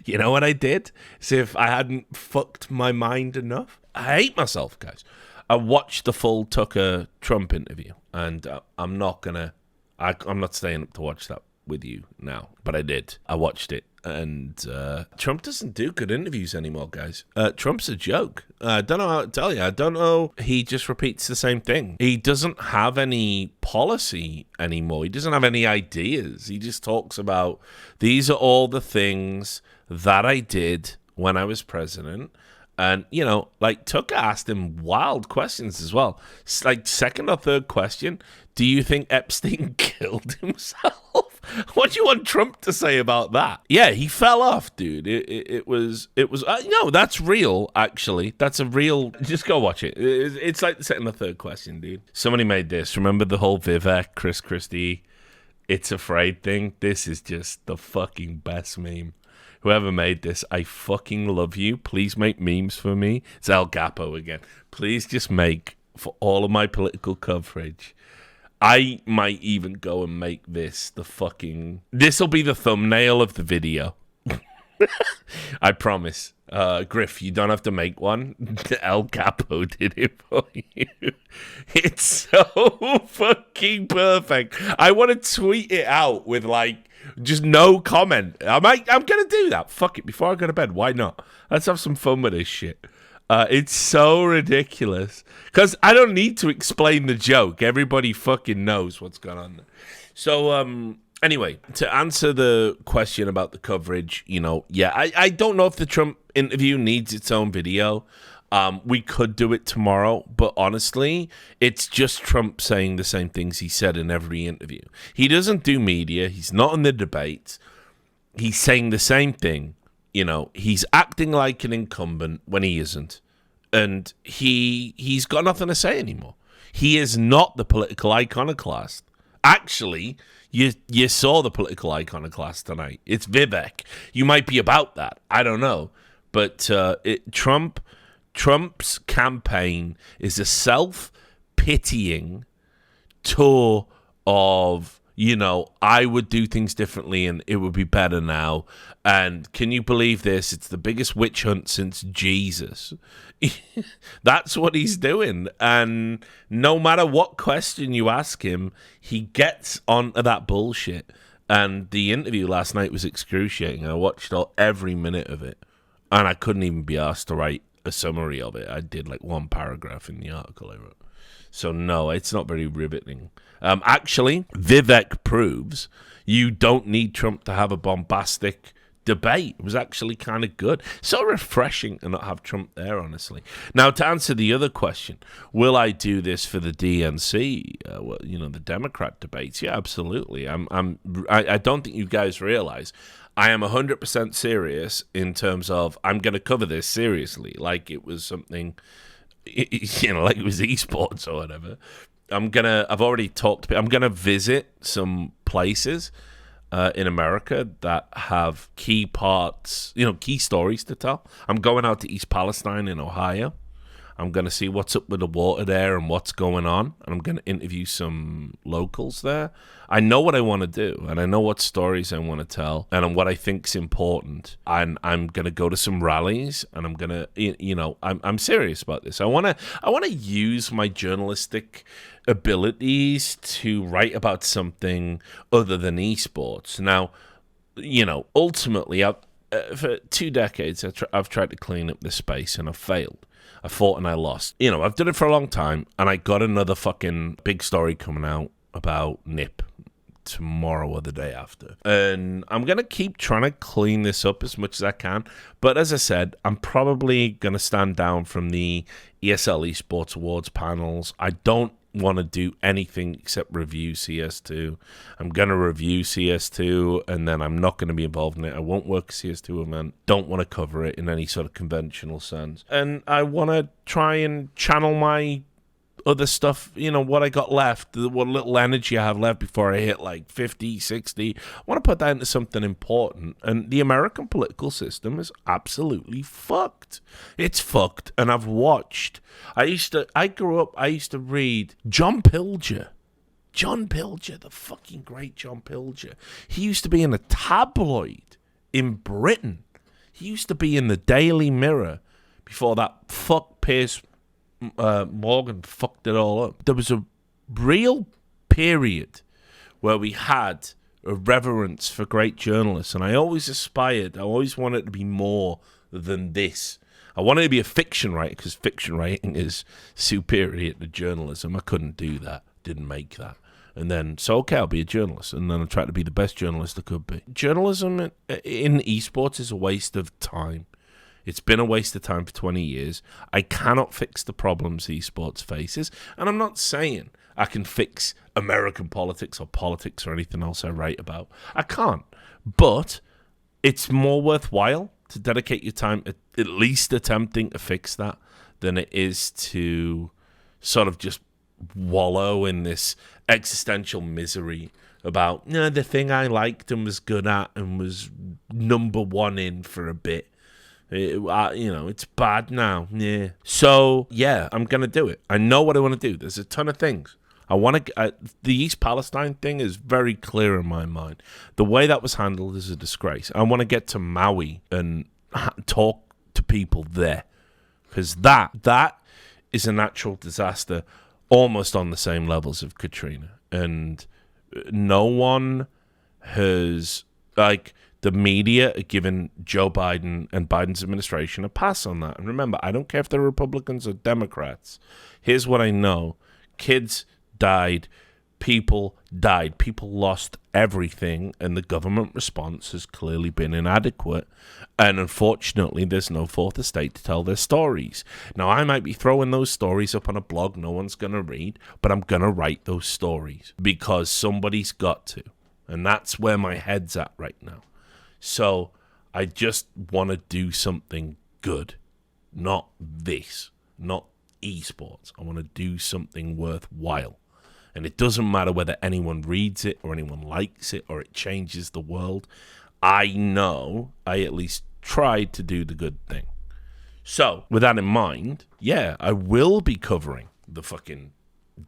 You know what I did? As if I hadn't fucked my mind enough. I hate myself, guys. I watched the full Tucker Trump interview, and I'm not staying up to watch that with you now, but I did. I watched it, and Trump doesn't do good interviews anymore, guys. Trump's a joke. I don't know how to tell you. I don't know. He just repeats the same thing. He doesn't have any policy anymore. He doesn't have any ideas. He just talks about, these are all the things that I did when I was president. And, you know, like Tucker asked him wild questions as well. Like second or third question, do you think Epstein killed himself? What do you want Trump to say about that? Yeah, he fell off, dude. It was no, that's real, actually. That's a real, just go watch it. It's like the second or third question, dude. Somebody made this. Remember the whole Vivek, Chris Christie, It's Afraid thing? This is just the fucking best meme. Whoever made this, I fucking love you. Please make memes for me. It's El Gapo again. Please just make, for all of my political coverage, I might even go and make this the fucking... This will be the thumbnail of the video. I promise. Griff, you don't have to make one. El Capo did it for you. It's so fucking perfect. I want to tweet it out with, like, just no comment. I'm gonna do that. Fuck it. Before I go to bed, why not? Let's have some fun with this shit. It's so ridiculous because I don't need to explain the joke. Everybody fucking knows what's going on. So anyway, to answer the question about the coverage, you know, yeah, I don't know if the Trump interview needs its own video. We could do it tomorrow, but honestly, it's just Trump saying the same things he said in every interview. He doesn't do media. He's not in the debates. He's saying the same thing. You know, he's acting like an incumbent when he isn't. And he's got nothing to say anymore. He is not the political iconoclast. Actually, you saw the political iconoclast tonight. It's Vivek. You might be about that. I don't know. But Trump's campaign is a self-pitying tour of, you know, I would do things differently and it would be better now. And can you believe this? It's the biggest witch hunt since Jesus. That's what he's doing. And no matter what question you ask him, he gets onto that bullshit. And the interview last night was excruciating. I watched every minute of it, and I couldn't even be asked to write a summary of it. I did like one paragraph in the article I wrote. So no, it's not very riveting. Actually, Vivek proves you don't need Trump to have a bombastic debate. It was actually kind of good. So refreshing to not have Trump there, honestly. Now, to answer the other question, will I do this for the DNC, the Democrat debates? Yeah, absolutely. I don't think you guys realize I am 100% serious in terms of I'm going to cover this seriously, like it was something, like it was esports or whatever. I've already talked, I'm going to visit some places in America that have key parts, key stories to tell. I'm going out to East Palestine in Ohio. I'm going to see what's up with the water there and what's going on. And I'm going to interview some locals there. I know what I want to do, and I know what stories I want to tell, and what I think's important. And I'm going to go to some rallies, and I'm going to, I'm serious about this. I want to use my journalistic abilities to write about something other than esports. Now, ultimately, for 2 decades, I've tried to clean up this space, and I've failed. I fought and I lost. I've done it for a long time, and I got another fucking big story coming out about NIP tomorrow or the day after. And I'm going to keep trying to clean this up as much as I can. But as I said, I'm probably going to stand down from the ESL Esports Awards panels. I don't want to do anything except review CS2. I'm going to review CS2, and then I'm not going to be involved in it. I won't work a CS2 event. Don't want to cover it in any sort of conventional sense. And I want to try and channel my other stuff, what I got left, what little energy I have left before I hit like 50, 60. I want to put that into something important. And the American political system is absolutely fucked. It's fucked. And I've watched. I used to read John Pilger, the fucking great John Pilger. He used to be in a tabloid in Britain. He used to be in the Daily Mirror before that fuck Piers Morgan fucked it all up. There was a real period where we had a reverence for great journalists, and I always aspired, I always wanted to be more than this. I wanted to be a fiction writer because fiction writing is superior to journalism. I couldn't do that, didn't make that. And then, okay, I'll be a journalist. And then I tried to be the best journalist I could be. Journalism in esports is a waste of time. It's been a waste of time for 20 years. I cannot fix the problems esports faces. And I'm not saying I can fix American politics or anything else I write about. I can't. But it's more worthwhile to dedicate your time at least attempting to fix that than it is to sort of just wallow in this existential misery about the thing I liked and was good at and was number one in for a bit. It's bad now. Yeah. So, yeah, I'm going to do it. I know what I want to do. There's a ton of things. I want to. The East Palestine thing is very clear in my mind. The way that was handled is a disgrace. I want to get to Maui and talk to people there. Because that is a natural disaster almost on the same levels of Katrina. And no one has, the media are giving Joe Biden and Biden's administration a pass on that. And remember, I don't care if they're Republicans or Democrats. Here's what I know. Kids died. People died. People lost everything. And the government response has clearly been inadequate. And unfortunately, there's no fourth estate to tell their stories. Now, I might be throwing those stories up on a blog no one's going to read, but I'm going to write those stories because somebody's got to. And that's where my head's at right now. So I just want to do something good, not this, not esports. I want to do something worthwhile. And it doesn't matter whether anyone reads it or anyone likes it or it changes the world. I know I at least tried to do the good thing. So with that in mind, yeah, I will be covering the fucking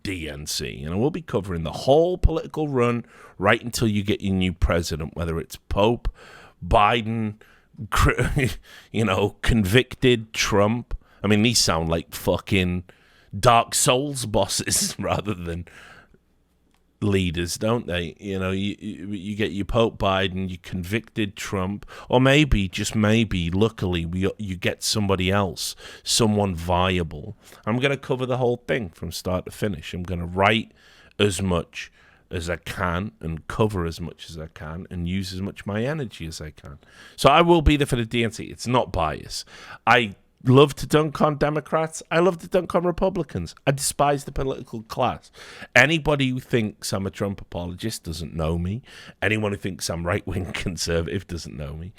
DNC, and I will be covering the whole political run right until you get your new president, whether it's Pope, Biden, convicted Trump. I mean, these sound like fucking Dark Souls bosses rather than leaders, don't they? You know, you get your Pope Biden, you convicted Trump, or maybe, just maybe, luckily, you get somebody else, someone viable. I'm going to cover the whole thing from start to finish. I'm going to write as much as I can and cover as much as I can and use as much of my energy as I can. So I will be there for the DNC. It's not bias. I love to dunk on Democrats. I love to dunk on Republicans. I despise the political class. Anybody who thinks I'm a Trump apologist doesn't know me. Anyone who thinks I'm right-wing conservative doesn't know me.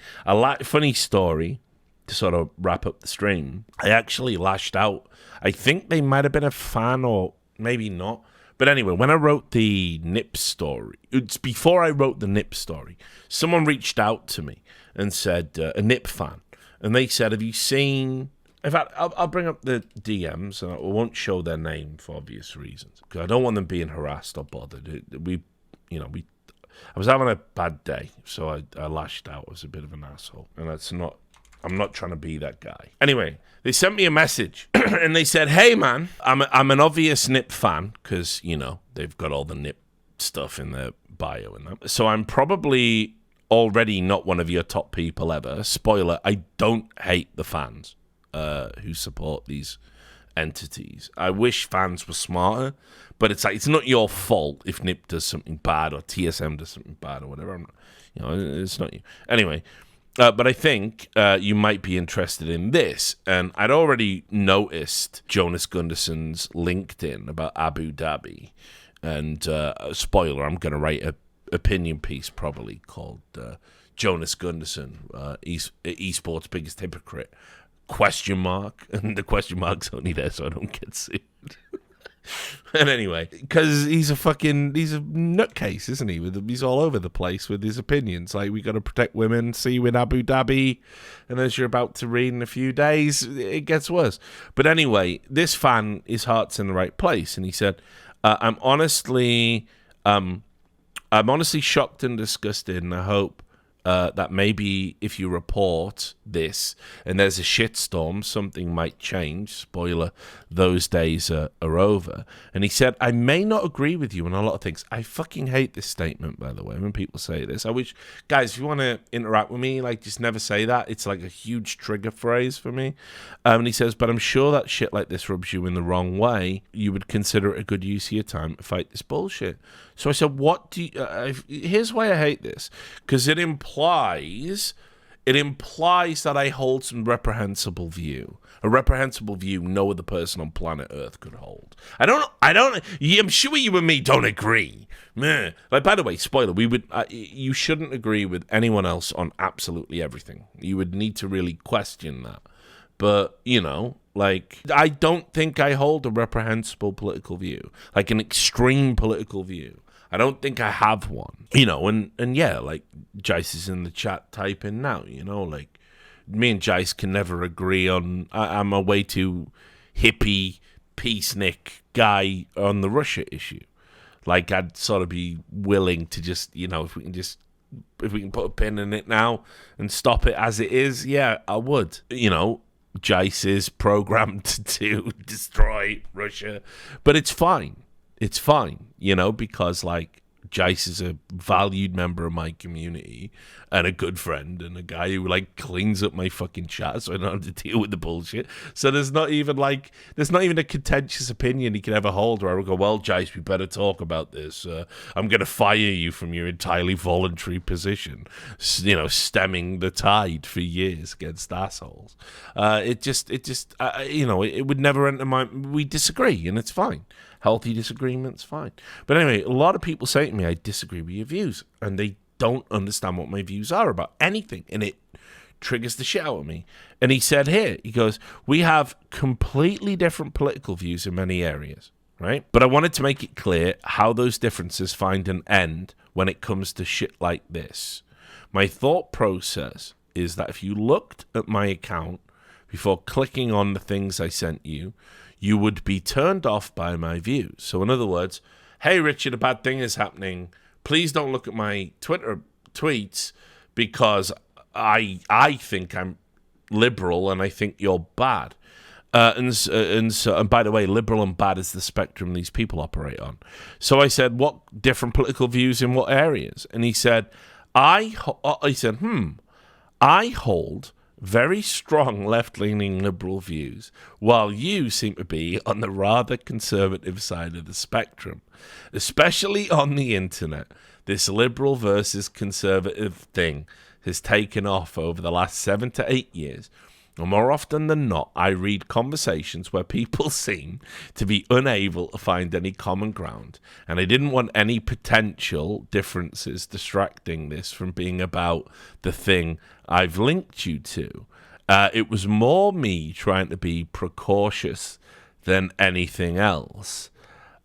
Funny story to sort of wrap up the stream. I actually lashed out. I think they might have been a fan or maybe not. But anyway, when I wrote the Nip story, it's before I wrote the Nip story, someone reached out to me and said, a Nip fan, and they said, have you seen... In fact, I'll bring up the DMs, and I won't show their name for obvious reasons, because I don't want them being harassed or bothered. I was having a bad day, so I lashed out. I was a bit of an asshole, and I'm not trying to be that guy. Anyway, they sent me a message, and they said, hey, man, I'm an obvious Nip fan, because, you know, they've got all the Nip stuff in their bio and that. So I'm probably already not one of your top people ever. Spoiler, I don't hate the fans who support these entities. I wish fans were smarter, but it's like, it's not your fault if Nip does something bad or TSM does something bad or whatever. It's not you. Anyway, but I think you might be interested in this. And I'd already noticed Jonas Gundersen's LinkedIn about Abu Dhabi. And spoiler, I'm going to write an opinion piece probably called Jonas Gundersen, esports biggest hypocrite, ? And the question mark's only there so I don't get sued. And anyway, because he's a nutcase, isn't he? He's all over the place with his opinions. Like, we got to protect women, see you in Abu Dhabi, and as you're about to read in a few days, it gets worse. But anyway, this fan, his heart's in the right place, and he said, I'm honestly shocked and disgusted, and I hope that maybe if you report this and there's a shitstorm, something might change. Spoiler, those days are over. And he said, I may not agree with you on a lot of things. I fucking hate this statement, by the way, when people say this. I wish, guys, if you want to interact with me, like, just never say that. It's like a huge trigger phrase for me. And he says, but I'm sure that shit like this rubs you in the wrong way. You would consider it a good use of your time to fight this bullshit. So I said, what do you... here's why I hate this. Because it implies that I hold some reprehensible view. A reprehensible view no other person on planet Earth could hold. I'm sure you and me don't agree. Meh. Like, by the way, spoiler, you shouldn't agree with anyone else on absolutely everything. You would need to really question that. But, you know, like, I don't think I hold a reprehensible political view, like an extreme political view. I don't think I have one, you know, and yeah, like, Jice is in the chat typing now, you know, like, me and Jice can never agree on, I'm a way too hippie, peacenik guy on the Russia issue. Like, I'd sort of be willing to just, you know, if we can put a pin in it now and stop it as it is, yeah, I would. You know, Jice is programmed to destroy Russia, but it's fine. It's fine, you know, because, like, Jice is a valued member of my community and a good friend and a guy who, like, cleans up my fucking chat so I don't have to deal with the bullshit. So there's not even a contentious opinion he can ever hold where I would go, well, Jice, we better talk about this. I'm going to fire you from your entirely voluntary position, you know, stemming the tide for years against assholes. It would never enter my... We disagree, and it's fine. Healthy disagreement's fine. But anyway, a lot of people say to me, I disagree with your views, and they don't understand what my views are about anything, and it triggers the shit out of me. And he said here, he goes, we have completely different political views in many areas, right? But I wanted to make it clear how those differences find an end when it comes to shit like this. My thought process is that if you looked at my account before clicking on the things I sent you, you would be turned off by my views. So in other words, hey, Richard, a bad thing is happening. Please don't look at my Twitter tweets because I think I'm liberal and I think you're bad. And by the way, liberal and bad is the spectrum these people operate on. So I said, what different political views in what areas? And he said, I hold very strong left-leaning liberal views, while you seem to be on the rather conservative side of the spectrum, especially on the internet. This liberal versus conservative thing has taken off over the last 7 to 8 years. And more often than not, I read conversations where people seem to be unable to find any common ground. And I didn't want any potential differences distracting this from being about the thing I've linked you to. It was more me trying to be precautious than anything else.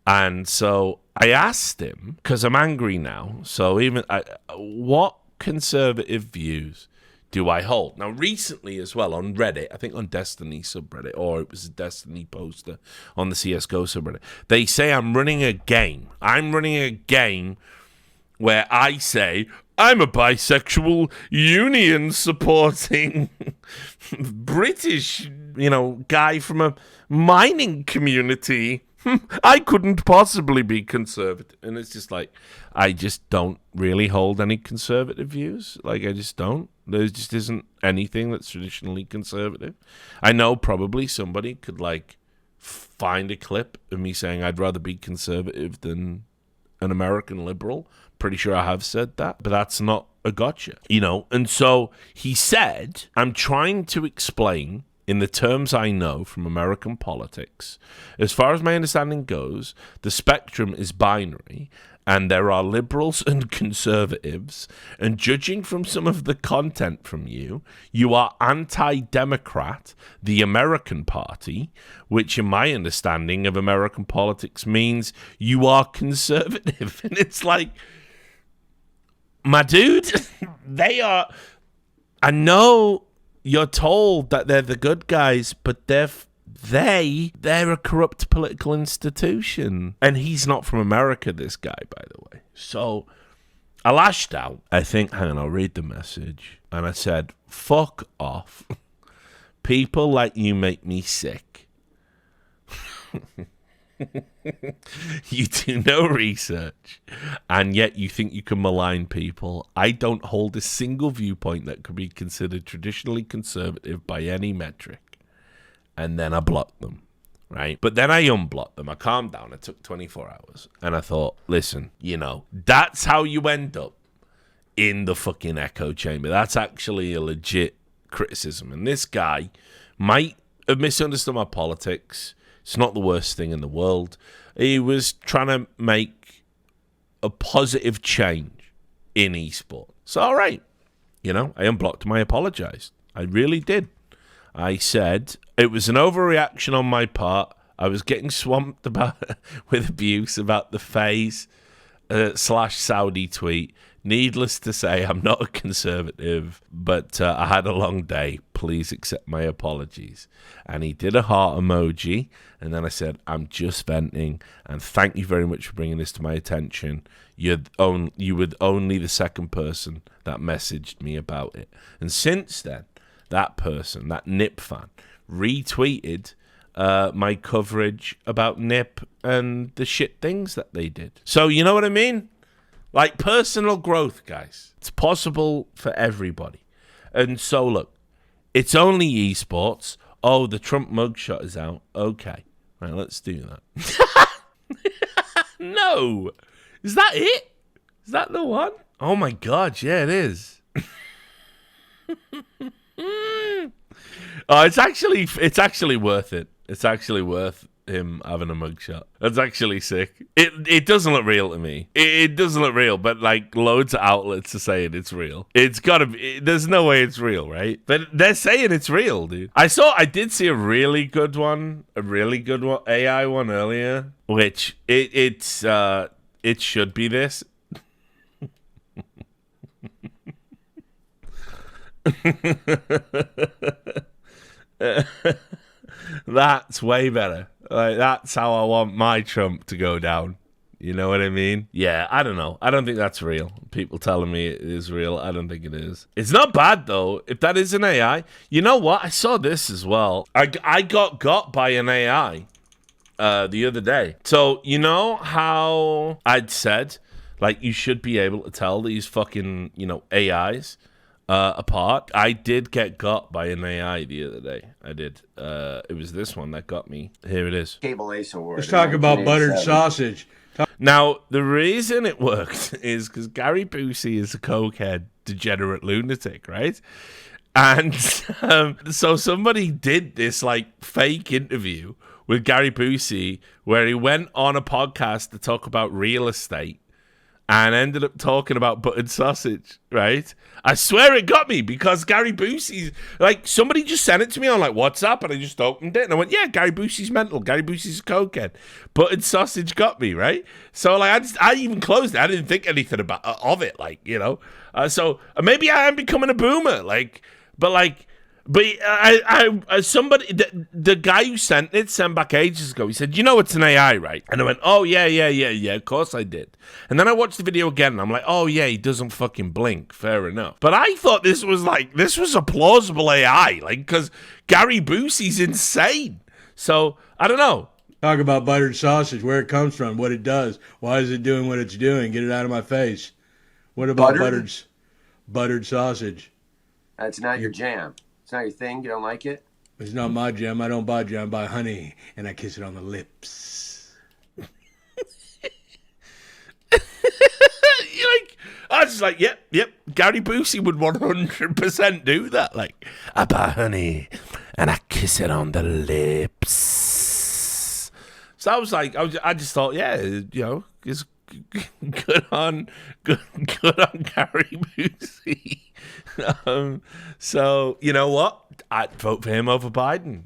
And so I asked him, because I'm angry now, so what conservative views do I hold? Now, recently as well, on Reddit, I think on Destiny subreddit, or it was a Destiny poster on the CSGO subreddit, they say I'm running a game. I'm running a game where I say I'm a bisexual union-supporting British, guy from a mining community. I couldn't possibly be conservative. And it's just like, I just don't really hold any conservative views. Like, I just don't. There just isn't anything that's traditionally conservative. I know probably somebody could, find a clip of me saying I'd rather be conservative than an American liberal. Pretty sure I have said that, but that's not a gotcha, And so he said, I'm trying to explain in the terms I know from American politics. As far as my understanding goes, the spectrum is binary, and there are liberals and conservatives, and judging from some of the content from you, you are anti-Democrat, the American Party, which in my understanding of American politics means you are conservative. And it's like, my dude, they are... I know you're told that they're the good guys, but they're a corrupt political institution. And he's not from America, this guy, by the way. So I lashed out. Hang on, I'll read the message. And I said, fuck off. People like you make me sick. You do no research, and yet you think you can malign people. I don't hold a single viewpoint that could be considered traditionally conservative by any metric. And then I blocked them, right? But then I unblocked them. I calmed down. It took 24 hours. And I thought, listen, that's how you end up in the fucking echo chamber. That's actually a legit criticism. And this guy might have misunderstood my politics. It's not the worst thing in the world. He was trying to make a positive change in esports. So, all right. I unblocked him. I apologized. I really did. I said it was an overreaction on my part. I was getting swamped with abuse about the FaZe / Saudi tweet. Needless to say, I'm not a conservative, but I had a long day. Please accept my apologies. And he did a heart emoji. And then I said, I'm just venting. And thank you very much for bringing this to my attention. You were only the second person that messaged me about it. And since then, that person, that Nip fan, retweeted my coverage about Nip and the shit things that they did. So you know what I mean? Like, personal growth, guys. It's possible for everybody. And so, look, it's only esports. Oh, the Trump mugshot is out. Okay. Right, let's do that. No. Is that it? Is that the one? Oh, my God. Yeah, it is. Oh, it's actually worth it. It's actually worth him having a mugshot. That's actually sick. It doesn't look real to me. It doesn't look real, but loads of outlets are saying it's real. It's gotta be. There's no way it's real, right? But they're saying it's real, dude. I did see a really good one, AI one earlier, which it should be this. That's way better. That's how I want my Trump to go down. You know what I mean? Yeah, I don't know. I don't think that's real. People telling me it is real. I don't think it is. It's not bad, though, if that is an AI. You know what? I saw this as well. I got by an AI the other day. So, you know how I'd said, like, you should be able to tell these fucking, AIs apart? I did get got by an AI the other day. I did. It was this one that got me. Here it is.
Cable Ace Award.
Let's talk about buttered sausage.
Now, the reason it worked is because Gary Busey is a cokehead, degenerate lunatic, right? And so somebody did this, like, fake interview with Gary Busey where he went on a podcast to talk about real estate and ended up talking about buttered sausage, right? I swear it got me because Gary Busey's, like, somebody just sent it to me on, like, WhatsApp, and I just opened it, and I went, yeah, Gary Busey's mental. Gary Busey's a cokehead. Buttered sausage got me, right? So, like, I even closed it. I didn't think anything of it, like, So, maybe I am becoming a boomer, But somebody, the guy who sent it sent back ages ago. He said, it's an AI, right? And I went, oh, yeah, of course I did. And then I watched the video again, and I'm like, oh, yeah, he doesn't fucking blink. Fair enough. But I thought this was a plausible AI, because Gary Busey's insane. So, I don't know.
Talk about buttered sausage, where it comes from, what it does. Why is it doing what it's doing? Get it out of my face. What about buttered sausage?
That's not your jam. It's not your thing. You don't like it?
It's not my jam. I don't buy jam. I buy honey, and I kiss it on the lips.
I was like, yep. Gary Busey would 100% do that. Like, I buy honey, and I kiss it on the lips. So I was like, I just thought, yeah, it's good on Gary Busey. So, you know what? I'd vote for him over Biden.